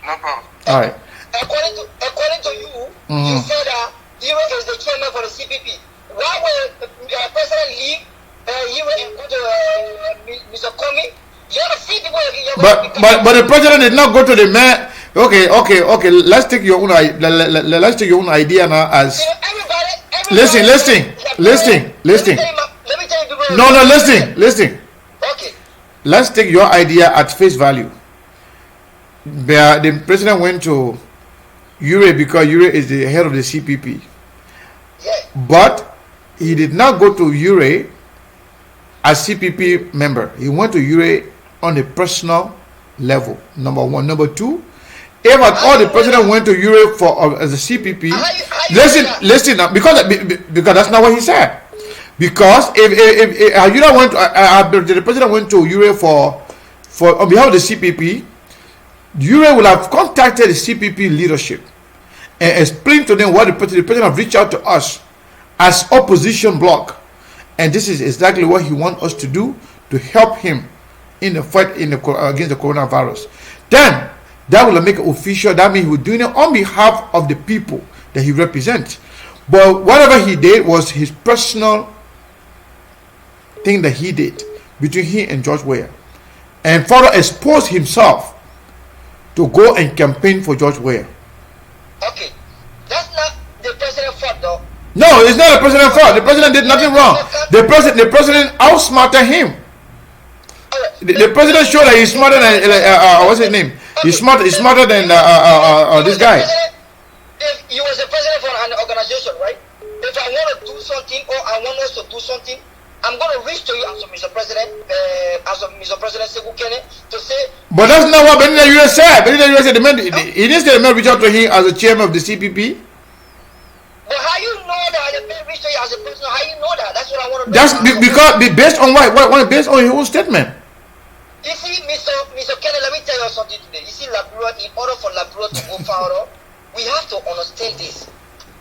No problem. All right. According to you, you said that Europe is the chairman for the CPP. Why will President leave Europe and go to Mr. Comey? You ever see people? But the president did not go to the mayor. Okay. Let's take your own idea now as. Everybody. Listen. Let me tell you people. No, listen. Okay. Let's take your idea at face value. The president went to Ure because Ure is the head of the CPP. Yeah. But he did not go to Ure as CPP member. He went to Ure on a personal level. Number one. Number two, if at all the president went to Ure for as a CPP, listen, because that's not what he said. Because if you don't want the president went to Ure for on behalf of the CPP, Ure will have contacted the CPP leadership and explained to them what the president have reached out to us as opposition bloc, and this is exactly what he wants us to do to help him in the fight against the coronavirus. Then that will make it official. That means he's doing it on behalf of the people that he represents. But whatever he did was his personal thing that he did between him and George Weah, and further expose himself to go and campaign for George Weah. Okay, that's not the president's fault, though. No, it's not the president's fault. The president did nothing wrong. The president outsmarted him. The president showed that he's smarter than what's his name? He's smarter than this guy. If you was a president for an organization, right? If I want to do something or I want us to do something, I'm going to reach to you as Mr. President, Sekou Kene, to say. But that's not what Benita Ure said. Benita Ure said he didn't say the man reached out to him as a chairman of the CPP. But how you know that the man reached to you as a person? How you know that? That's what I want to know. That's because based on what based on his own statement. You see, Mr. Kene, let me tell you something today. You see, Labrador, in order for Labrador to go further, we have to understand this.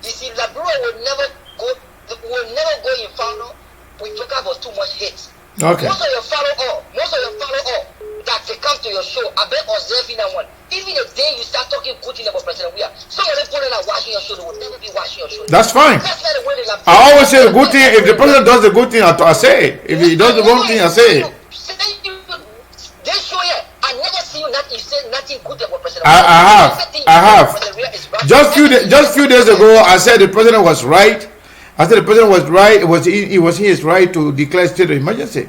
You see, Labrador will never go in further. We talk about too much hate. Okay. Most of your follow-up that they come to your show, I bet observing that one. Even the day you start talking good thing about President Weah, some of them people are watching your show, they will never be watching your show. That's fine. That's not the way they love. I always say the good thing. If the president does the good thing, I say it. If he does the wrong thing, I say it. They show you. I never see you not you say nothing good about President. I have. Just few days ago, I said the president was right. I said the president was right. It was his right to declare state of emergency.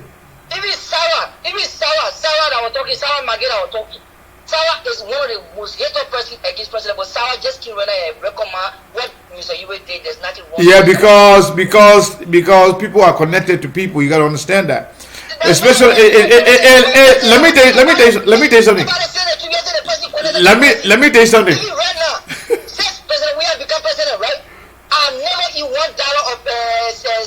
Even Sarah that was talking, Sarah Mageda was talking. Sarah is one of the most hated person against president, but Sarah just came when I recommend what Mr. Yue did. There's nothing wrong. Yeah, because people are connected to people. You gotta understand that. Especially, let me tell you something. Let me tell you something. Right now, since President we have become president, right? I never eat $1 of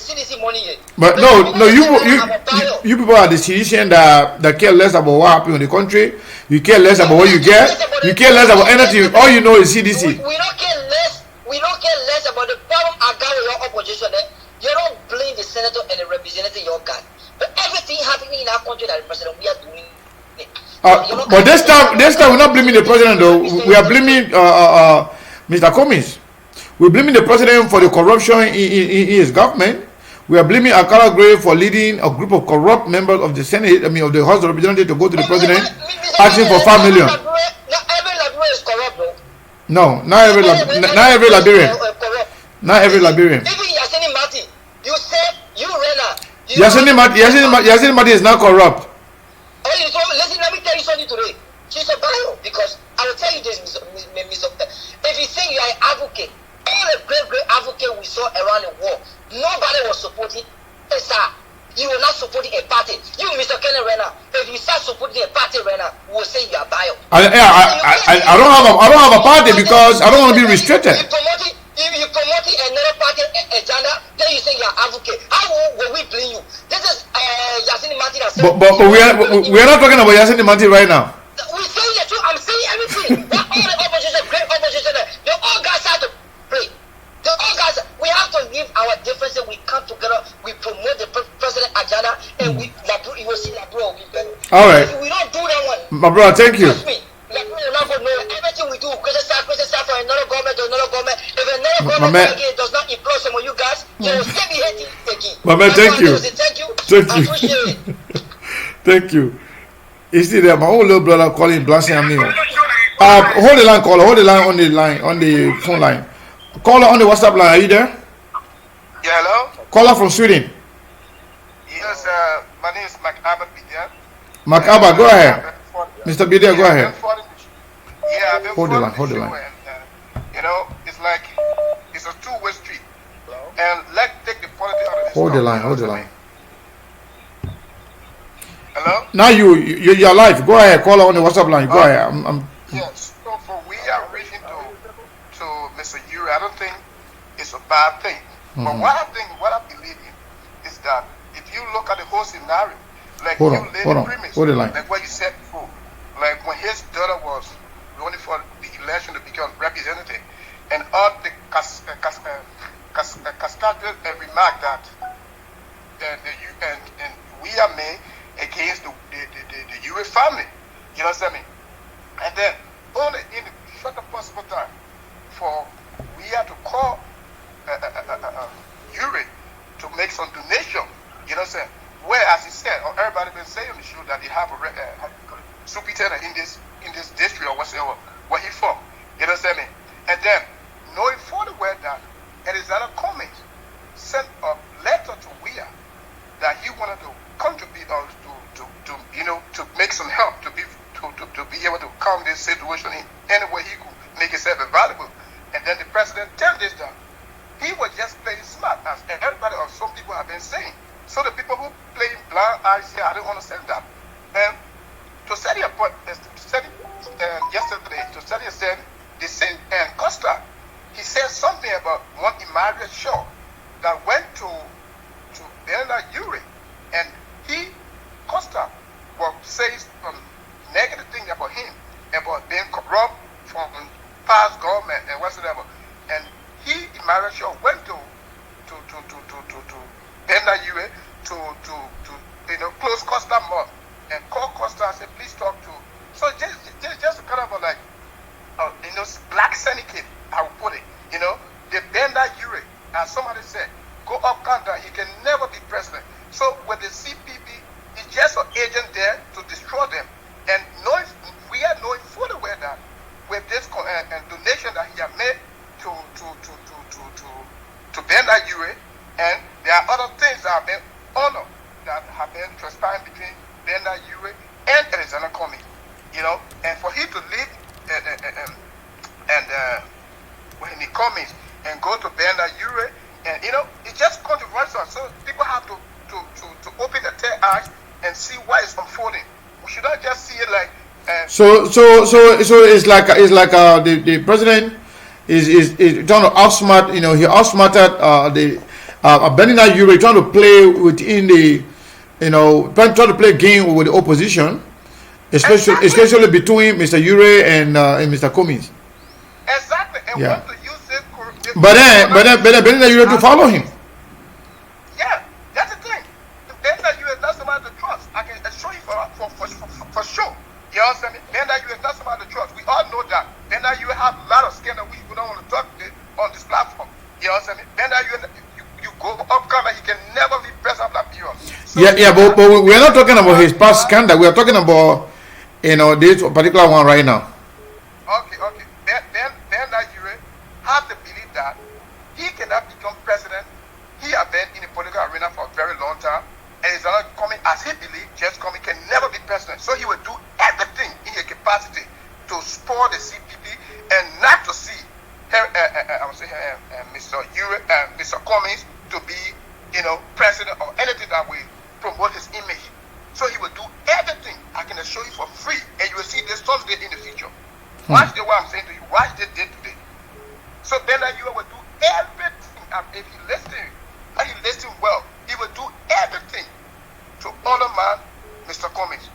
CDC money yet. But no, you people are the citizens that care less about what happened in the country. You care less about what you get. You care less about anything. All you know is CDC. We don't care less. We don't care less about the problem I got with your opposition. You don't blame the senator and the representative you got. But everything happening in our country that the president we are doing. But this time we're not blaming the president though. We are blaming Mr. Cummings. We're blaming the president for the corruption in his government. We are blaming Akara Gray for leading a group of corrupt members of the Senate, of the House of Representatives to go to the president asking for $5 million. Not every Liberian is corrupt though. No, not every Liberian. Not every Liberian. Even Yasini Martin, you said you Rena. Yasini Martin is not corrupt. Oh, you told me, listen, let me tell you something today. She's a bio because I will tell you this, if you say you are an advocate, all the great advocates we saw around the world, nobody was supporting a star. You were not supporting a party. You, Mr. Kenneth Renner, if you start supporting a party, Renner, we will say you are bio. I don't have a party because I don't want to be restricted. If you promoting another party agenda, then you say you are advocate. How will we blame you? This is Yasini Martin. But we are not talking about Yasini Martin right now. We're saying the truth. I'm saying everything. All the opposition, great opposition, they all guys have to pray. They all guys. We have to leave our differences. We come together. We promote the president agenda, and you will see that bro will be better. All right. If we don't do that one, my brother, thank you. Trust me. Everything we do, Christian for another government or another government. If another government again does not employ some of you guys, you will still be hating again. My man, thank you. Thank you. Thank you. Appreciate it. Thank you. You see there, my own little brother calling, blasting me. Hold the line, caller. Hold the line on the phone line. Caller on the WhatsApp line. Are you there? Yeah, hello? Caller from Sweden. Yes, my name is Macaba Bidia. Macaba, go ahead. Mr. Bidia, go ahead. Yeah, I've been hold the line. And, it's like it's a two-way street. And let's take the politics out of this. Hold the line. Hello? Now you're live. Go ahead. Call on the WhatsApp line. Go ahead. Yes. So for we are reaching to Mr. Yuri, I don't think it's a bad thing. But what I believe in is that if you look at the whole scenario, like hold the line. like what you said before, like when his daughter was running for the election to become representative, and all the cascaded remark that and we are made against the Yuri family, you know what I mean? And then only in the shortest possible time for we have to call Yuri to make some donation, you know what I'm saying? Where, as he said, or everybody been saying on the show that they have a superintendent in this district or whatsoever, where he from, you know what I'm saying? And then knowing fully well that Elizabeth Cummings sent a letter to Weah that he wanted to contribute or to make some help to be able to calm this situation in any way he could make himself available. And then the president turned this down. He was just playing smart, as everybody or some people have been saying. So the people who play blind eyes here, I don't understand that. And to set your point, yesterday, to set said the same Costa, he said something about one Emmanuel Shaw that went to Bernard Yuri, and Costa says negative thing about him, about being corrupt from past government and whatsoever. And Emmanuel Shaw went to Bernard Yuri to close Costa mouth and call Costa and say, please talk to. So just kind of like somebody said, go up, come down. He can never be president. So with the CPP, it's just an agent there to destroy them. And we are knowing fully well that with this donation that he has made to Benda Ure, and there are other things that have been honored that have been transpiring between Benda Ure and Alexander Cummings, and for him to leave when he comes and go to Benda Ure, and it's just controversial. So people have to open their eyes and see what is unfolding. We should not just see it like. So it's like the president is trying to outsmart. He outsmarted the Benda Ure, trying to play within the trying to play game with the opposition, especially between Mr. Ure and Mr. Cummings. Exactly, and want to use this. But then Benda Ure to follow him. Yeah, that's the thing. Benda Ure is not somebody to trust. I can assure you for sure. You understand me? Benda Ure is not somebody to trust. We all know that. Benda Ure have a lot of scandal we don't want to talk on this platform. You understand me? Benda Ure, you go up, come, he can never be president of Liberia. So but we're not talking about his past scandal. We are talking about this particular one right now. Okay. Benda Ure have to believe that he cannot become president. He has been in the political arena for a very long time, and he's not coming as he believes. Just coming can never be president. So he will do everything in his capacity to spoil the CPP and not to see Mr. Ure, Mr. Cummings to be, president or anything that will promote his image. So he will do everything. I can assure you for free, and you will see this Thursday in the future. Watch the what I'm saying to you. Watch this day today. So Benda Ure will do everything. If he listens, and he listens well, he will do everything to honor man, Mr. Cummings.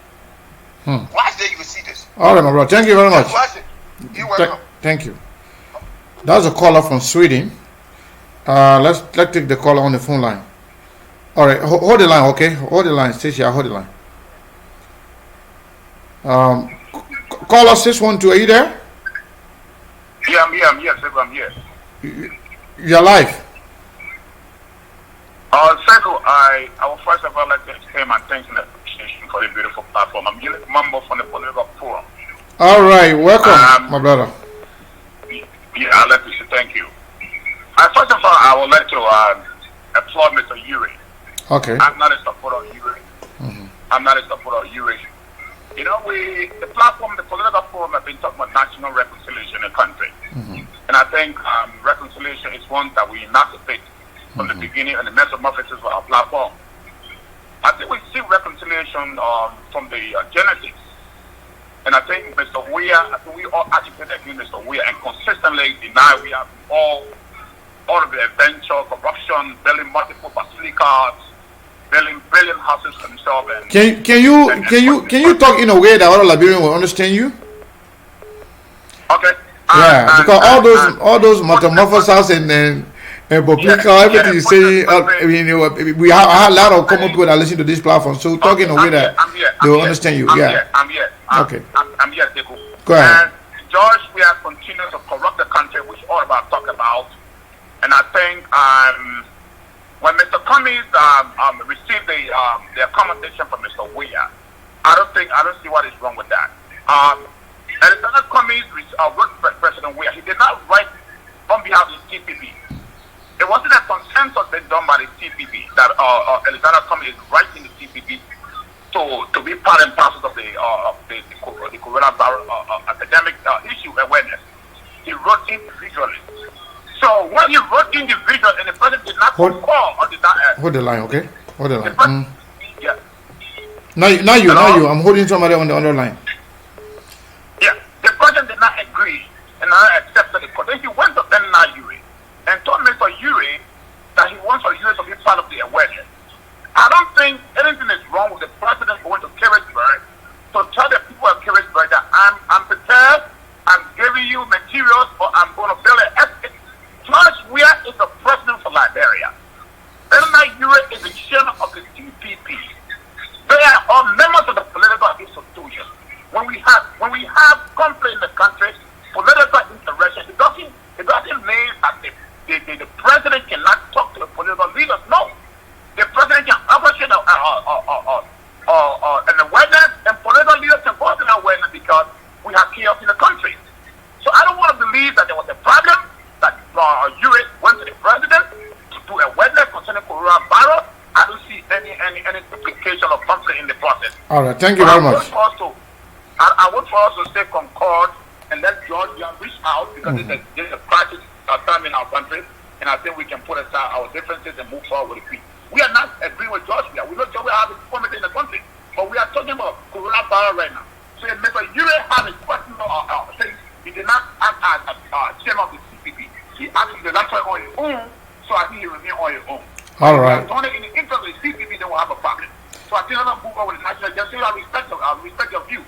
Watch there, you will see this. All right, my brother. Thank you very much. Watch it. You're welcome. Thank you. That's a caller from Sweden. Let's take the caller on the phone line. All right, hold the line, okay? Hold the line, Stacey. Hold the line. Caller 612, are you there? Yeah, I'm here. Yes, I'm here. You're live. Seco, I will first of all like to extend my thanks and appreciation for the beautiful platform. I'm Gilles Mambo from the Political Forum. All right, welcome, my brother. Yeah, I'd like to say thank you. First of all, I would like to applaud Mr. Ure. Okay. I'm not a supporter of Ure. I'm not a supporter of Ure. The platform, the Political Forum, have been talking about national reconciliation in the country. And I think reconciliation is one that we anticipate from the beginning and the metamorphosis of our platform. I think we see reconciliation from the genesis. And I think Mr. We all agitated against Mr. Weir and consistently deny we have all of the adventure, corruption, building multiple basilicas, building brilliant houses for himself. And can you talk in a way that other Liberians will understand you? Okay. Yeah, because all those metamorphoses and everything you say, we have a lot of common people that listen to this platform. So talk in a way that they will understand you. I'm here. Okay. I'm here, Deku. Go ahead. And George, we have continued to corrupt the country, which all about talk about. And I think when Mr. Cummings received the accommodation from Mr. Weir, I don't see what is wrong with that. Alexander Cummings wrote President Weir. He did not write on behalf of the CPP. It wasn't a consensus been done by the CPP that Alexander Cummings is writing the CPP to be part and parcel of the coronavirus epidemic issue awareness. He wrote individually. So when he wrote individually and the president did not call or did not hold the line, okay? Hold the line. Yeah. Now you. I'm holding somebody on the other line. Yeah. The president did not agree and not accept the call. Then he went to Benda Ure and told Mr. Ure that he wants for Ure to be part of the awareness. I don't think anything is wrong with the president going to Carisburg to tell the people of Carisburg that I'm prepared, I'm giving you materials, or I'm going to build an estate. George Weir is the president for Liberia. Benda Ure is the chairman of the CPP. They are all members of the political institution. When we have conflict in the country, political interaction, it doesn't mean that the president president cannot talk to the political leaders. No. The president can appreciate an awareness, and political leaders can cause an awareness because we have chaos in the country. So I don't want to believe that there was a problem that Ure went to the president to do awareness concerning coronavirus. I don't see any implication of conflict in the process. All right, thank you very much. I want for us to stay concord and let George reach out because there's a crisis time in our country, and I think we can put aside our differences and move forward with peace. We are not agreeing with George here. We know George has a performance in the country, but we are talking about coronavirus right now. So if Mr. Ure has a question saying he did not act as chairman of the CPP, he acted the last on his own, so I think he remain on his own. All right. If in the interest of the CPP, then we'll have a problem. So I think I'm going to move on with the national justice. I respect your view.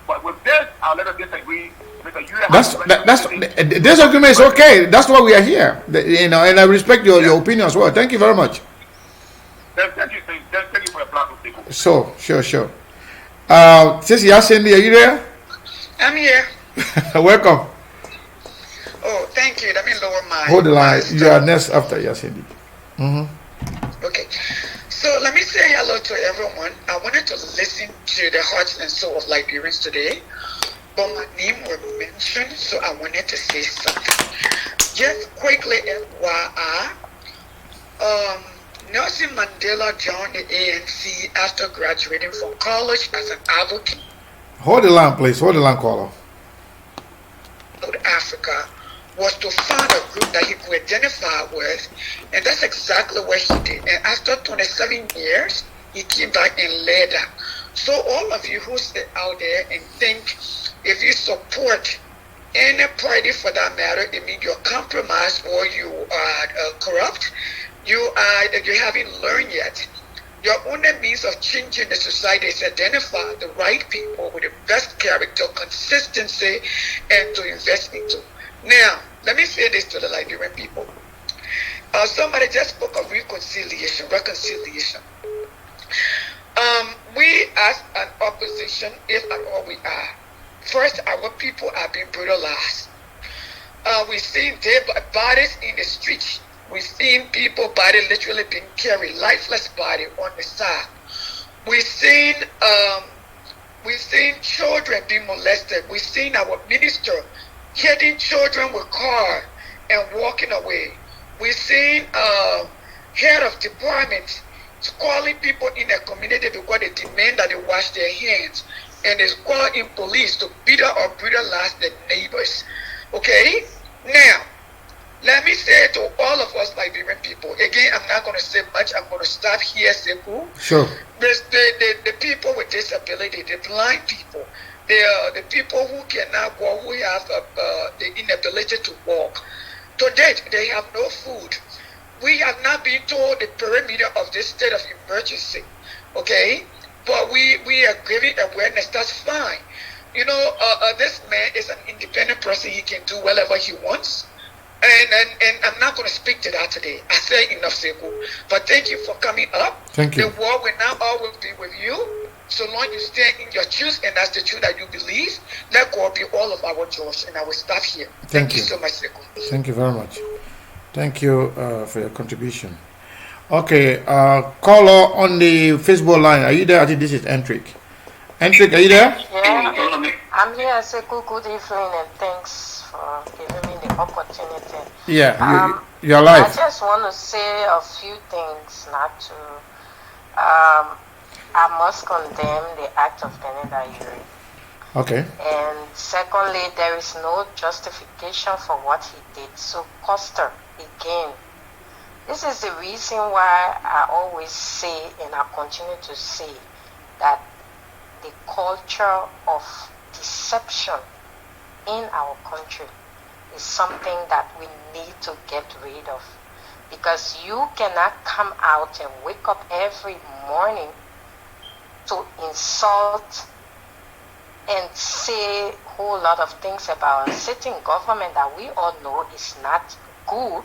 But with this, I'll let us disagree. This argument is okay. That's why we are here. And I respect your opinion as well. Thank you very much. Thank you for your platform, people. So, sure. Sis Yasendi, are you there? I'm here. Welcome. Oh, thank you. Let me lower my... Hold the line. You are next after Yasendi. Okay. So let me say hello to everyone. I wanted to listen to the hearts and soul of Liberians today, but my name was mentioned, so I wanted to say something. Just quickly, FYI, Nelson Mandela joined the ANC after graduating from college as an advocate. Hold the line, please. Hold the line, caller. South Africa was to find a group that he could identify with, and that's exactly what he did. And after 27 years, he came back and led that. So all of you who sit out there and think if you support any party for that matter, it means you're compromised or you are corrupt, you haven't learned yet. Your only means of changing the society is identify the right people with the best character, consistency, and to invest into. Now, let me say this to the Liberian people. Somebody just spoke of reconciliation. We as an opposition, if at all we are, first, our people are being brutalized. We've seen dead bodies in the streets. We've seen people body literally being carried, lifeless body on the side. We've seen children being molested. We've seen our minister hitting children with cars and walking away. We've seen head of departments calling people in their community because they demand that they wash their hands, and they call in police to beat up or brutalize their neighbors. Okay? Now, let me say to all of us Liberian people, again, I'm not going to say much. I'm going to stop here, Sekou. Sure. The people with disability, the blind people, the people who cannot walk, who have the inability to walk. To date, they have no food. We have not been told the perimeter of this state of emergency, okay? But we are giving awareness. That's fine. You know, this man is an independent person. He can do whatever he wants. And I'm not going to speak to that today. I say enough, Sekou. But thank you for coming up. Thank you. The war will not always be with you. So long you stand in your truth, and that's the truth that you believe, let God be all of our joys. And I will stop here. Thank you so much, Sekou. Thank you very much. Thank you for your contribution. Okay, caller on the Facebook line. Are you there? I think this is Entric. Entric, are you there? Yeah, I'm here. Sekou, good evening, and thanks for giving me the opportunity. Yeah, you're live. I just want to say a few things, not to. I must condemn the act of Canada Ure. Okay. And secondly, there is no justification for what he did. So, Costa, again, this is the reason why I always say, and I continue to say, that the culture of deception in our country is something that we need to get rid of. Because you cannot come out and wake up every morning to insult and say a whole lot of things about a sitting government that we all know is not good,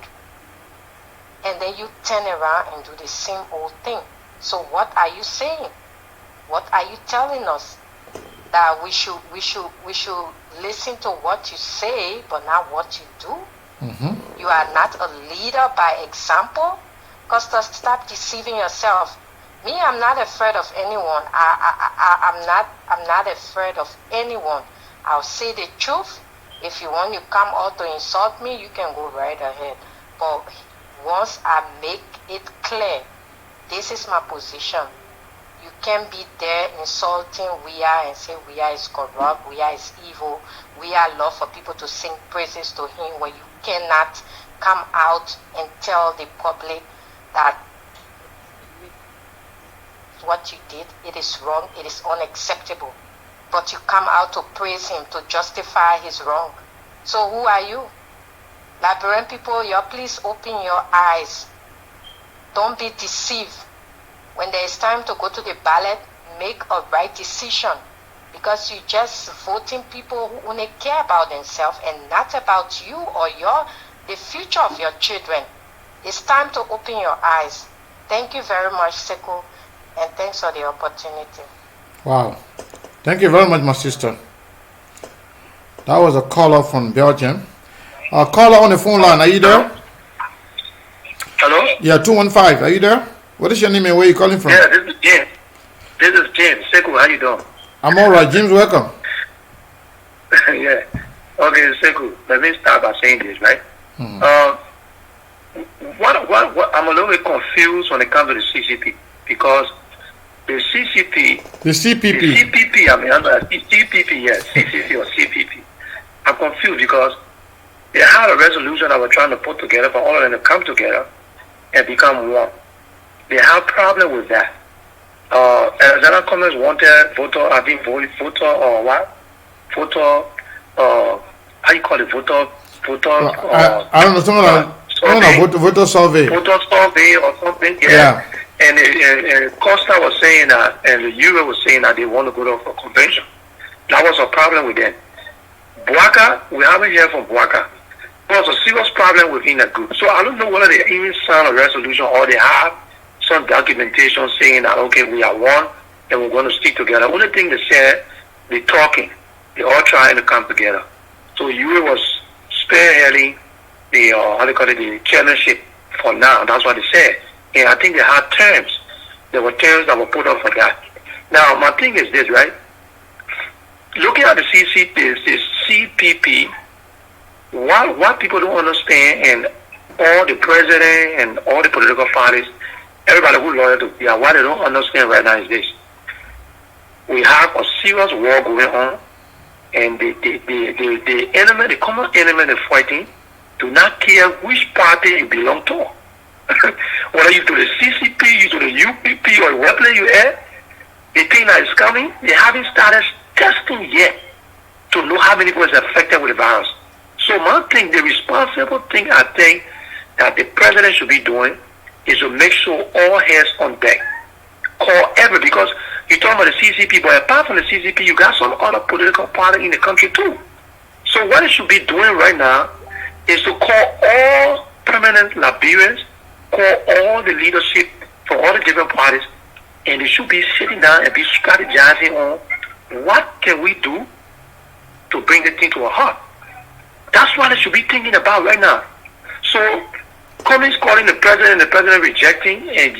and then you turn around and do the same old thing. So what are you saying? What are you telling us? That we should listen to what you say, but not what you do? Mm-hmm. You you are not a leader by example? Because to stop deceiving yourself. Me, I'm not afraid of anyone. I'm not afraid of anyone. I'll say the truth. If you want to come out to insult me, you can go right ahead. But once I make it clear, this is my position. You can't be there insulting Weah and say Weah is corrupt, Weah is evil, Weah love for people to sing praises to him, when you cannot come out and tell the public that what you did, it is wrong, it is unacceptable. But you come out to praise him, to justify his wrong. So who are you? Liberian people, you please open your eyes. Don't be deceived. When there is time to go to the ballot, make a right decision. Because you just voting people who only care about themselves and not about you or the future of your children. It's time to open your eyes. Thank you very much, Sekou, and thanks for the opportunity. Wow. Thank you very much, my sister. That was a caller from Belgium. Caller on the phone line, are you there? Hello? Yeah, 215, are you there? What is your name and where are you calling from? Yeah, this is James. This is James. Sekou, how you doing? I'm alright, James, welcome. Yeah. Okay, Sekou, let me start by saying this, right? What I'm a little bit confused when it comes to the CCP, because the CCP, the CPP, I mean, CPP, yes, CCP or CPP. I'm confused because they had a resolution that we're trying to put together for all of them to come together and become one. They have problem with that. Arizona Commerce wanted voter or what? How you call it? Voter. I don't know, voter survey. Voter survey or something. Yeah. And Costa was saying that, and the Euro was saying that they want to go to a convention. That was a problem with them. Bouaka, we haven't heard from Bouaka. There was a serious problem within the group. So I don't know whether they even signed a resolution or they have some documentation saying that, okay, we are one and we're going to stick together. Only thing they said, they're talking. They're all trying to come together. So Euro was spearheading the, the chairmanship for now. That's what they said. And I think they had terms. There were terms that were put up for that. Now, my thing is this, right? Looking at the CPP, what people don't understand, and all the president and all the political parties, everybody who's loyal to Weah, what they don't understand right now is this. We have a serious war going on, and the enemy, the common enemy they're fighting, do not care which party you belong to. Whether you to the CCP, you to the UPP, or wherever you are, the thing that is coming, they haven't started testing yet to know how many people is affected with the virus. So my thing, the responsible thing I think that the president should be doing is to make sure all hands on deck. Call because you're talking about the CCP, but apart from the CCP, you got some other political party in the country too. So what it should be doing right now is to call all permanent Liberians, call all the leadership for all the different parties, and they should be sitting down and be strategizing on what can we do to bring the thing to a halt. That's what they should be thinking about right now. So, Cummings calling the president rejecting, and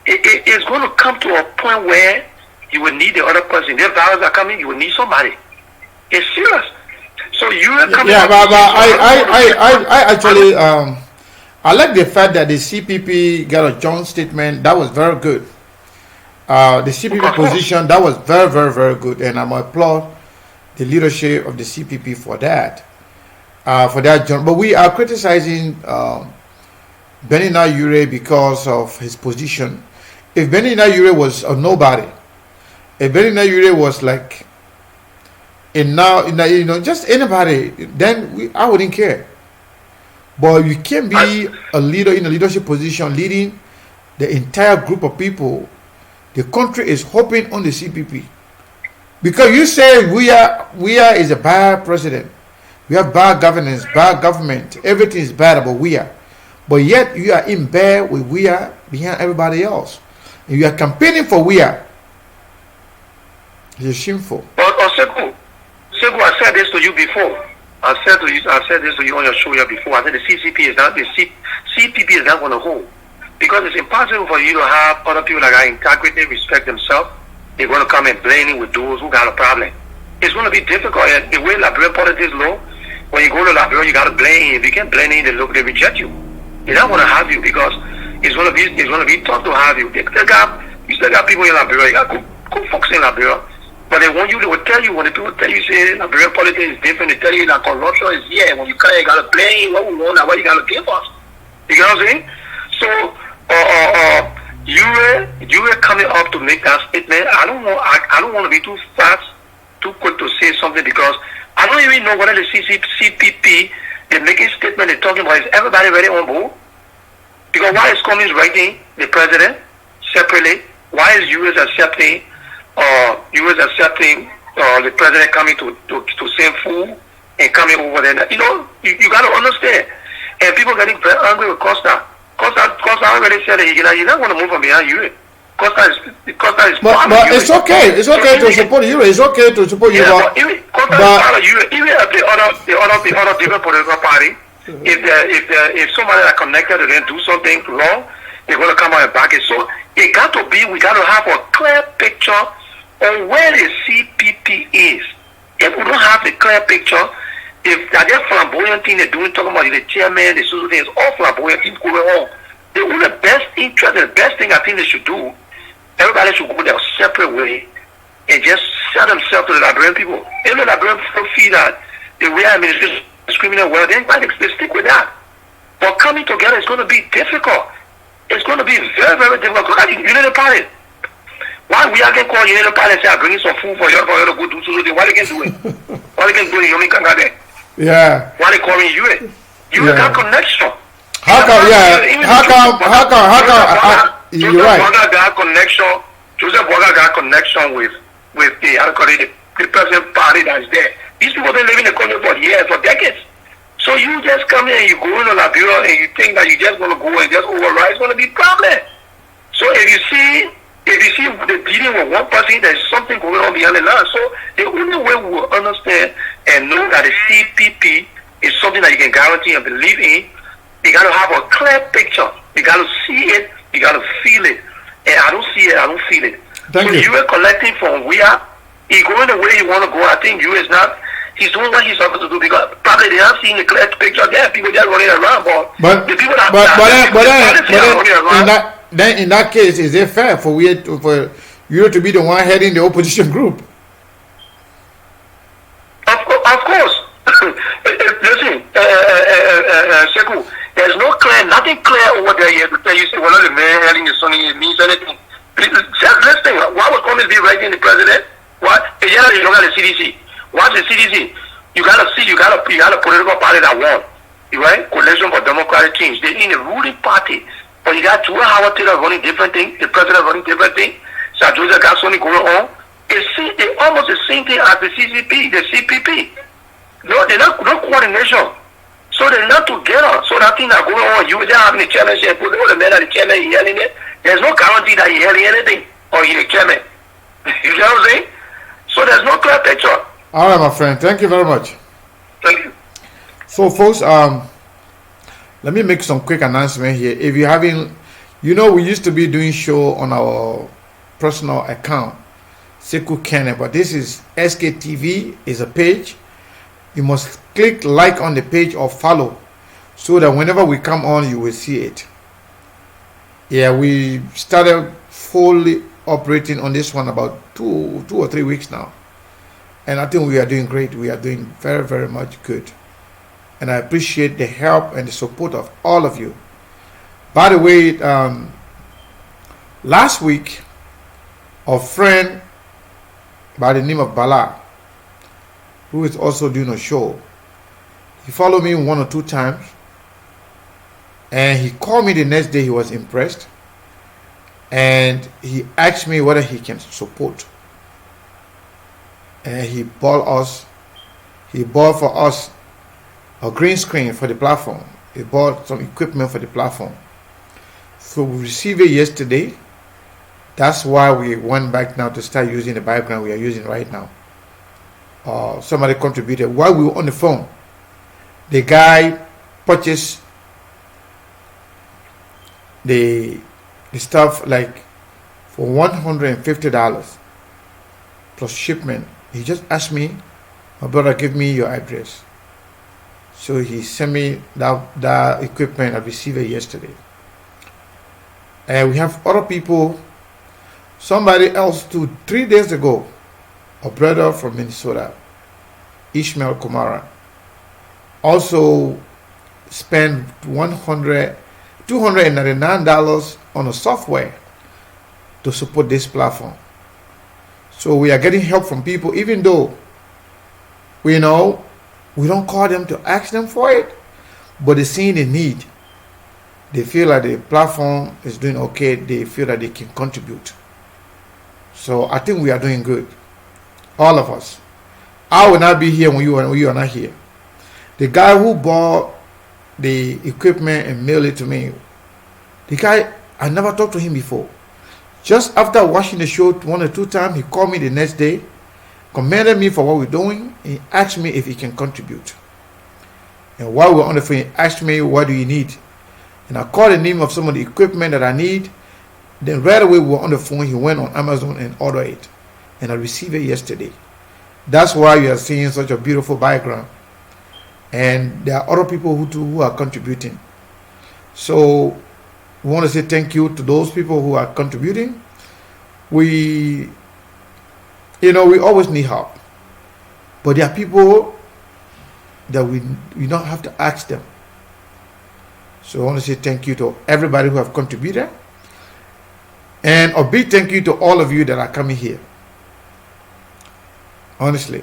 it's going to come to a point where you will need the other person. If viruses are coming, you will need somebody. It's serious. So you are coming. Yeah, but I actually I like the fact that the CPP got a joint statement. That was very good. The CPP position, that was very, very, very good, and I'm applaud the leadership of the CPP for that. But we are criticizing Benina Ure because of his position. If Benina Ure was a nobody, if Benina Ure was like just anybody, then I wouldn't care. But you can't be a leader in a leadership position, leading the entire group of people. The country is hoping on the CPP. Because you say Weah is a bad president. We have bad governance, bad government. Everything is bad about Weah. But yet you are in bed with Weah behind everybody else. And you are campaigning for Weah. It's shameful. But Sekou, I said this to you before. I said this to you on your show here before. I said the CCP is not the CPP is not going to hold, because it's impossible for you to have other people that are integrity, respect themselves. They're going to come and blame with those who got a problem. It's going to be difficult. And the way Liberian politics law, when you go to Liberia, you got to blame. If you can't blame them, they reject you. They're not going to have you, because it's going to be tough to have you. You still got people in Liberia. You got good folks in Liberia. But they want you, they will tell you, when the people tell you, say, Liberian politics is different, they tell you that corruption is here. When you come, you got to blame what we want and what you got to give us. You know what I'm saying? So, you were coming up to make that statement. I don't want to be too fast, too quick to say something, because I don't even know whether the CPP, they make a statement they're talking about, is everybody ready on board? Because why is Cummings writing the president separately? Why is US accepting the president coming to send food and coming over there? You know, you got to understand. And people getting very angry with Costa. Costa already said that he's not going to move from behind you. Costa is but it's okay. It's okay to support you. It's okay to support you. Yeah, but Costa is part of you. Even if the other different political party, if somebody that connected to them do something wrong, they're going to come out and back it. So we got to have a clear picture on where the CPP is. If we don't have the clear picture, if that just flamboyant thing they're doing, talking about the chairman, the social things, all flamboyant things going on. The best interest, the best thing I think they should do, everybody should go their separate way and just sell themselves to the Liberian people. If the Liberian people feel that the way administration is screaming well, then they stick with that. But coming together is going to be difficult. It's going to be very, very difficult. Look at the Unity Party. Why we are going to call Unity Party and say, I'm bringing some food for you to go do something? Why they can do it? Why they can do it? You only can't get there. Yeah. Why they calling you it? You got connection. How come? You're right. Joseph Boga got connection with the present party that's there. These people been living in the country for years, for decades. So you just come here and you go into Liberia and you think that you just want to go and just override, it's going to be a problem. So if you see the dealing with one person, there's something going on behind the line. So the only way we will understand and know that the CPP is something that you can guarantee and believe in, you got to have a clear picture. You got to see it, you got to feel it. And I don't see it, I don't feel it. Thank you. You are collecting from where he's going the way you want to go. I think you is not. He's doing what he's supposed to do, because probably they are seeing the clear picture there. People just running around, but the people that in that case, is it fair for you to be the one heading the opposition group? Of course. Listen, Sekou, there's nothing clear over there yet to tell you, say, well, the man heading the Sunni means anything. Let's think, why would Cummings be writing the president? What? You don't got the CDC. What's the CDC? You got a political party that won, right? Coalition for Democratic Change. They're in the ruling party, but you got Tua Howard Taylor running different things, the president running different things, Sir Joseph got something going on. It's almost the same thing as the CCP, the CPP. No, they're not, no coordination. So they're not together. So that thing that going on, you just having the chairmanship, put all the men at the chairman yelling it. There's no guarantee that he's yelling anything, or he's the chairman. You know what I'm saying? So there's no clear picture. All right, my friend. Thank you very much. Thank you. So, folks, let me make some quick announcement here. If you're having, we used to be doing show on our personal account, Sekou Kene, but this is SKTV is a page. You must click like on the page or follow, so that whenever we come on, you will see it. Yeah, we started fully operating on this one about 2 or 3 weeks now. And I think we are doing great. We are doing very, very much good. And I appreciate the help and the support of all of you. By the way, last week, a friend by the name of Bala, who is also doing a show, he followed me 1 or 2 times. And he called me the next day. He was impressed. And he asked me whether he can support. And he bought for us a green screen for the platform. He bought some equipment for the platform. So we received it yesterday. That's why we went back now to start using the background we are using right now. Somebody contributed while we were on the phone. The guy purchased the stuff like for $150 plus shipment. He just asked me, my brother, give me your address. So he sent me that equipment. I received it yesterday. And we have other people. Somebody else too, 3 days ago, a brother from Minnesota, Ishmael Kumara, also spent $299 on a software to support this platform. So we are getting help from people, even though we know we don't call them to ask them for it, but they're seeing the need. They feel like the platform is doing okay. They feel that they can contribute. So I think we are doing good, all of us. I will not be here when you are not here. The guy who bought the equipment and mailed it to me, the guy, I never talked to him before. Just after watching the show 1 or 2 times, he called me the next day, commended me for what we're doing, and he asked me if he can contribute. And while we're on the phone, he asked me, what do you need? And I called the name of some of the equipment that I need. Then right away we were on the phone, he went on Amazon and ordered it. And I received it yesterday. That's why you are seeing such a beautiful background. And there are other people who are contributing. So we want to say thank you to those people who are contributing. We always need help. But there are people that we don't have to ask them. So I want to say thank you to everybody who have contributed. And a big thank you to all of you that are coming here. Honestly.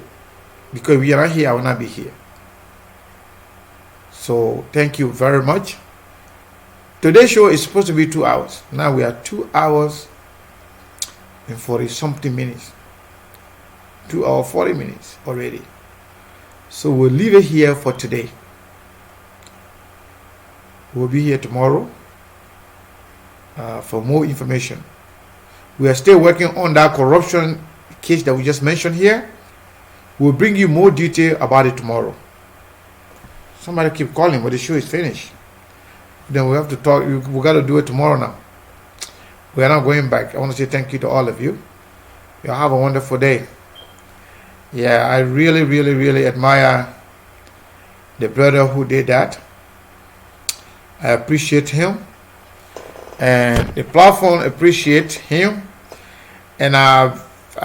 Because if you are not here, I will not be here. So thank you very much. Today's show is supposed to be 2 hours. Now we are 2 hours and 40 something minutes. 2 hours 40 minutes already. So we'll leave it here for today. We'll be here tomorrow for more information. We are still working on that corruption case that we just mentioned here. We'll bring you more detail about it tomorrow. Somebody keep calling, but the show is finished. Then we have to talk. We got to do it tomorrow now. We are not going back. I want to say thank you to all of you. You have a wonderful day. Yeah, I really, really, really admire the brother who did that. I appreciate him. And the platform appreciates him. And I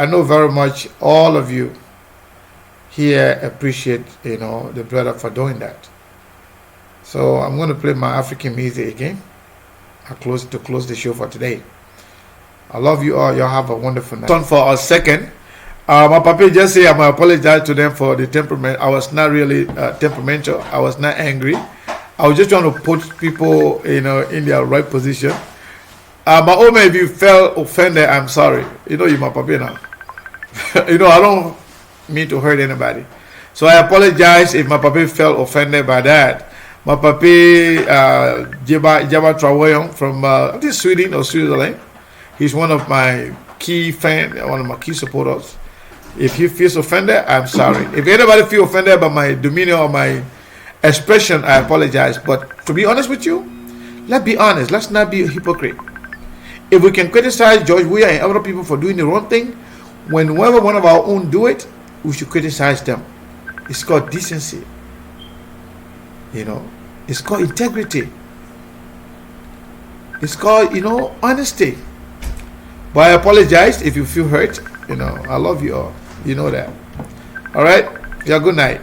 know very much all of you here appreciate, the brother for doing that. So I'm going to play my African music again. To close the show for today. I love you all. Y'all have a wonderful night. Turn for a second. My papa just say I apologize to them for the temperament. I was not really temperamental. I was not angry. I was just trying to put people, in their right position. My old man, if you felt offended, I'm sorry. You're my papa now. I don't mean to hurt anybody. So I apologize if my papa felt offended by that. My papa, Jeba Trawayon from I think Sweden or Switzerland. He's one of my key fans, one of my key supporters. If he feels offended, I'm sorry. If anybody feels offended by my demeanor or my expression, I apologize. But to be honest with you, let's be honest. Let's not be a hypocrite. If we can criticize George Weah and other people for doing the wrong thing, whenever one of our own do it, we should criticize them. It's called decency. It's called integrity. It's called, honesty. But I apologize if you feel hurt. I love you all. You know that. All right? Yeah, good night.